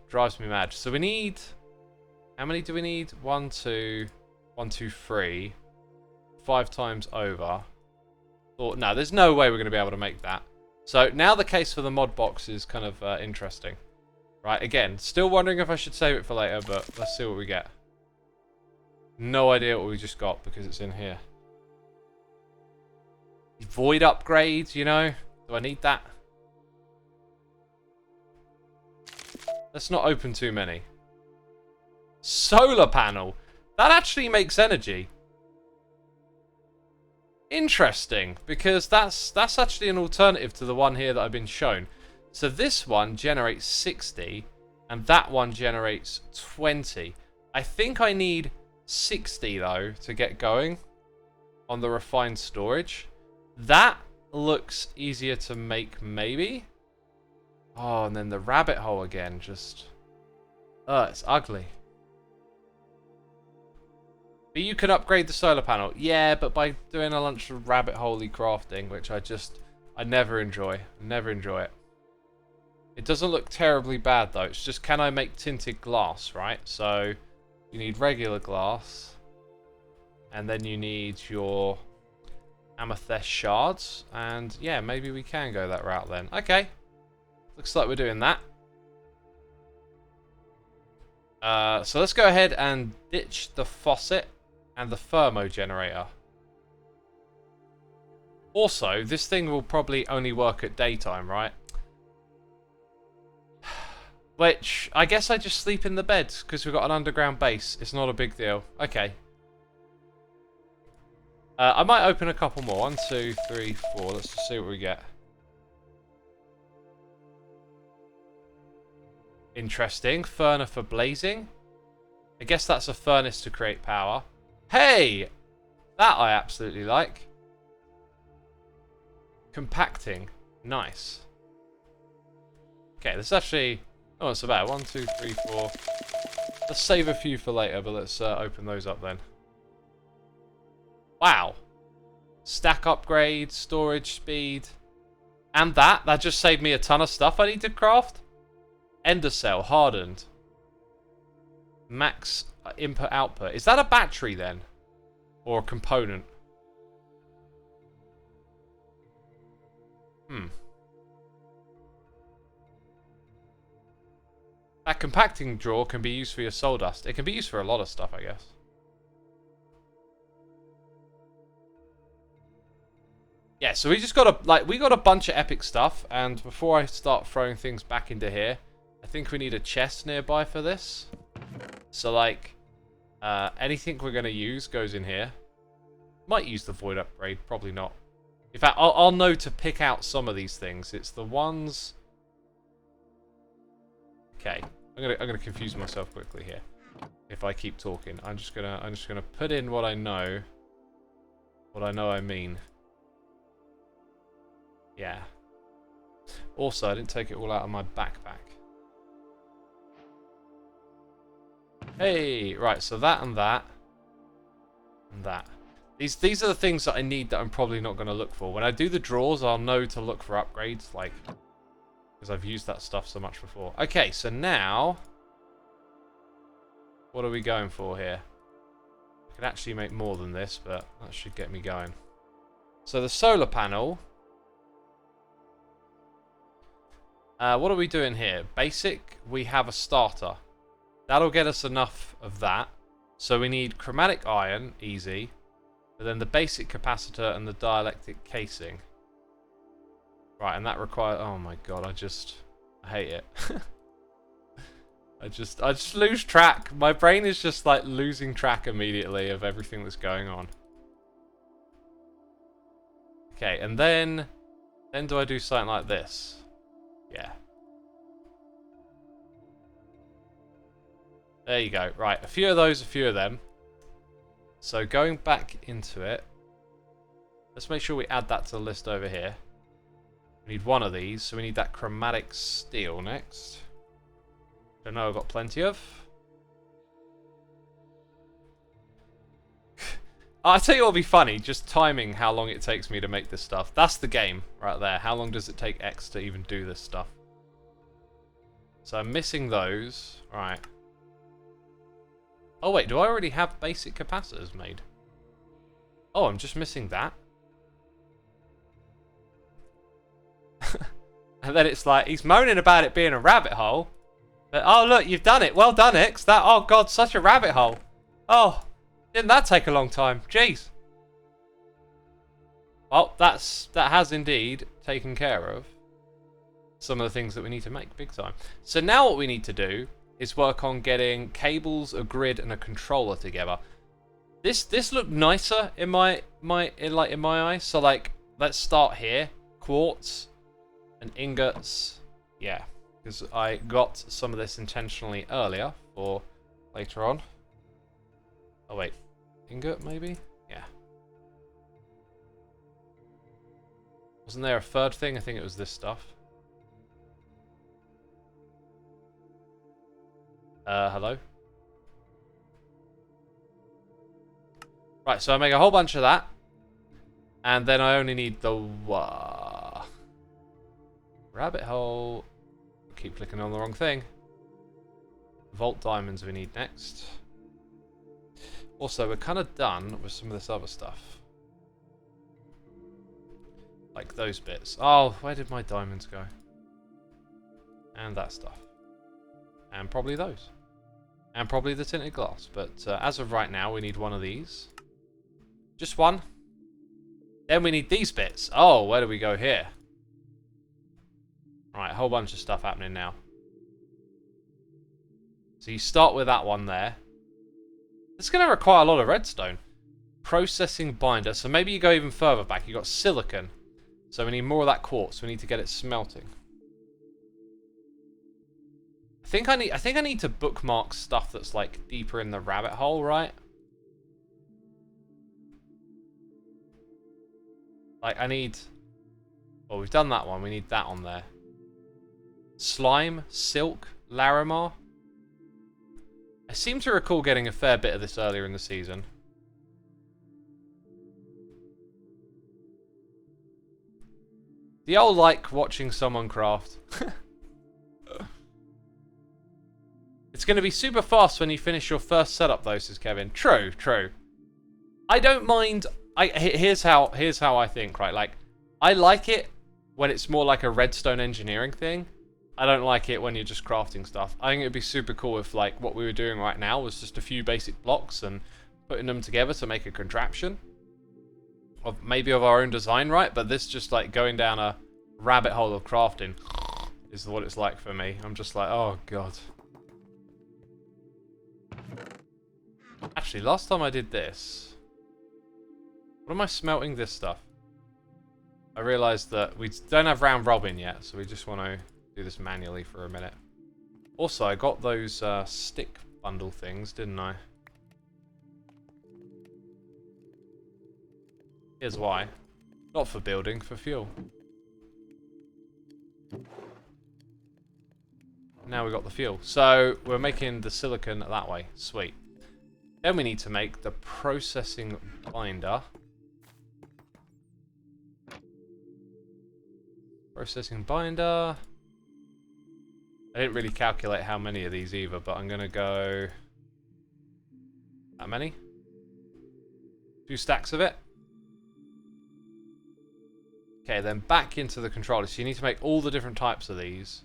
Drives me mad. So we need, how many do we need? 1, 2, 1, 2, 3. 5 times over. Or, no, there's no way we're going to be able to make that. So now the case for the mod box is kind of interesting. Right, again, still wondering if I should save it for later, but let's see what we get. No idea what we just got because it's in here. Void upgrades, you know? Do I need that? Let's not open too many. Solar panel. That actually makes energy. Interesting, because that's actually an alternative to the one here that I've been shown. So this one generates 60, and that one generates 20. I think I need 60, though, to get going on the refined storage. That looks easier to make, maybe? Oh, and then the rabbit hole again, just... it's ugly. But you can upgrade the solar panel. Yeah, but by doing a bunch of rabbit holey crafting, which I never enjoy. Never enjoy it. It doesn't look terribly bad, though. It's just, can I make tinted glass, right? So, you need regular glass. And then you need your amethyst shards. And, yeah, maybe we can go that route then. Okay. Looks like we're doing that. So let's go ahead and ditch the faucet and the thermo generator. Also, this thing will probably only work at daytime, right? Which, I guess I just sleep in the bed, because we've got an underground base. It's not a big deal. Okay. I might open a couple more. 1, 2, 3, 4. Let's just see what we get. Interesting. Furnace for blazing. I guess that's a furnace to create power. Hey! That I absolutely like. Compacting. Nice. Okay, this actually... Oh, it's about 1, 2, 3, 4. Let's save a few for later, but let's open those up then. Wow. Stack upgrade, storage speed. And that just saved me a ton of stuff I need to craft. Ender cell, hardened. Max input output. Is that a battery then? Or a component? That compacting drawer can be used for your soul dust. It can be used for a lot of stuff, I guess. Yeah, so we just got we got a bunch of epic stuff, and before I start throwing things back into here, I think we need a chest nearby for this. So like, anything we're gonna use goes in here. Might use the void upgrade, probably not. In fact, I'll know to pick out some of these things. It's the ones. Okay, I'm gonna confuse myself quickly here. If I keep talking, I'm just gonna put in what I know. What I know I mean. Yeah. Also, I didn't take it all out of my backpack. Hey, right. So that and that and that. These are the things that I need that I'm probably not going to look for. When I do the drawers, I'll know to look for upgrades, like, because I've used that stuff so much before. Okay, so now, what are we going for here? I could actually make more than this, but that should get me going. So the solar panel. What are we doing here? Basic, we have a starter. That'll get us enough of that. So we need chromatic iron, easy. But then the basic capacitor and the dielectric casing. Right, and that requires... Oh my god, I hate it. I just lose track. My brain is just like losing track immediately of everything that's going on. Okay, and then do I do something like this? Yeah. There you go. Right, a few of those, a few of them. So going back into it, let's make sure we add that to the list over here. We need one of these, so we need that chromatic steel next. I know I've got plenty of. I'll tell you what'll be funny, just timing how long it takes me to make this stuff. That's the game right there. How long does it take X to even do this stuff? So I'm missing those. Right. Oh wait, do I already have basic capacitors made? Oh, I'm just missing that. And then it's like, he's moaning about it being a rabbit hole. But, oh look, you've done it. Well done, X. That, oh god, such a rabbit hole. Oh, didn't that take a long time? Jeez. Well, that has indeed taken care of some of the things that we need to make big time. So now what we need to do is work on getting cables, a grid, and a controller together. This looked nicer in my eyes. So like, let's start here. Quartz and ingots. Yeah, because I got some of this intentionally earlier for later on. Oh wait, ingot maybe? Yeah. Wasn't there a third thing? I think it was this stuff. Hello? Right, so I make a whole bunch of that. And then I only need the... rabbit hole. Keep clicking on the wrong thing. Vault diamonds we need next. Also, we're kind of done with some of this other stuff. Like those bits. Oh, where did my diamonds go? And that stuff. And probably those. And probably the tinted glass. But as of right now, we need one of these. Just one. Then we need these bits. Oh, where do we go here? Right, a whole bunch of stuff happening now. So you start with that one there. It's going to require a lot of redstone. Processing binder. So maybe you go even further back. You got silicon. So we need more of that quartz. We need to get it smelting. I think I need to bookmark stuff that's like deeper in the rabbit hole, right? Like I need... well, we've done that one. We need that on there. Slime, silk, Larimar. I seem to recall getting a fair bit of this earlier in the season. Do y'all like watching someone craft? It's going to be super fast when you finish your first setup though, says Kevin. True, true. I don't mind... here's how I think, right? Like, I like it when it's more like a redstone engineering thing. I don't like it when you're just crafting stuff. I think it'd be super cool if, like, what we were doing right now was just a few basic blocks and putting them together to make a contraption. Of maybe of our own design, right? But this just, like, going down a rabbit hole of crafting is what it's like for me. I'm just like, oh, God. Actually, last time I did this... what am I smelting this stuff? I realised that we don't have round robin yet, so we just want to do this manually for a minute. Also, I got those stick bundle things, didn't I? Here's why. Not for building, for fuel. Now we got the fuel. So, we're making the silicon that way. Sweet. Then we need to make the processing binder. Processing binder. I didn't really calculate how many of these either, but I'm going to go... that many? 2 stacks of it. Okay, then back into the controller. So you need to make all the different types of these.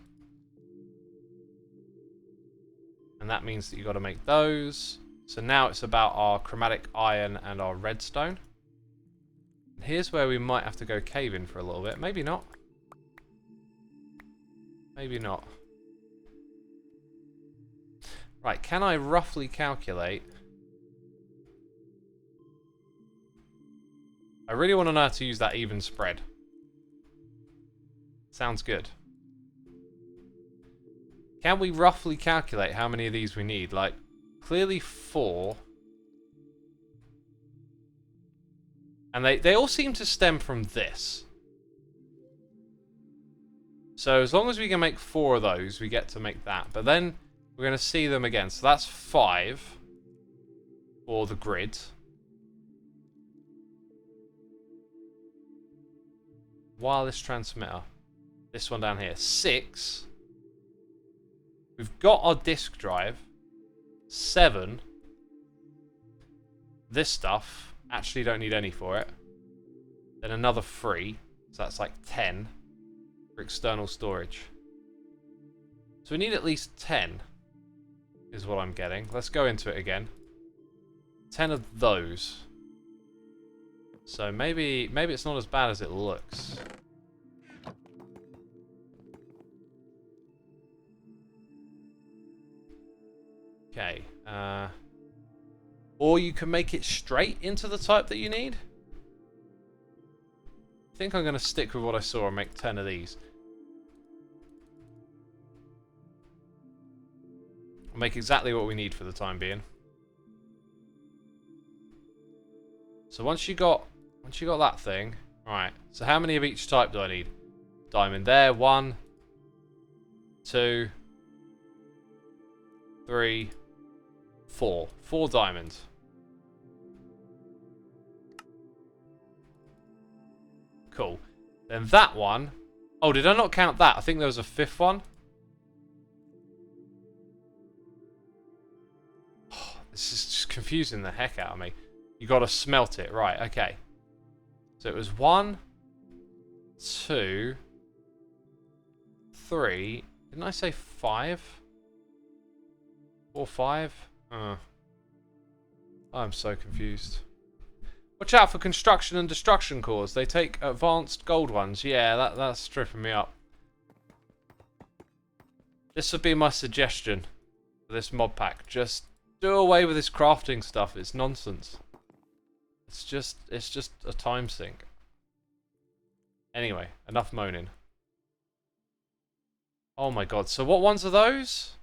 And that means that you've got to make those. So now it's about our chromatic iron and our redstone. And here's where we might have to go caving for a little bit. Maybe not. Maybe not. Right, can I roughly calculate? I really want to know how to use that even spread. Sounds good. Can we roughly calculate how many of these we need? Like, clearly 4. And they all seem to stem from this. So as long as we can make 4 of those, we get to make that. But then we're going to see them again. So that's 5 for the grid. Wireless transmitter. This one down here. 6. We've got our disk drive. 7. This stuff. Actually don't need any for it. Then another 3. So that's like 10 for external storage. So we need at least 10 is what I'm getting. Let's go into it again. 10 of those. So maybe it's not as bad as it looks. Okay. Or you can make it straight into the type that you need. I think I'm going to stick with what I saw and make 10 of these. I'll make exactly what we need for the time being. So once you got that thing, right. So how many of each type do I need? Diamond there, 1, 2, 3, 4. 4 diamonds. Cool. Then that one. Oh, did I not count that? I think there was a 5th one. Oh, this is just confusing the heck out of me. You got to smelt it. Right, okay. So it was 1, 2, 3. Didn't I say 5? 4, 5? I'm so confused. Watch out for construction and destruction cores. They take advanced gold ones. Yeah, that's tripping me up. This would be my suggestion for this mod pack. Just do away with this crafting stuff. It's nonsense. It's just a time sink. Anyway, enough moaning. Oh my god. So what ones are those?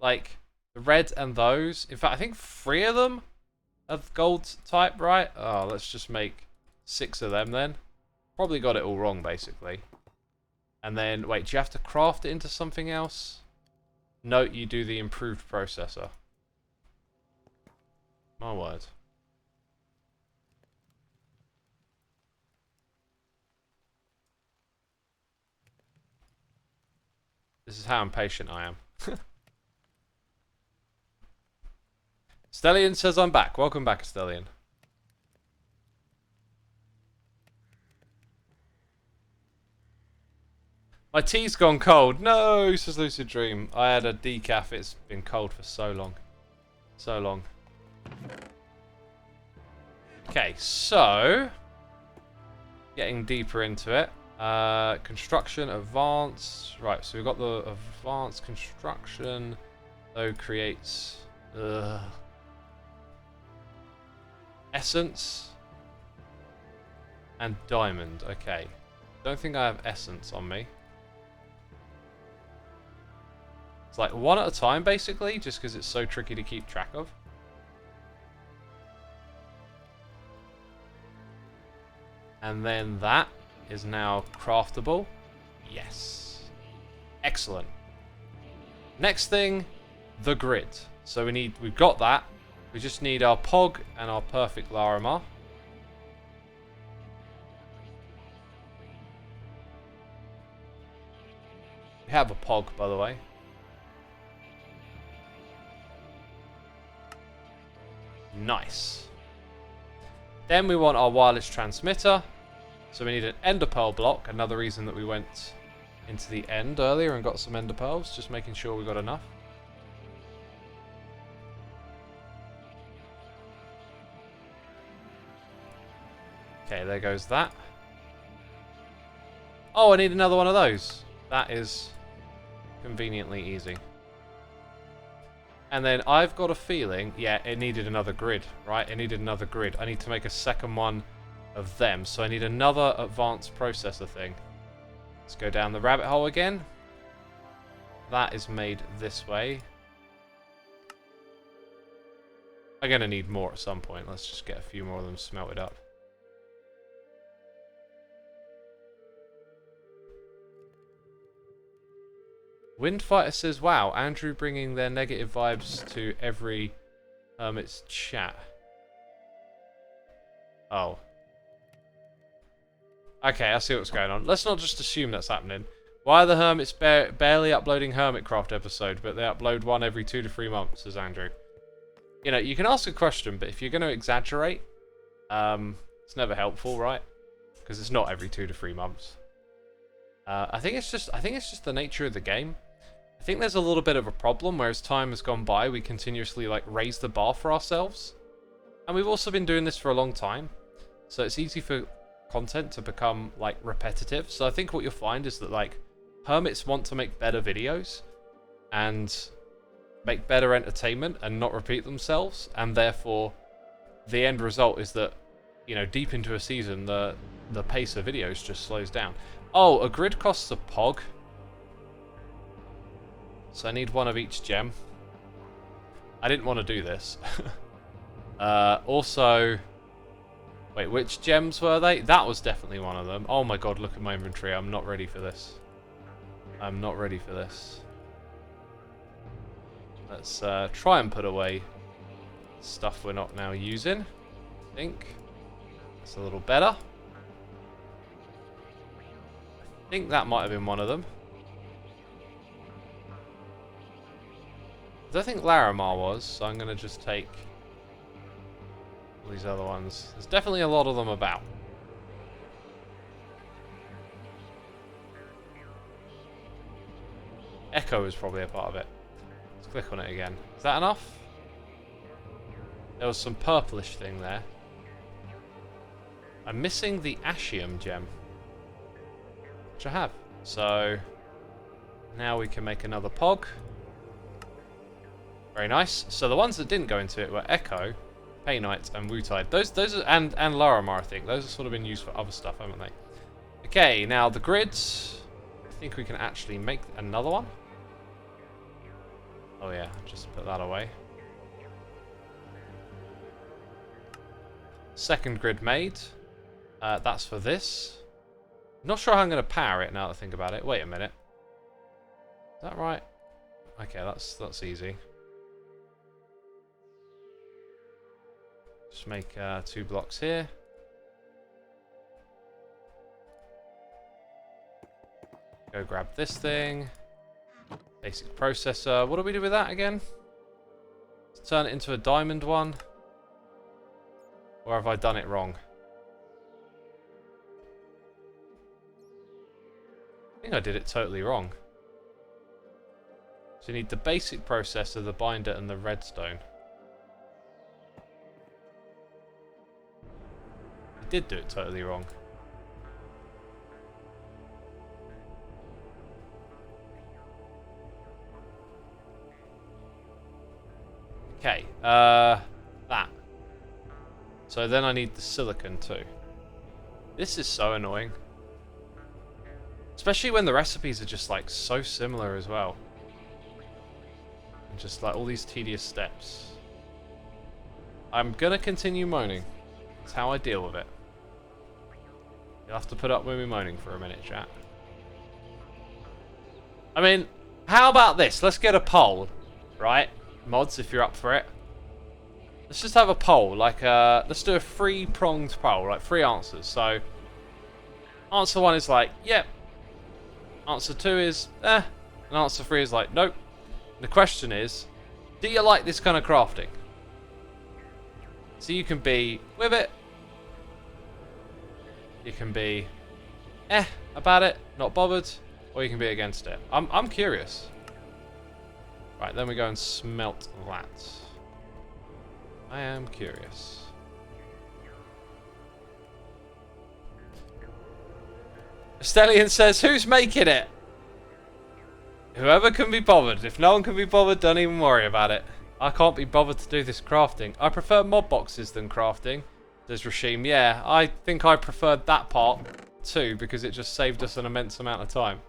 Like the red and those. In fact, I think 3 of them of gold type, right? Oh, let's just make 6 of them then. Probably got it all wrong, basically. And then, wait, do you have to craft it into something else? Note you do the improved processor. My word. This is how impatient I am. Stellian says I'm back. Welcome back, Stellian. My tea's gone cold. No, says Lucid Dream. I had a decaf. It's been cold for so long. So long. Okay, so getting deeper into it. Construction, advanced. Right, so we've got the advanced construction. Though creates essence and diamond. Okay. Don't think I have essence on me. It's like 1 at a time, basically, just because it's so tricky to keep track of. And then that is now craftable. Yes. Excellent. Next thing, the grid. So we've got that. We just need our Pog and our perfect Larimar. We have a Pog, by the way. Nice. Then we want our wireless transmitter. So we need an ender pearl block. Another reason that we went into the end earlier and got some ender pearls. Just making sure we got enough. Okay, there goes that. Oh, I need another one of those. That is conveniently easy. And then I've got a feeling, yeah, it needed another grid, right? It needed another grid. I need to make a second one of them. So I need another advanced processor thing. Let's go down the rabbit hole again. That is made this way. I'm going to need more at some point. Let's just get a few more of them smelted up. Windfighter says, wow, Andrew bringing their negative vibes to every Hermit's chat. Oh. Okay, I see what's going on. Let's not just assume that's happening. Why are the Hermits barely uploading Hermitcraft episode, but they upload one every 2 to 3 months, says Andrew. You know, you can ask a question, but if you're going to exaggerate, it's never helpful, right? Because it's not every 2 to 3 months. I think it's just the nature of the game. I think there's a little bit of a problem where as time has gone by, we continuously like raise the bar for ourselves. And we've also been doing this for a long time. So it's easy for content to become like repetitive. So I think what you'll find is that like Hermits want to make better videos and make better entertainment and not repeat themselves, and therefore the end result is that, you know, deep into a season the pace of videos just slows down. Oh, a grid costs a pog. So I need one of each gem. I didn't want to do this. Also, wait, which gems were they? That was definitely one of them. Oh my god, look at my inventory. I'm not ready for this. I'm not ready for this. Let's try and put away stuff we're not now using. I think it's a little better. I think that might have been one of them. I don't think Larimar was, so I'm going to just take all these other ones. There's definitely a lot of them about. Echo is probably a part of it. Let's click on it again. Is that enough? There was some purplish thing there. I'm missing the Ashium gem, which I have. So now we can make another pog. Very nice. So the ones that didn't go into it were Echo, Paynite, and Wutide. Those are, and Larimar, I think. Those have sort of been used for other stuff, haven't they? Okay, now the grids. I think we can actually make another one. Oh yeah, just put that away. Second grid made. That's for this. Not sure how I'm going to power it now that I think about it. Wait a minute. Is that right? Okay, that's easy. Just make 2 blocks here. Go grab this thing. Basic processor. What do we do with that again? Let's turn it into a diamond one. Or have I done it wrong? I think I did it totally wrong. So you need the basic processor, the binder, and the redstone. I did do it totally wrong. Okay, that. So then I need the silicon too. This is so annoying. Especially when the recipes are just like so similar as well. And just like all these tedious steps. I'm gonna continue moaning. That's how I deal with it. You'll have to put up with me moaning for a minute, chat. I mean, how about this? Let's get a poll, right? Mods, if you're up for it. Let's just have a poll, like let's do a 3-pronged poll, like 3 answers. So, answer 1 is like, yep. Answer 2 is, and answer 3 is like, nope. And the question is, do you like this kind of crafting? So you can be with it. You can be, about it, not bothered, or you can be against it. I'm curious. Right, then we go and smelt that. I am curious. Stellian says, who's making it? Whoever can be bothered. If no one can be bothered, don't even worry about it. I can't be bothered to do this crafting. I prefer mod boxes than crafting. Says Rashim. Yeah, I think I preferred that part too because it just saved us an immense amount of time.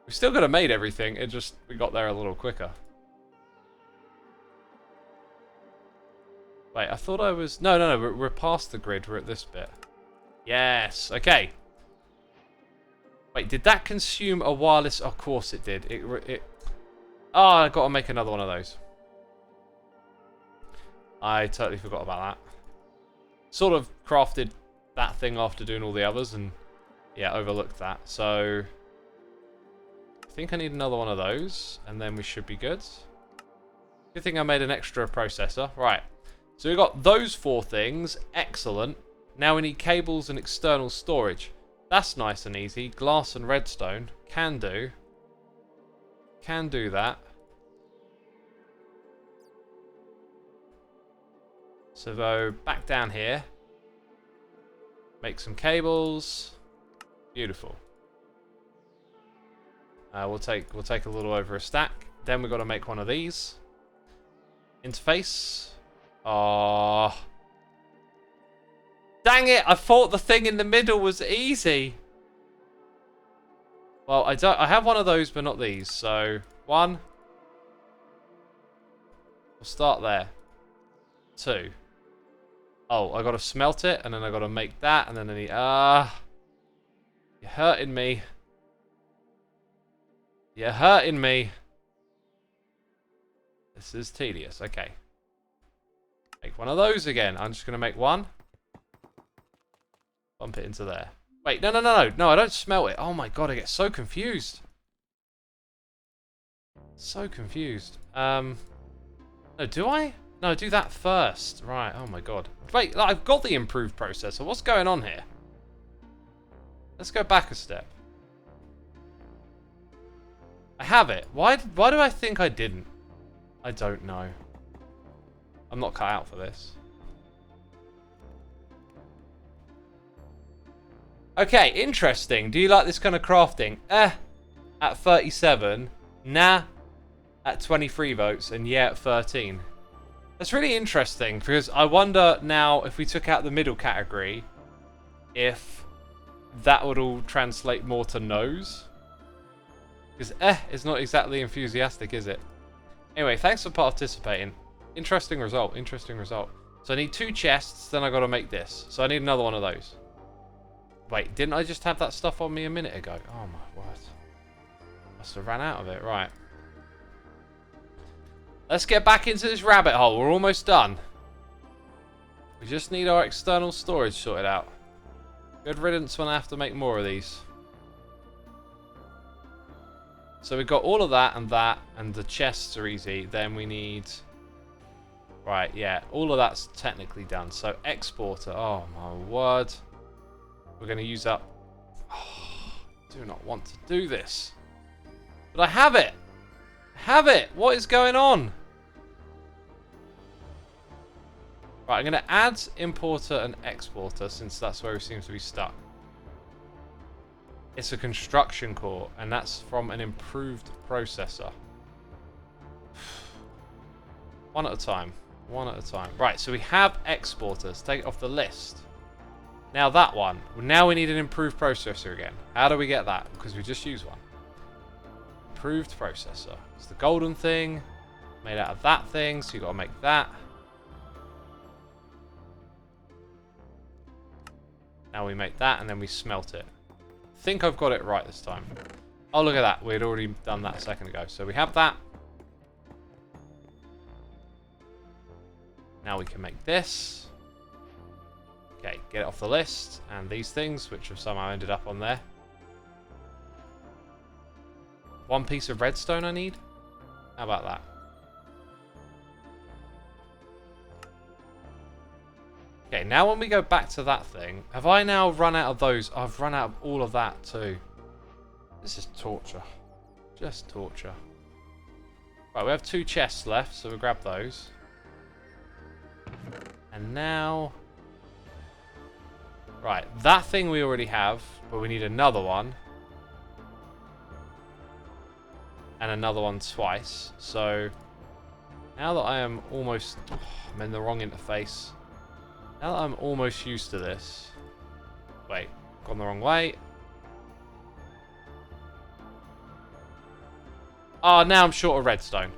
We still could have made everything. It just, we got there a little quicker. Wait, I thought I was... No, we're past the grid. We're at this bit. Yes, okay. Wait, did that consume a wireless... Of course it did. Oh, I got to make another one of those. I totally forgot about that. Sort of crafted that thing after doing all the others and, yeah, overlooked that. So, I think I need another one of those and then we should be good. Good thing I made an extra processor. Right. So we've got those 4 things. Excellent. Now we need cables and external storage. That's nice and easy. Glass and redstone. Can do. Can do that. So go back down here. Make some cables. Beautiful. We'll take a little over a stack. Then we've got to make one of these. Interface. Oh. Dang it! I thought the thing in the middle was easy. Well, I have one of those, but not these. So, one. We'll start there. 2. Oh, I gotta smelt it, and then I gotta make that, and then I need... You're hurting me. You're hurting me. This is tedious. Okay. Make one of those again. I'm just gonna make one. Bump it into there. Wait, no, I don't smelt it. Oh my god, I get so confused. So confused. No, do I? No, do that first. Right, oh my god. Wait, I've got the improved processor. What's going on here? Let's go back a step. I have it. Why do I think I didn't? I don't know. I'm not cut out for this. Okay, interesting. Do you like this kind of crafting? At 37. Nah. At 23 votes. And yeah, at 13. That's really interesting, because I wonder now if we took out the middle category, if that would all translate more to no's. Because is not exactly enthusiastic, is it? Anyway, thanks for participating. Interesting result, interesting result. So I need 2 chests, then I got to make this. So I need another one of those. Wait, didn't I just have that stuff on me a minute ago? Oh my word. Must have ran out of it, right. Let's get back into this rabbit hole. We're almost done. We just need our external storage sorted out. Good riddance when I have to make more of these. So we've got all of that, and the chests are easy. Then we need... Right, yeah, all of that's technically done. So exporter, oh my word. We're going to use up... Oh, I do not want to do this. But I have it! Have it! What is going on? Right, I'm going to add importer and exporter since that's where we seem to be stuck. It's a construction core, and that's from an improved processor. One at a time. One at a time. Right, so we have exporters. Take it off the list. Now that one. Now we need an improved processor again. How do we get that? Because we just used one. Improved processor. It's the golden thing. Made out of that thing, so you got to make that. Now we make that, and then we smelt it. I think I've got it right this time. Oh, look at that. We'd already done that a second ago. So we have that. Now we can make this. Okay, get it off the list. And these things, which have somehow ended up on there. 1 piece of redstone I need. How about that? Okay, now when we go back to that thing, have I now run out of those? I've run out of all of that too. This is torture. Just torture. Right, we have 2 chests left, so we'll grab those. And now... Right, that thing we already have, but we need another one. And another one twice, so... Now that I am almost... Oh, I'm in the wrong interface. Now that I'm almost used to this... Wait, gone the wrong way. Oh, now I'm short of redstone.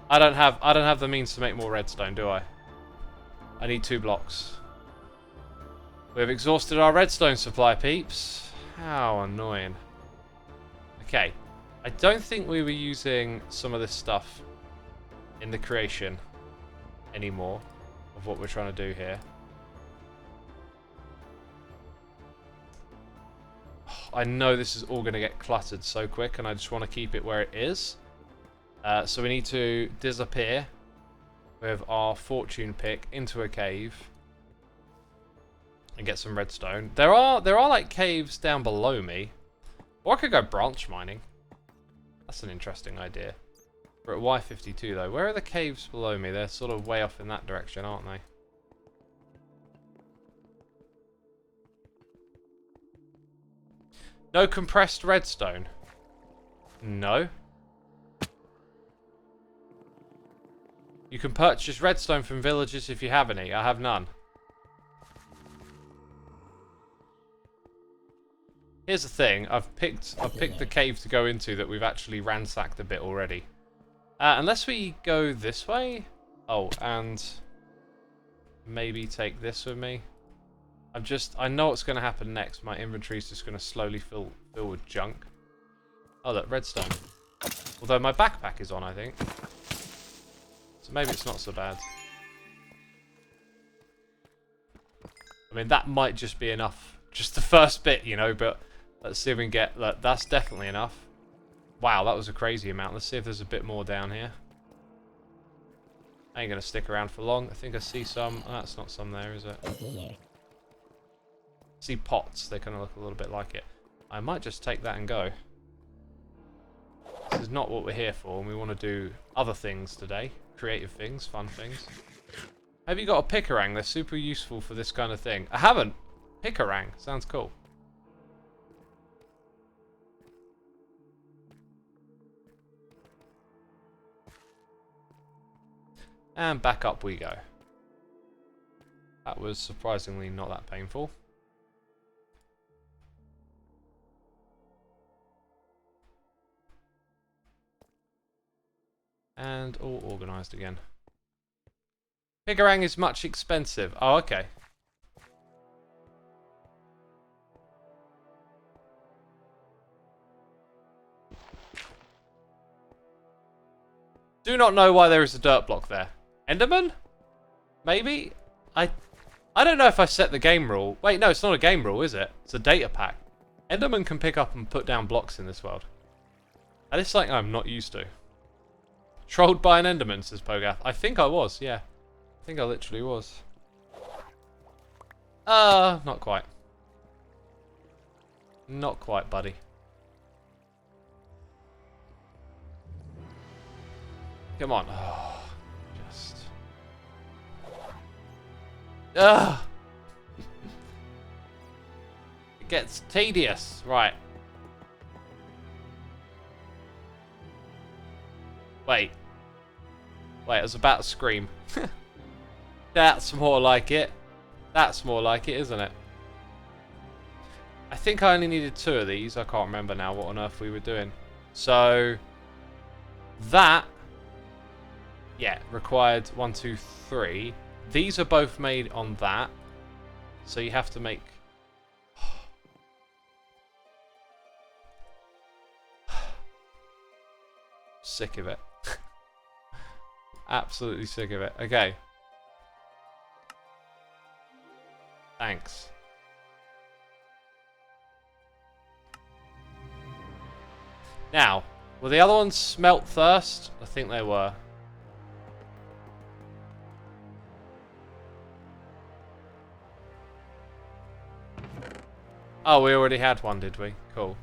I don't have the means to make more redstone, do I? I need 2 blocks. We've exhausted our redstone supply, peeps. How annoying. Okay. I don't think we were using some of this stuff in the creation anymore of what we're trying to do here. I know this is all going to get cluttered so quick, and I just want to keep it where it is. So we need to disappear with our fortune pick into a cave and get some redstone. There are like caves down below me, or I could go branch mining. That's an interesting idea. We're at Y52 though. Where are the caves below me? They're sort of way off in that direction, aren't they? No compressed redstone. No. You can purchase redstone from villagers if you have any. I have none. Here's the thing. I've picked the cave to go into that we've actually ransacked a bit already. Unless we go this way. Oh, and maybe take this with me. I know what's going to happen next. My inventory's just going to slowly fill with junk. Oh, look, redstone. Although my backpack is on, I think. So maybe it's not so bad. I mean, that might just be enough. Just the first bit, you know, but let's see if we can get... Look, that's definitely enough. Wow, that was a crazy amount. Let's see if there's a bit more down here. I ain't going to stick around for long. I think I see some... Oh, that's not some there, is it? See pots. They kind of look a little bit like it. I might just take that and go. This is not what we're here for, and we want to do other things today. Creative things, fun things. Have you got a pickerang? They're super useful for this kind of thing. I haven't. Pickerang. Sounds cool. And back up we go. That was surprisingly not that painful. And all organised again. Pickerang is much expensive. Oh, okay. Do not know why there is a dirt block there. Enderman? Maybe? I don't know if I set the game rule. Wait, no, it's not a game rule, is it? It's a data pack. Enderman can pick up and put down blocks in this world. That is something I'm not used to. Trolled by an Enderman, says Pogath. I think I was, yeah. I think I literally was. Not quite. Not quite, buddy. Come on. Oh, just... It gets tedious. Right. Wait. Wait, I was about to scream. That's more like it. That's more like it, isn't it? I think I only needed 2 of these. I can't remember now what on earth we were doing. So... That... Yeah, required 1, 2, 3. These are both made on that. So you have to make... Sick of it. Absolutely sick of it. Okay. Thanks. Now, were the other ones smelt first? I think they were. Oh, we already had one, did we? Cool.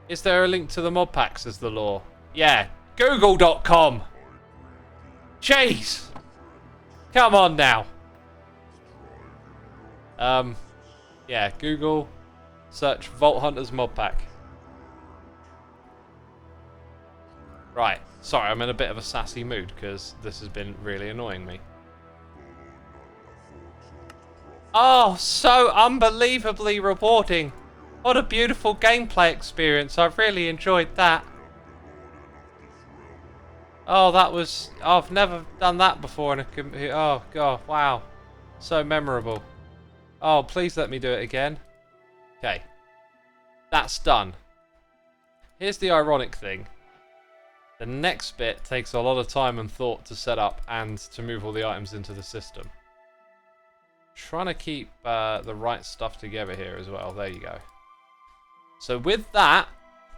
Is there a link to the Modpack, says the law? Yeah, google.com. Jeez. Come on now. Yeah, Google, search Vault Hunters Modpack. Right. Sorry, I'm in a bit of a sassy mood because this has been really annoying me. Oh, so unbelievably rewarding. What a beautiful gameplay experience. I've really enjoyed that. Oh, that was... Oh, I've never done that before in a computer. Oh, God, wow. So memorable. Oh, please let me do it again. Okay. That's done. Here's the ironic thing. The next bit takes a lot of time and thought to set up and to move all the items into the system. Trying to keep the right stuff together here as well. There you go. So with that,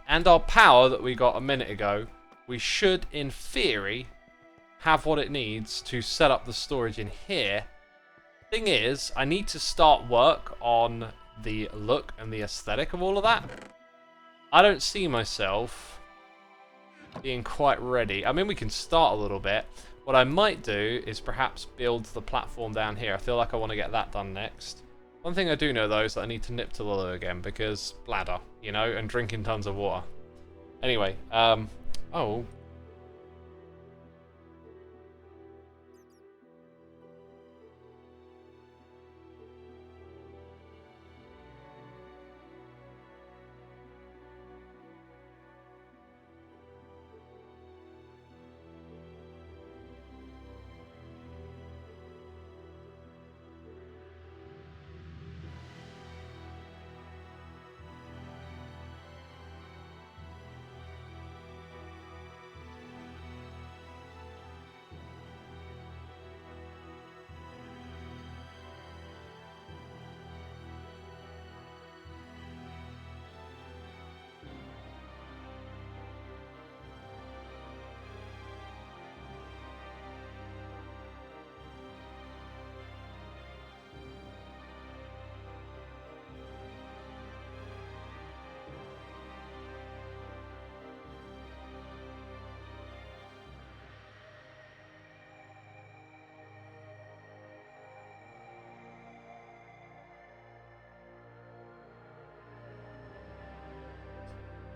and our power that we got a minute ago, we should, in theory, have what it needs to set up the storage in here. Thing is, I need to start work on the look and the aesthetic of all of that. I don't see myself being quite ready. I mean, we can start a little bit. What I might do is perhaps build the platform down here. I feel like I want to get that done next. One thing I do know, though, is that I need to nip to the loo again, because bladder, you know, and drinking tons of water. Anyway, oh.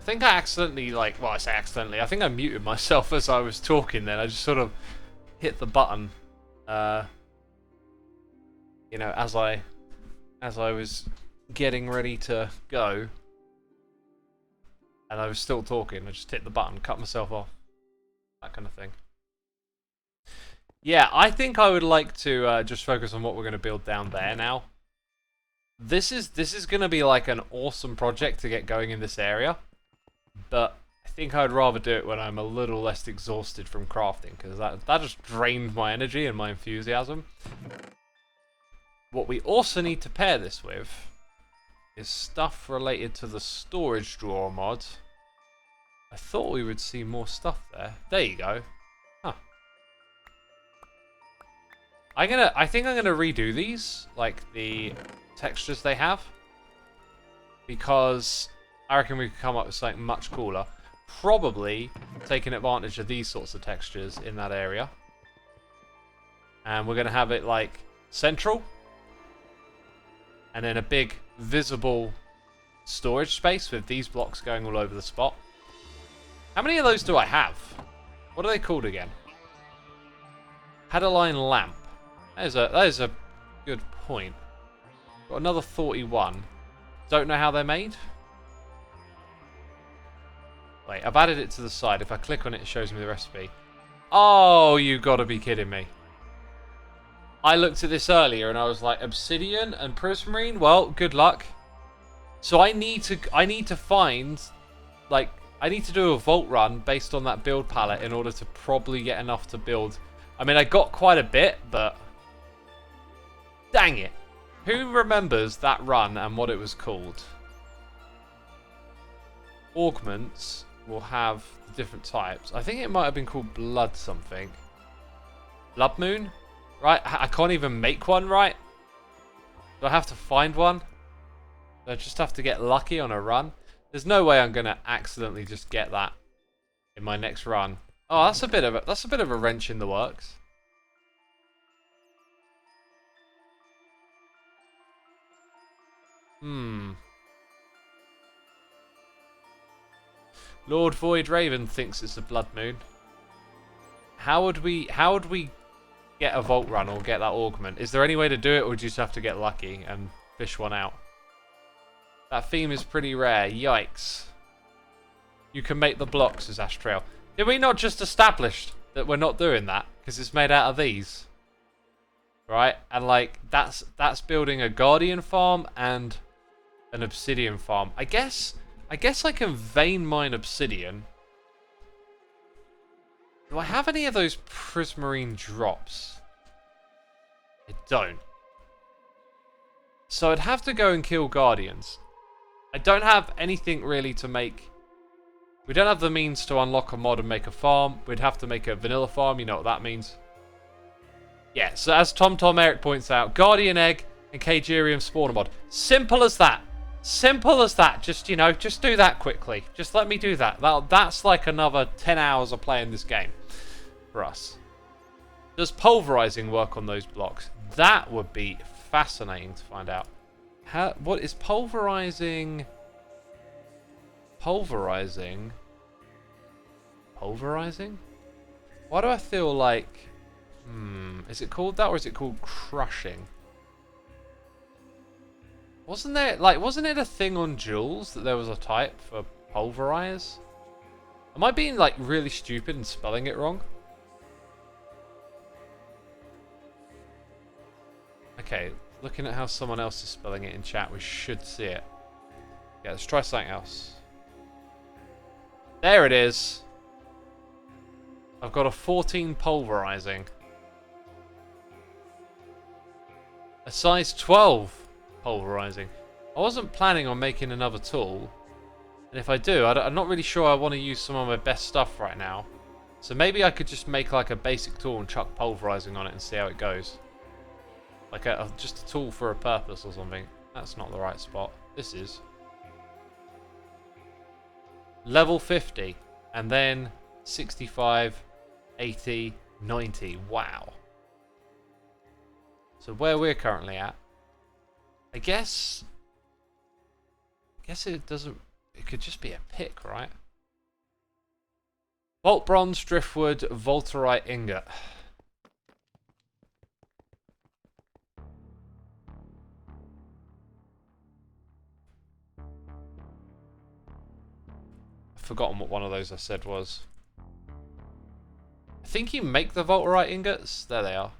I think I accidentally, like, well, I say accidentally, I think I muted myself as I was talking then. I just sort of hit the button, you know, as I was getting ready to go. And I was still talking. I just hit the button, cut myself off. That kind of thing. Yeah, I think I would like to just focus on what we're going to build down there now. This is going to be like an awesome project to get going in this area. But I think I'd rather do it when I'm a little less exhausted from crafting, because that just drained my energy and my enthusiasm. What we also need to pair this with is stuff related to the storage drawer mod. I thought we would see more stuff there. There you go. Huh. I think I'm gonna redo these, like the textures they have, because I reckon we could come up with something much cooler. Probably taking advantage of these sorts of textures in that area. And we're going to have it like central. And then a big visible storage space with these blocks going all over the spot. How many of those do I have? What are they called again? Hadaline lamp. That is a good point. Got another 41. Don't know how they're made. Wait, I've added it to the side. If I click on it, it shows me the recipe. Oh, you gotta be kidding me. I looked at this earlier and I was like, obsidian and prismarine? Well, good luck. So I need to find, like, I need to do a vault run based on that build palette in order to probably get enough to build. I mean, I got quite a bit, but dang it. Who remembers that run and what it was called? Augments will have the different types. I think it might have been called blood something. Blood moon? Right? I can't even make one, right? Do I have to find one? Do I just have to get lucky on a run? There's no way I'm gonna accidentally just get that in my next run. Oh, that's a bit of a wrench in the works. Lord Void Raven thinks it's a blood moon. How would we get a vault run or get that augment? Is there any way to do it, or do you just have to get lucky and fish one out? That theme is pretty rare. Yikes. You can make the blocks, as Ashtrail. Did we not just establish that we're not doing that? Because it's made out of these. Right? And like, that's building a Guardian farm and an Obsidian farm. I guess I can vein mine Obsidian. Do I have any of those prismarine drops? I don't. So I'd have to go and kill Guardians. I don't have anything really to make. We don't have the means to unlock a mod and make a farm. We'd have to make a vanilla farm. You know what that means. Yeah, so as Tom Eric points out, Guardian Egg and Kagerium spawner mod. Simple as that. Simple as that. Just, you know, just do that quickly. Just let me do that. That's like another 10 hours of playing this game for us. Does pulverizing work on those blocks? That would be fascinating to find out. What is pulverizing? Pulverizing? Why do I feel like... is it called that, or is it called crushing? Wasn't it a thing on Jules that there was a type for pulverize? Am I being like really stupid and spelling it wrong? Okay, looking at how someone else is spelling it in chat, we should see it. Yeah, let's try something else. There it is. I've got a 14 pulverizing. A size 12 pulverizing. I wasn't planning on making another tool. And if I do, I'm not really sure I want to use some of my best stuff right now. So maybe I could just make like a basic tool and chuck pulverizing on it and see how it goes. Like just a tool for a purpose or something. That's not the right spot. This is. Level 50. And then 65, 80, 90. Wow. So where we're currently at, I guess it doesn't, it could just be a pick, right? Volt bronze, driftwood, volterite ingot. I've forgotten what one of those I said was. I think you make the volterite ingots. There they are.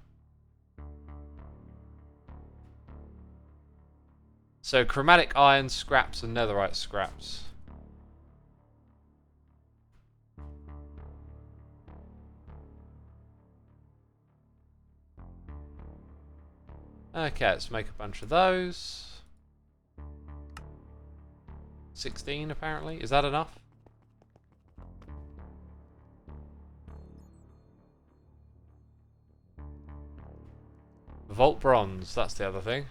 So chromatic iron scraps and netherite scraps. Okay, let's make a bunch of those. 16 apparently. Is that enough? Volt bronze, that's the other thing.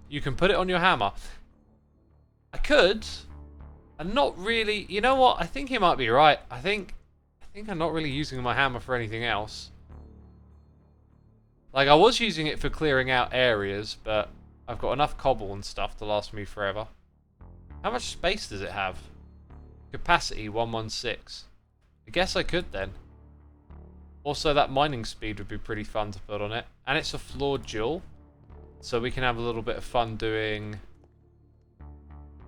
You can put it on your hammer. I could. I'm not really... You know what? I think he might be right. I think I'm not really using my hammer for anything else. Like, I was using it for clearing out areas, but I've got enough cobble and stuff to last me forever. How much space does it have? Capacity 116. I guess I could then. Also, that mining speed would be pretty fun to put on it. And it's a floored jewel. So we can have a little bit of fun doing...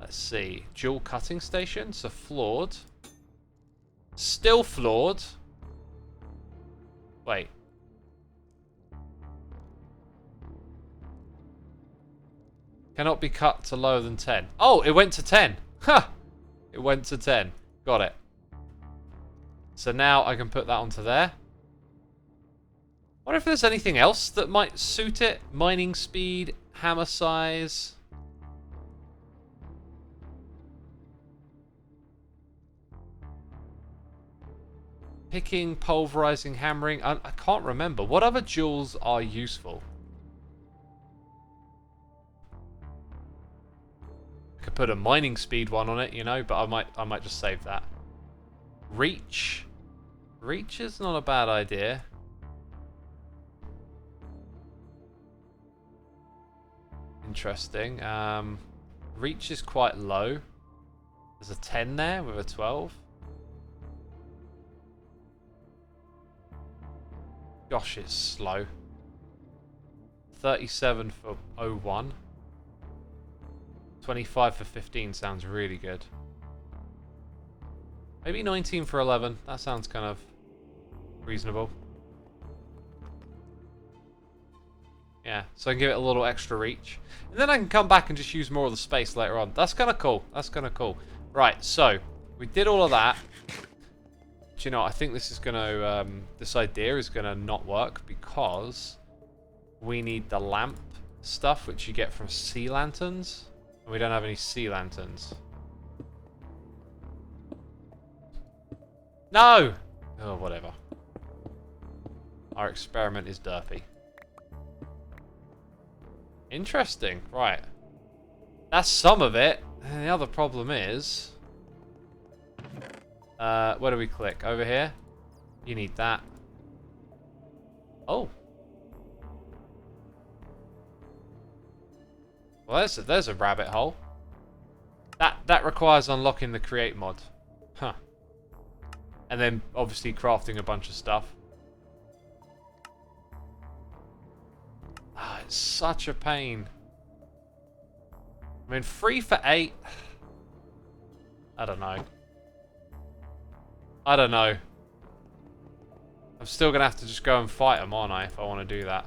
Let's see. Jewel cutting station. So floored. Still floored. Wait. Cannot be cut to lower than 10. Oh, it went to 10. Ha! It went to 10. Got it. So now I can put that onto there. Wonder if there's anything else that might suit it. Mining speed, hammer size. Picking, pulverizing, hammering. I can't remember. What other jewels are useful? I could put a mining speed one on it, you know, but I might just save that. Reach. Reach is not a bad idea. Interesting. Reach is quite low. There's a 10 there with a 12. Gosh, it's slow. 37 for 01. 25 for 15 sounds really good. Maybe 19 for 11. That sounds kind of reasonable. Yeah, so I can give it a little extra reach. And then I can come back and just use more of the space later on. That's kind of cool. That's kind of cool. Right, so we did all of that. Do you know, I think this is going to, this idea is going to not work because we need the lamp stuff, which you get from sea lanterns. And we don't have any sea lanterns. No! Oh, whatever. Our experiment is derpy. Interesting. Right. That's some of it. And the other problem is... where do we click? Over here? You need that. Oh. Well, there's a rabbit hole. That requires unlocking the create mod. Huh. And then, obviously, crafting a bunch of stuff. Ah, it's such a pain. I mean, 3 for 8. I don't know. I don't know. I'm still going to have to just go and fight them, aren't I, if I want to do that.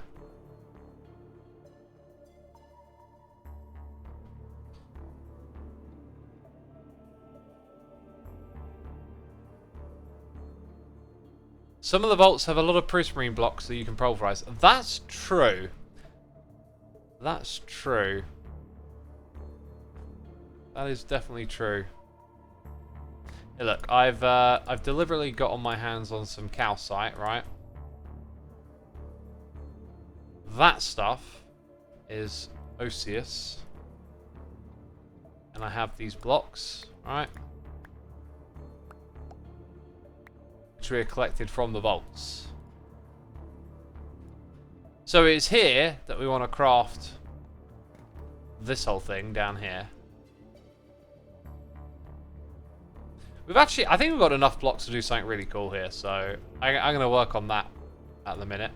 Some of the vaults have a lot of prismarine blocks that you can pulverize. That's true. That's true. That is definitely true. Hey, look, I've deliberately got on my hands on some calcite, right? That stuff is osseous. And I have these blocks, right? Which we collected from the vaults. So it's here that we want to craft this whole thing down here. We've actually, I think we've got enough blocks to do something really cool here, so I'm going to work on that at the minute.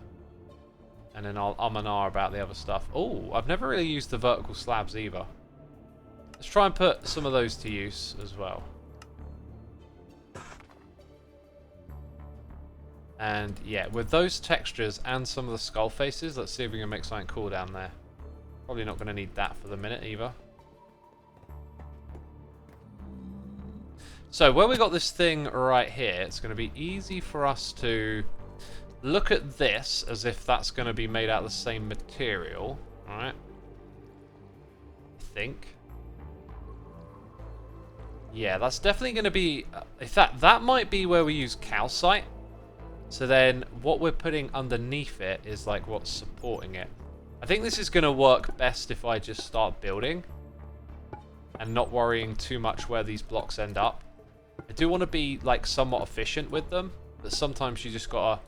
And then I'll and ah about the other stuff. Oh, I've never really used the vertical slabs either. Let's try and put some of those to use as well. And yeah, with those textures and some of the skull faces, let's see if we can make something cool down there. Probably not going to need that for the minute either. So where we got this thing right here, it's going to be easy for us to look at this as if that's going to be made out of the same material. Alright. I think. Yeah, that's definitely going to be... in fact, that might be where we use calcite. So then what we're putting underneath it is like what's supporting it. I think this is going to work best if I just start building and not worrying too much where these blocks end up. I do want to be like somewhat efficient with them, but sometimes you just gotta,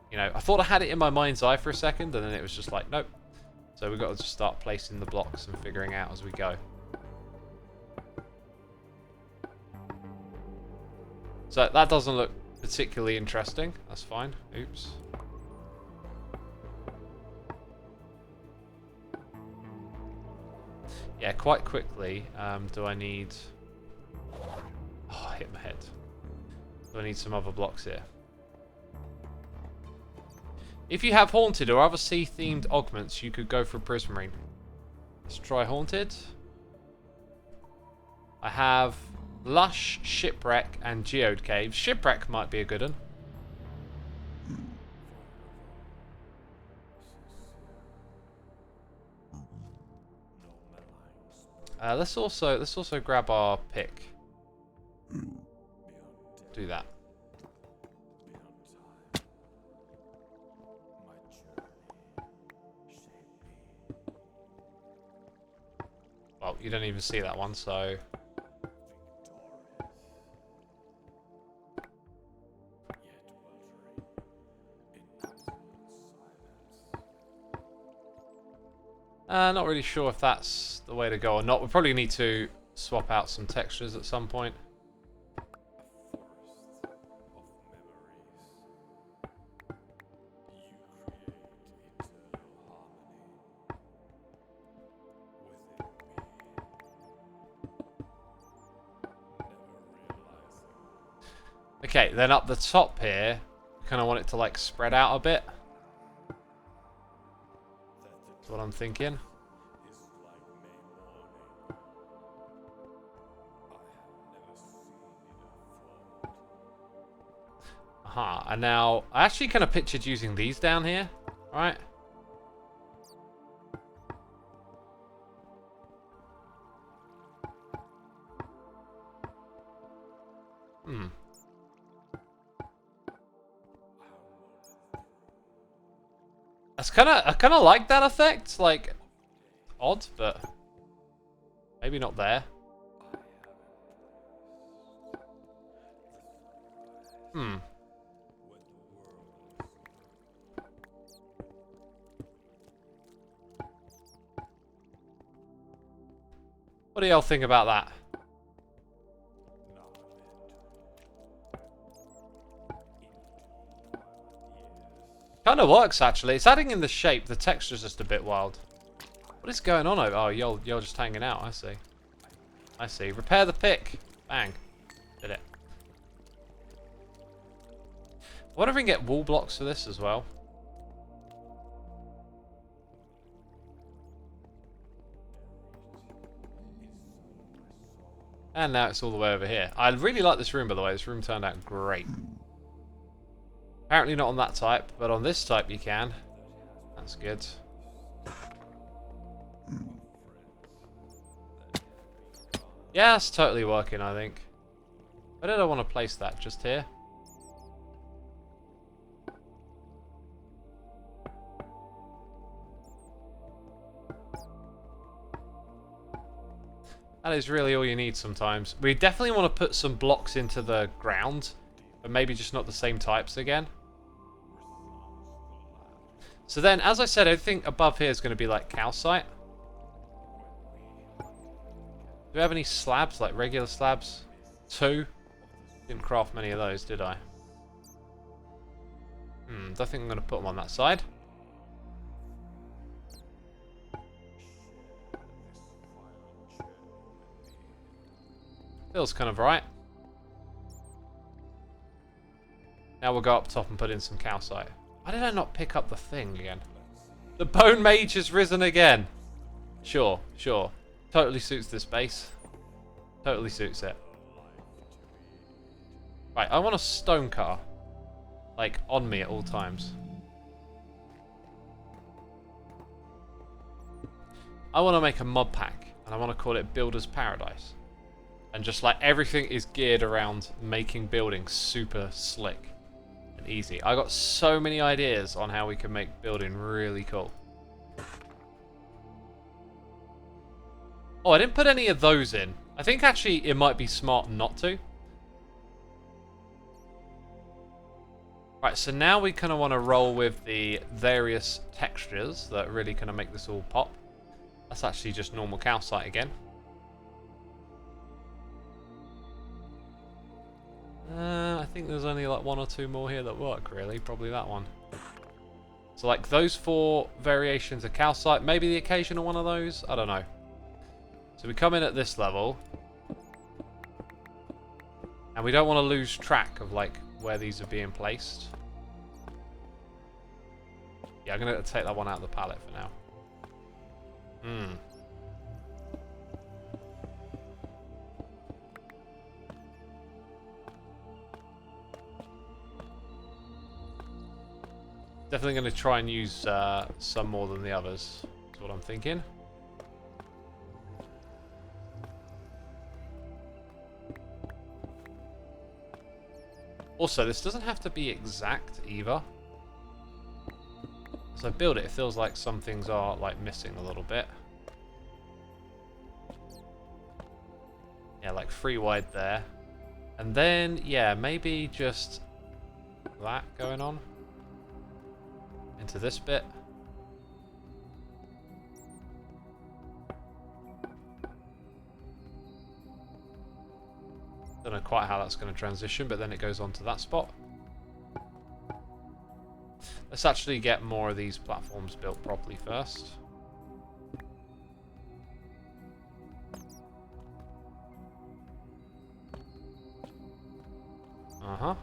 you know, I thought I had it in my mind's eye for a second and then it was just like, nope. So we've got to just start placing the blocks and figuring out as we go. So that doesn't look particularly interesting. That's fine. Oops. Yeah, quite quickly, do I need... Oh, I hit my head. Do I need some other blocks here? If you have Haunted or other sea-themed augments, you could go for Prismarine. Let's try Haunted. I have Lush, Shipwreck, and Geode Caves. Shipwreck might be a good one. Let's also grab our pick. Do that. Well, you don't even see that one, so... Not really sure if that's the way to go or not. We probably need to swap out some textures at some point. Okay, then up the top here, kind of want it to like spread out a bit. That's what I'm thinking. Aha, and now I actually kind of pictured using these down here, right? Hmm. I kind of like that effect, like odd, but maybe not there. Hmm. What do y'all think about that? Kind of works actually. It's adding in the shape. The texture's just a bit wild. What is going on over? Oh, y'all just hanging out. I see. I see. Repair the pick. Bang. Did it. I wonder if we can get wall blocks for this as well. And now it's all the way over here. I really like this room, by the way. This room turned out great. Apparently not on that type, but on this type you can. That's good. Yeah, that's totally working, I think. Where did I want to place that? Just here? That is really all you need sometimes. We definitely want to put some blocks into the ground, but maybe just not the same types again. So then, as I said, everything above here is going to be like calcite. Do we have any slabs, like regular slabs? 2. Didn't craft many of those, did I? Don't think I'm going to put them on that side. Feels kind of right. Now we'll go up top and put in some calcite. Why did I not pick up the thing again? The Bone Mage has risen again. Sure, sure. Totally suits this base. Totally suits it. Right, I want a stone car. Like, on me at all times. I want to make a Modpack, and I want to call it Builder's Paradise. And just like everything is geared around making buildings super slick. Easy. I got so many ideas on how we can make building really cool. Oh, I didn't put any of those in. I think actually it might be smart not to. Right, so now we kind of want to roll with the various textures that really kind of make this all pop. That's actually just normal calcite again. I think there's only like 1 or 2 more here that work, really. Probably that one. So like those 4 variations of calcite, maybe the occasional one of those, I don't know. So we come in at this level. And we don't want to lose track of like where these are being placed. Yeah, I'm going to take that one out of the palette for now. Definitely going to try and use some more than the others. That's what I'm thinking. Also, this doesn't have to be exact either. As I build it, it feels like some things are like missing a little bit. Yeah, like 3 wide there. And then, yeah, maybe just that going on. Into this bit. Don't know quite how that's going to transition, but then it goes on to that spot. Let's actually get more of these platforms built properly first. Uh-huh.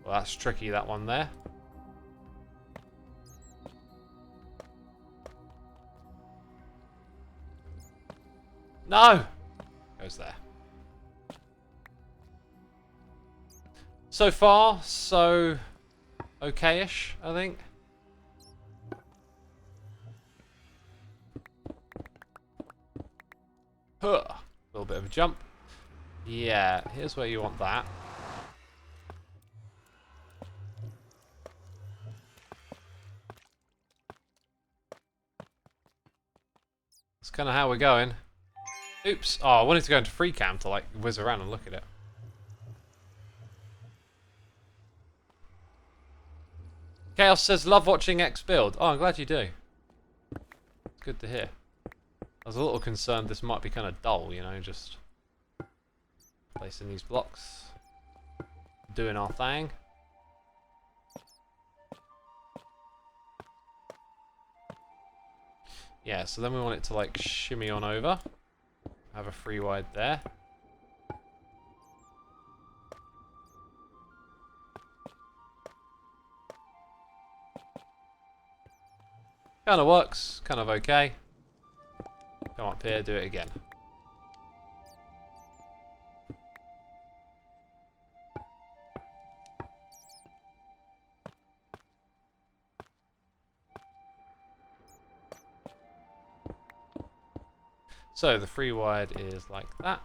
Well, that's tricky, that one there. No! Goes there. So far, so okay-ish, I think. Huh. A little bit of a jump. Yeah, here's where you want that. That's kind of how we're going. Oops. Oh, I wanted to go into free cam to like whiz around and look at it. Chaos says, love watching X build. Oh, I'm glad you do. It's good to hear. I was a little concerned this might be kind of dull, you know, just placing these blocks, doing our thing. Yeah, so then we want it to like shimmy on over. Have a free wide there. Kind of works, kind of okay. Come up here, do it again. So the free wide is like that.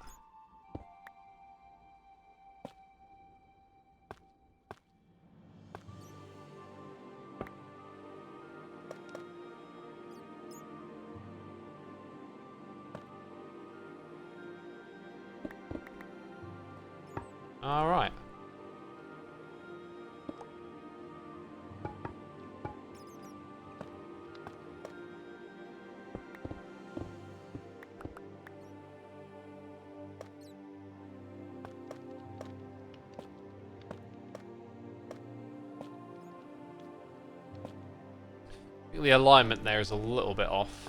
All right. The alignment there is a little bit off.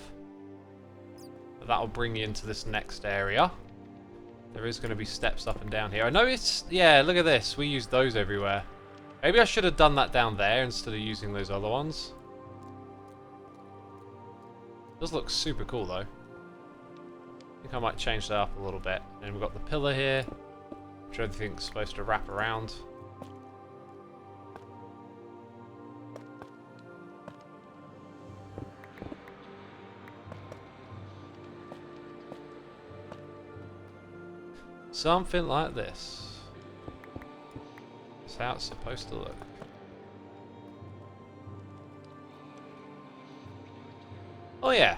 But that'll bring you into this next area. There is going to be steps up and down here. I know it's... Yeah, look at this. We use those everywhere. Maybe I should have done that down there instead of using those other ones. Does look super cool though. I think I might change that up a little bit. And we've got the pillar here, which everything's supposed to wrap around. Something like this. That's how it's supposed to look. Oh yeah.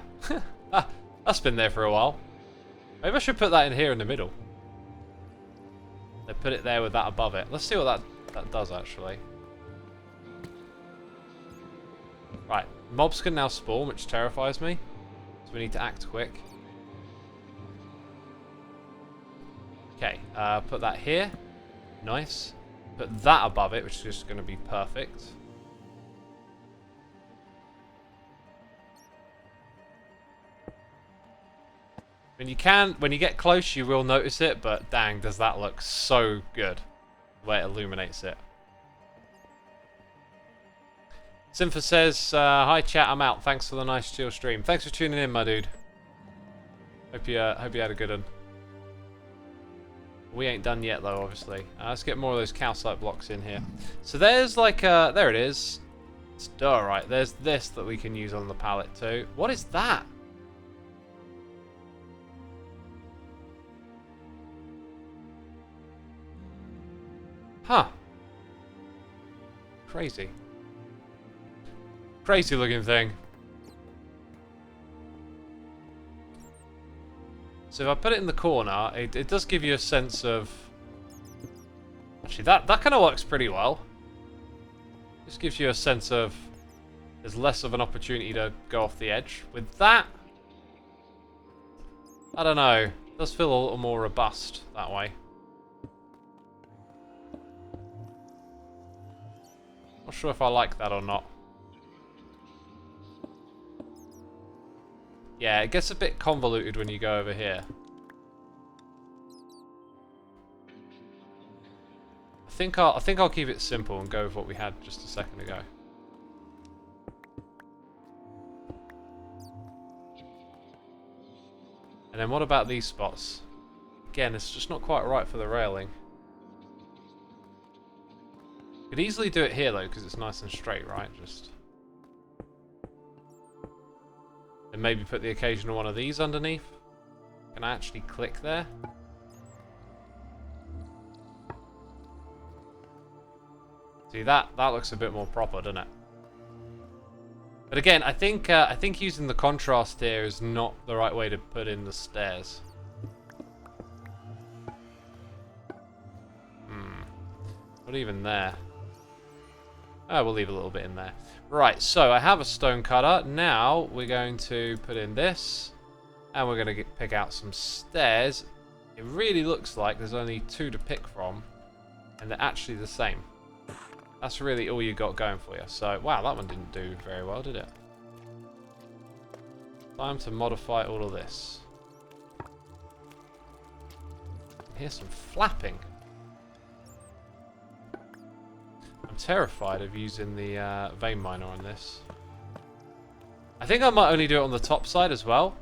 That's been there for a while. Maybe I should put that in here in the middle. They put it there with that above it. Let's see what that does actually. Right. Mobs can now spawn, which terrifies me. So we need to act quick. Okay, put that here. Nice. Put that above it, which is just going to be perfect. When you get close, you will notice it, but dang, does that look so good. The way it illuminates it. Sympha says, hi chat, I'm out. Thanks for the nice chill stream. Thanks for tuning in, my dude. Hope you had a good one. We ain't done yet though, obviously. Let's get more of those calcite blocks in here. So there's like there it is. It's right. There's this that we can use on the pallet too. What is that? Huh. Crazy. Crazy looking thing. So if I put it in the corner, it does give you a sense of Actually, that kind of works pretty well. Just gives you a sense of there's less of an opportunity to go off the edge. With that, I don't know. It does feel a little more robust that way. Not sure if I like that or not. Yeah, it gets a bit convoluted when you go over here. I think I'll keep it simple and go with what we had just a second ago. And then what about these spots? Again, it's just not quite right for the railing. Could easily do it here though, because it's nice and straight, right? Just. And maybe put the occasional one of these underneath. Can I actually click there? See, that looks a bit more proper, doesn't it? But again, I think using the contrast here is not the right way to put in the stairs. Not even there. Oh, we'll leave a little bit in there. Right, so I have a stone cutter. Now we're going to put in this, and we're going to pick out some stairs. It really looks like there's only 2 to pick from, and they're actually the same. That's really all you got going for you. So, wow, that one didn't do very well, did it? Time to modify all of this. Here's some flapping. I'm terrified of using the vein miner on this. I think I might only do it on the top side as well.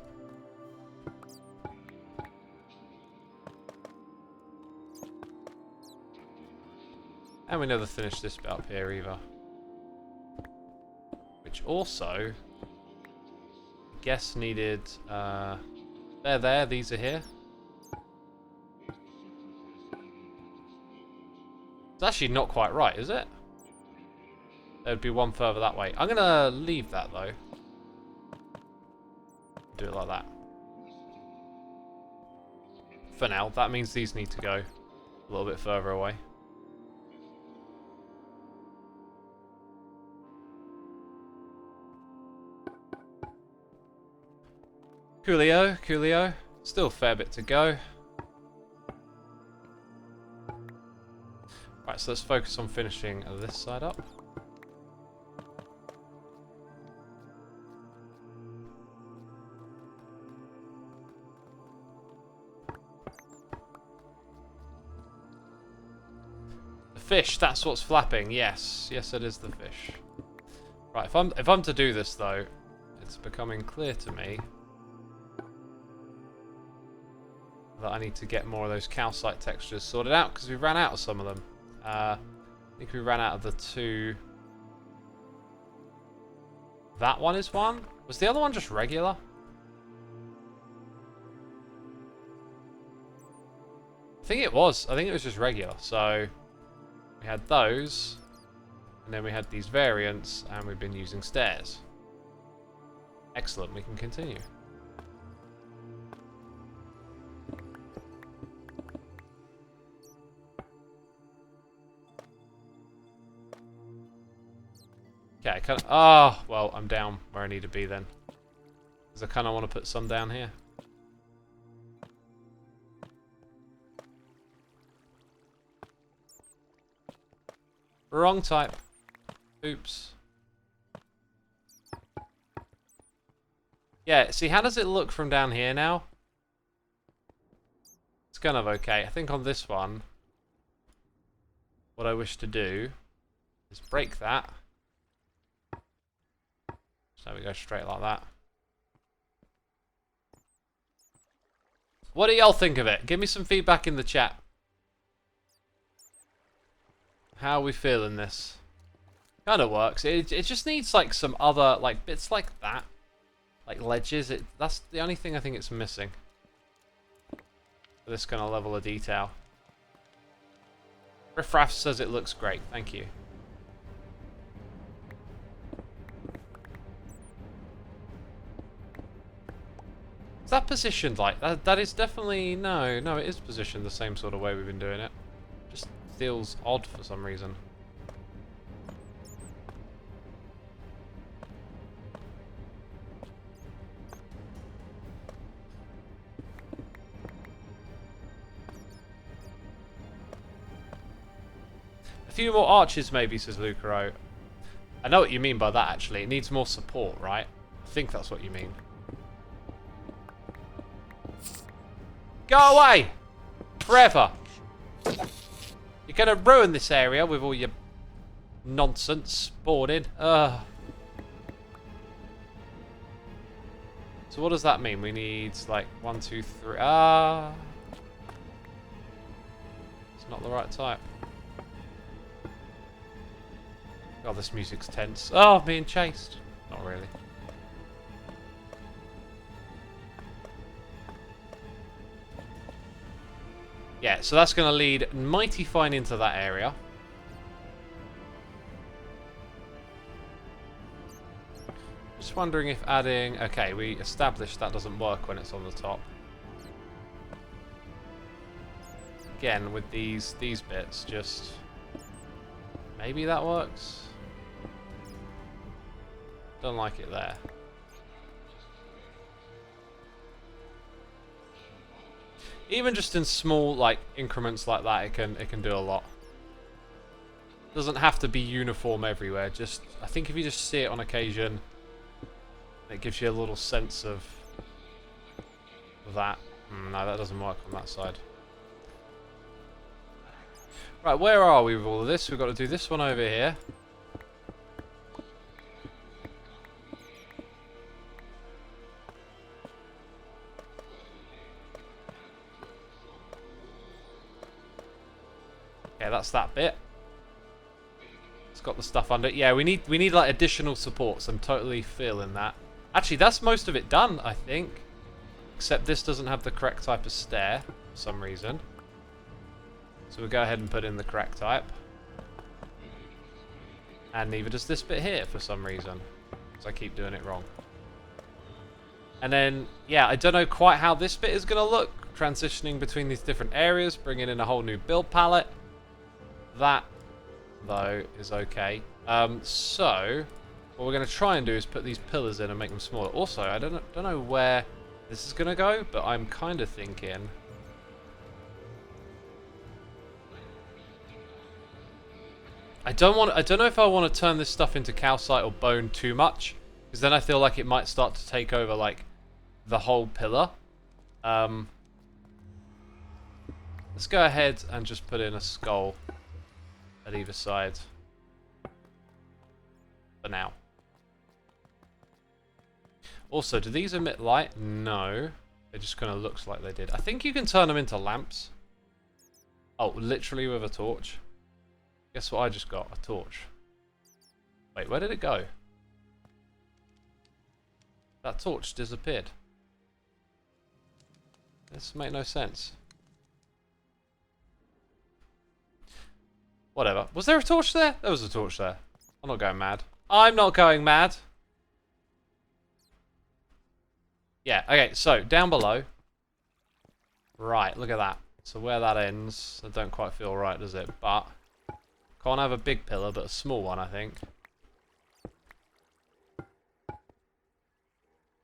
And we never finished this bit up here either. Which also, I guess needed, they're there, these are here. It's actually not quite right, is it? There'd be one further that way. I'm gonna leave that though. Do it like that. For now, that means these need to go a little bit further away. Coolio. Still a fair bit to go. Right, so let's focus on finishing this side up. The fish, that's what's flapping. Yes, it is the fish. Right, if I'm to do this though, it's becoming clear to me that I need to get more of those calcite textures sorted out because we ran out of some of them. I think we ran out of the 2. That one is one. Was the other one just regular? I think it was. I think it was just regular. So we had those, and then we had these variants, and we've been using stairs. Excellent. We can continue. Okay, oh, well, I'm down where I need to be then. Because I kind of want to put some down here. Wrong type. Oops. Yeah, see, how does it look from down here now? It's kind of okay. I think on this one, what I wish to do is break that. So we go straight like that. What do y'all think of it? Give me some feedback in the chat. How are we feeling this? Kind of works. It just needs like some other like bits like that, like ledges. That's the only thing I think it's missing for this kind of level of detail. Riffraff says it looks great. Thank you. Is that positioned like that? That is definitely no. It is positioned the same sort of way we've been doing it. Just feels odd for some reason. A few more arches maybe, says Lucaro. I know what you mean by that, actually. It needs more support, right? I think that's what you mean. Go away! Forever! You're gonna ruin this area with all your nonsense spawning. Ugh. So what does that mean? We need, like, 1, 2, 3... Ah! It's not the right type. God, this music's tense. Oh, I'm being chased. Not really. Yeah, so that's going to lead mighty fine into that area. Just wondering if adding... Okay, we established that doesn't work when it's on the top. Again, with these bits, just... Maybe that works? Don't like it there. Even just in small, like, increments like that, it can do a lot. Doesn't have to be uniform everywhere. Just, I think if you just see it on occasion, it gives you a little sense of that. No, that doesn't work on that side. Right, where are we with all of this? We've got to do this one over here. Okay, that's that bit. It's got the stuff under it. Yeah, we need like additional supports. I'm totally feeling that. Actually, that's most of it done, I think. Except this doesn't have the correct type of stair for some reason. So we'll go ahead and put in the correct type. And neither does this bit here for some reason. Because I keep doing it wrong. And then, yeah, I don't know quite how this bit is going to look. Transitioning between these different areas, bringing in a whole new build palette. That, though, is okay. So, what we're going to try and do is put these pillars in and make them smaller. Also, I don't know where this is going to go, but I'm kind of thinking... I don't know if I want to turn this stuff into calcite or bone too much, because then I feel like it might start to take over, like, the whole pillar. Let's go ahead and just put in a skull at either side for now. Also, do these emit light? No. It just kind of looks like they did. I think you can turn them into lamps. Oh, literally with a torch. Guess what I just got? A torch. Wait, where did it go? That torch disappeared. This makes no sense. Whatever. Was there a torch there? There was a torch there. I'm not going mad. I'm not going mad. Yeah, okay, so down below. Right, look at that. So where that ends, I don't quite feel right, does it? But can't have a big pillar, but a small one, I think.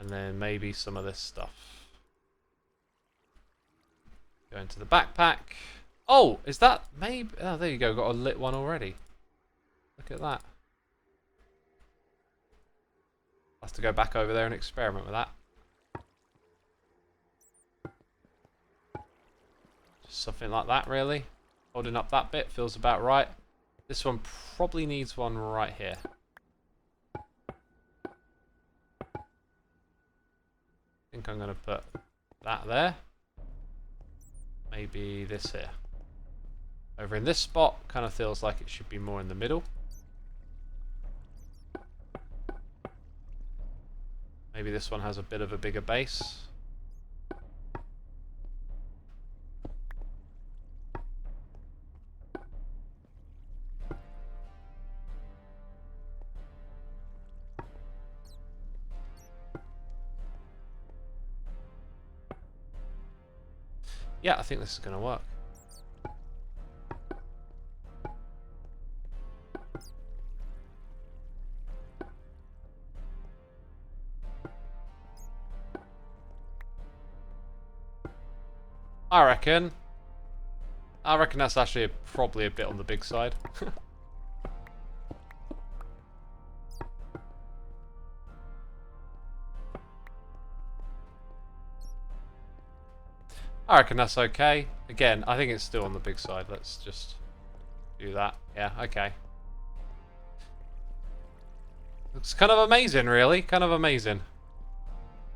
And then maybe some of this stuff. Go into the backpack. Oh, is that maybe... Oh, there you go. Got a lit one already. Look at that. I'll have to go back over there and experiment with that. Just something like that, really. Holding up that bit feels about right. This one probably needs one right here. I think I'm going to put that there. Maybe this here. Over in this spot, kind of feels like it should be more in the middle. Maybe this one has a bit of a bigger base. Yeah, I think this is going to work. I reckon that's actually probably a bit on the big side. I reckon that's okay. Again, I think it's still on the big side. Let's just do that. Yeah, okay. Looks kind of amazing, really. Kind of amazing.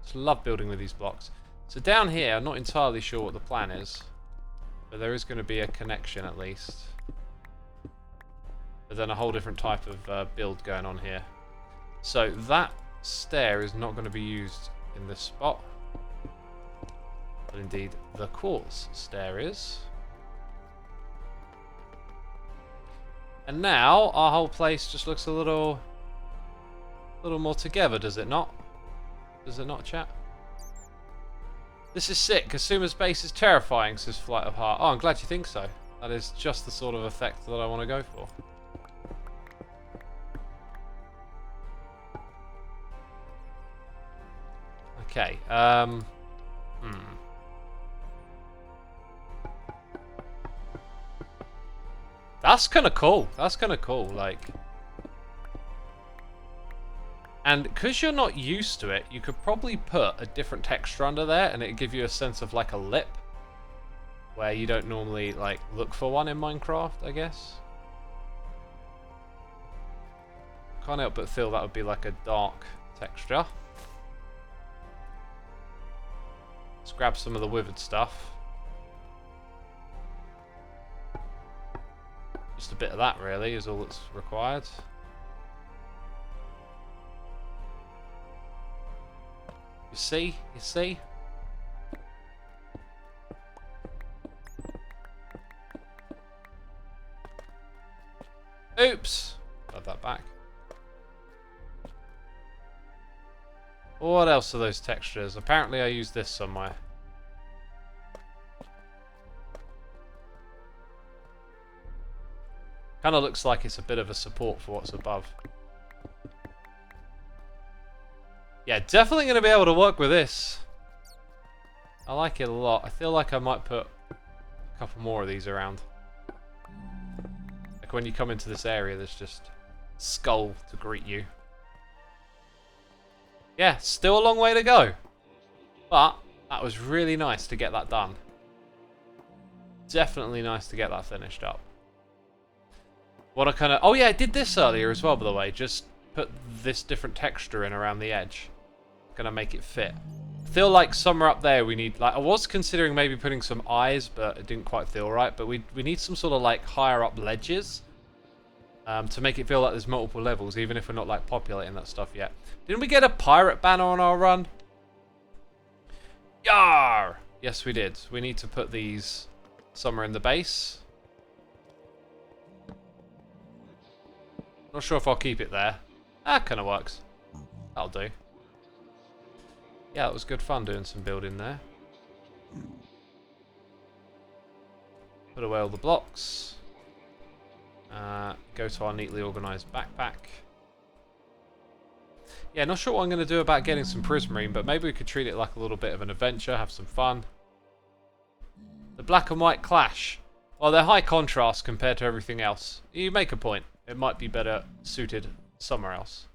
Just love building with these blocks. So down here, I'm not entirely sure what the plan is. But there is going to be a connection at least. But then a whole different type of build going on here. So that stair is not going to be used in this spot. But indeed, the quartz stair is. And now, our whole place just looks a little more together, does it not? Does it not, chat? This is sick. Xisuma's base is terrifying, says Flight of Heart. Oh, I'm glad you think so. That is just the sort of effect that I want to go for. Okay, That's kind of cool. That's kind of cool, like... And because you're not used to it, you could probably put a different texture under there and it'd give you a sense of like a lip. Where you don't normally like look for one in Minecraft, I guess. Can't help but feel that would be like a dark texture. Let's grab some of the withered stuff. Just a bit of that really is all that's required. You see? You see? Oops! Got that back. What else are those textures? Apparently I used this somewhere. Kind of looks like it's a bit of a support for what's above. Yeah, definitely going to be able to work with this. I like it a lot. I feel like I might put a couple more of these around. Like when you come into this area, there's just skull to greet you. Yeah, still a long way to go. But that was really nice to get that done. Definitely nice to get that finished up. What I kind of... Oh yeah, I did this earlier as well, by the way. Just put this different texture in around the edge. Gonna make it fit. I feel like somewhere up there we need... Like, I was considering maybe putting some eyes, but it didn't quite feel right. But we need some sort of like higher up ledges. To make it feel like there's multiple levels, even if we're not like populating that stuff yet. Didn't we get a pirate banner on our run? Yar! Yes, we did. We need to put these somewhere in the base. Not sure if I'll keep it there. That kind of works. That'll do. Yeah, it was good fun doing some building there. Put away all the blocks. Go to our neatly organised backpack. Yeah, not sure what I'm going to do about getting some prismarine, but maybe we could treat it like a little bit of an adventure, have some fun. The black and white clash. Well, they're high contrast compared to everything else. You make a point. It might be better suited somewhere else.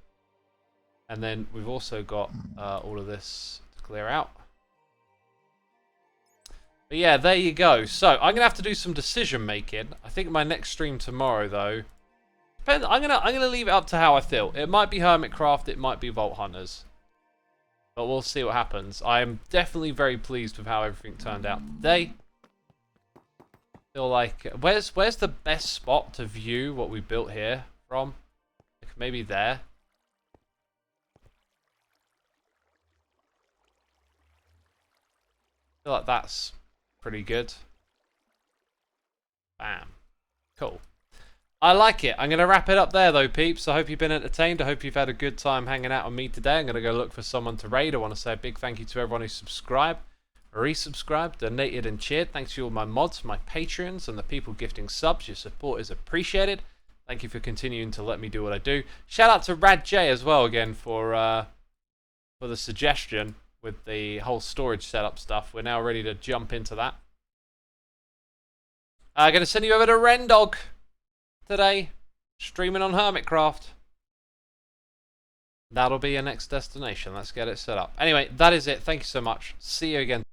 And then we've also got all of this to clear out. But yeah, there you go. So I'm gonna have to do some decision making. I think my next stream tomorrow, though, depends. I'm gonna leave it up to how I feel. It might be Hermitcraft, it might be Vault Hunters, but we'll see what happens. I am definitely very pleased with how everything turned out today. Feel like where's the best spot to view what we built here from? Like maybe there. Feel like that's pretty good. Bam. Cool. I like it. I'm going to wrap it up there though, peeps. I hope you've been entertained. I hope you've had a good time hanging out with me today. I'm going to go look for someone to raid. I want to say a big thank you to everyone who subscribed, resubscribed, donated and cheered. Thanks to all my mods, my patrons, and the people gifting subs. Your support is appreciated. Thank you for continuing to let me do what I do. Shout out to Rad J as well again for the suggestion with the whole storage setup stuff. We're now ready to jump into that. Gonna send you over to Rendog today. Streaming on Hermitcraft. That'll be your next destination. Let's get it set up. Anyway, that is it. Thank you so much. See you again.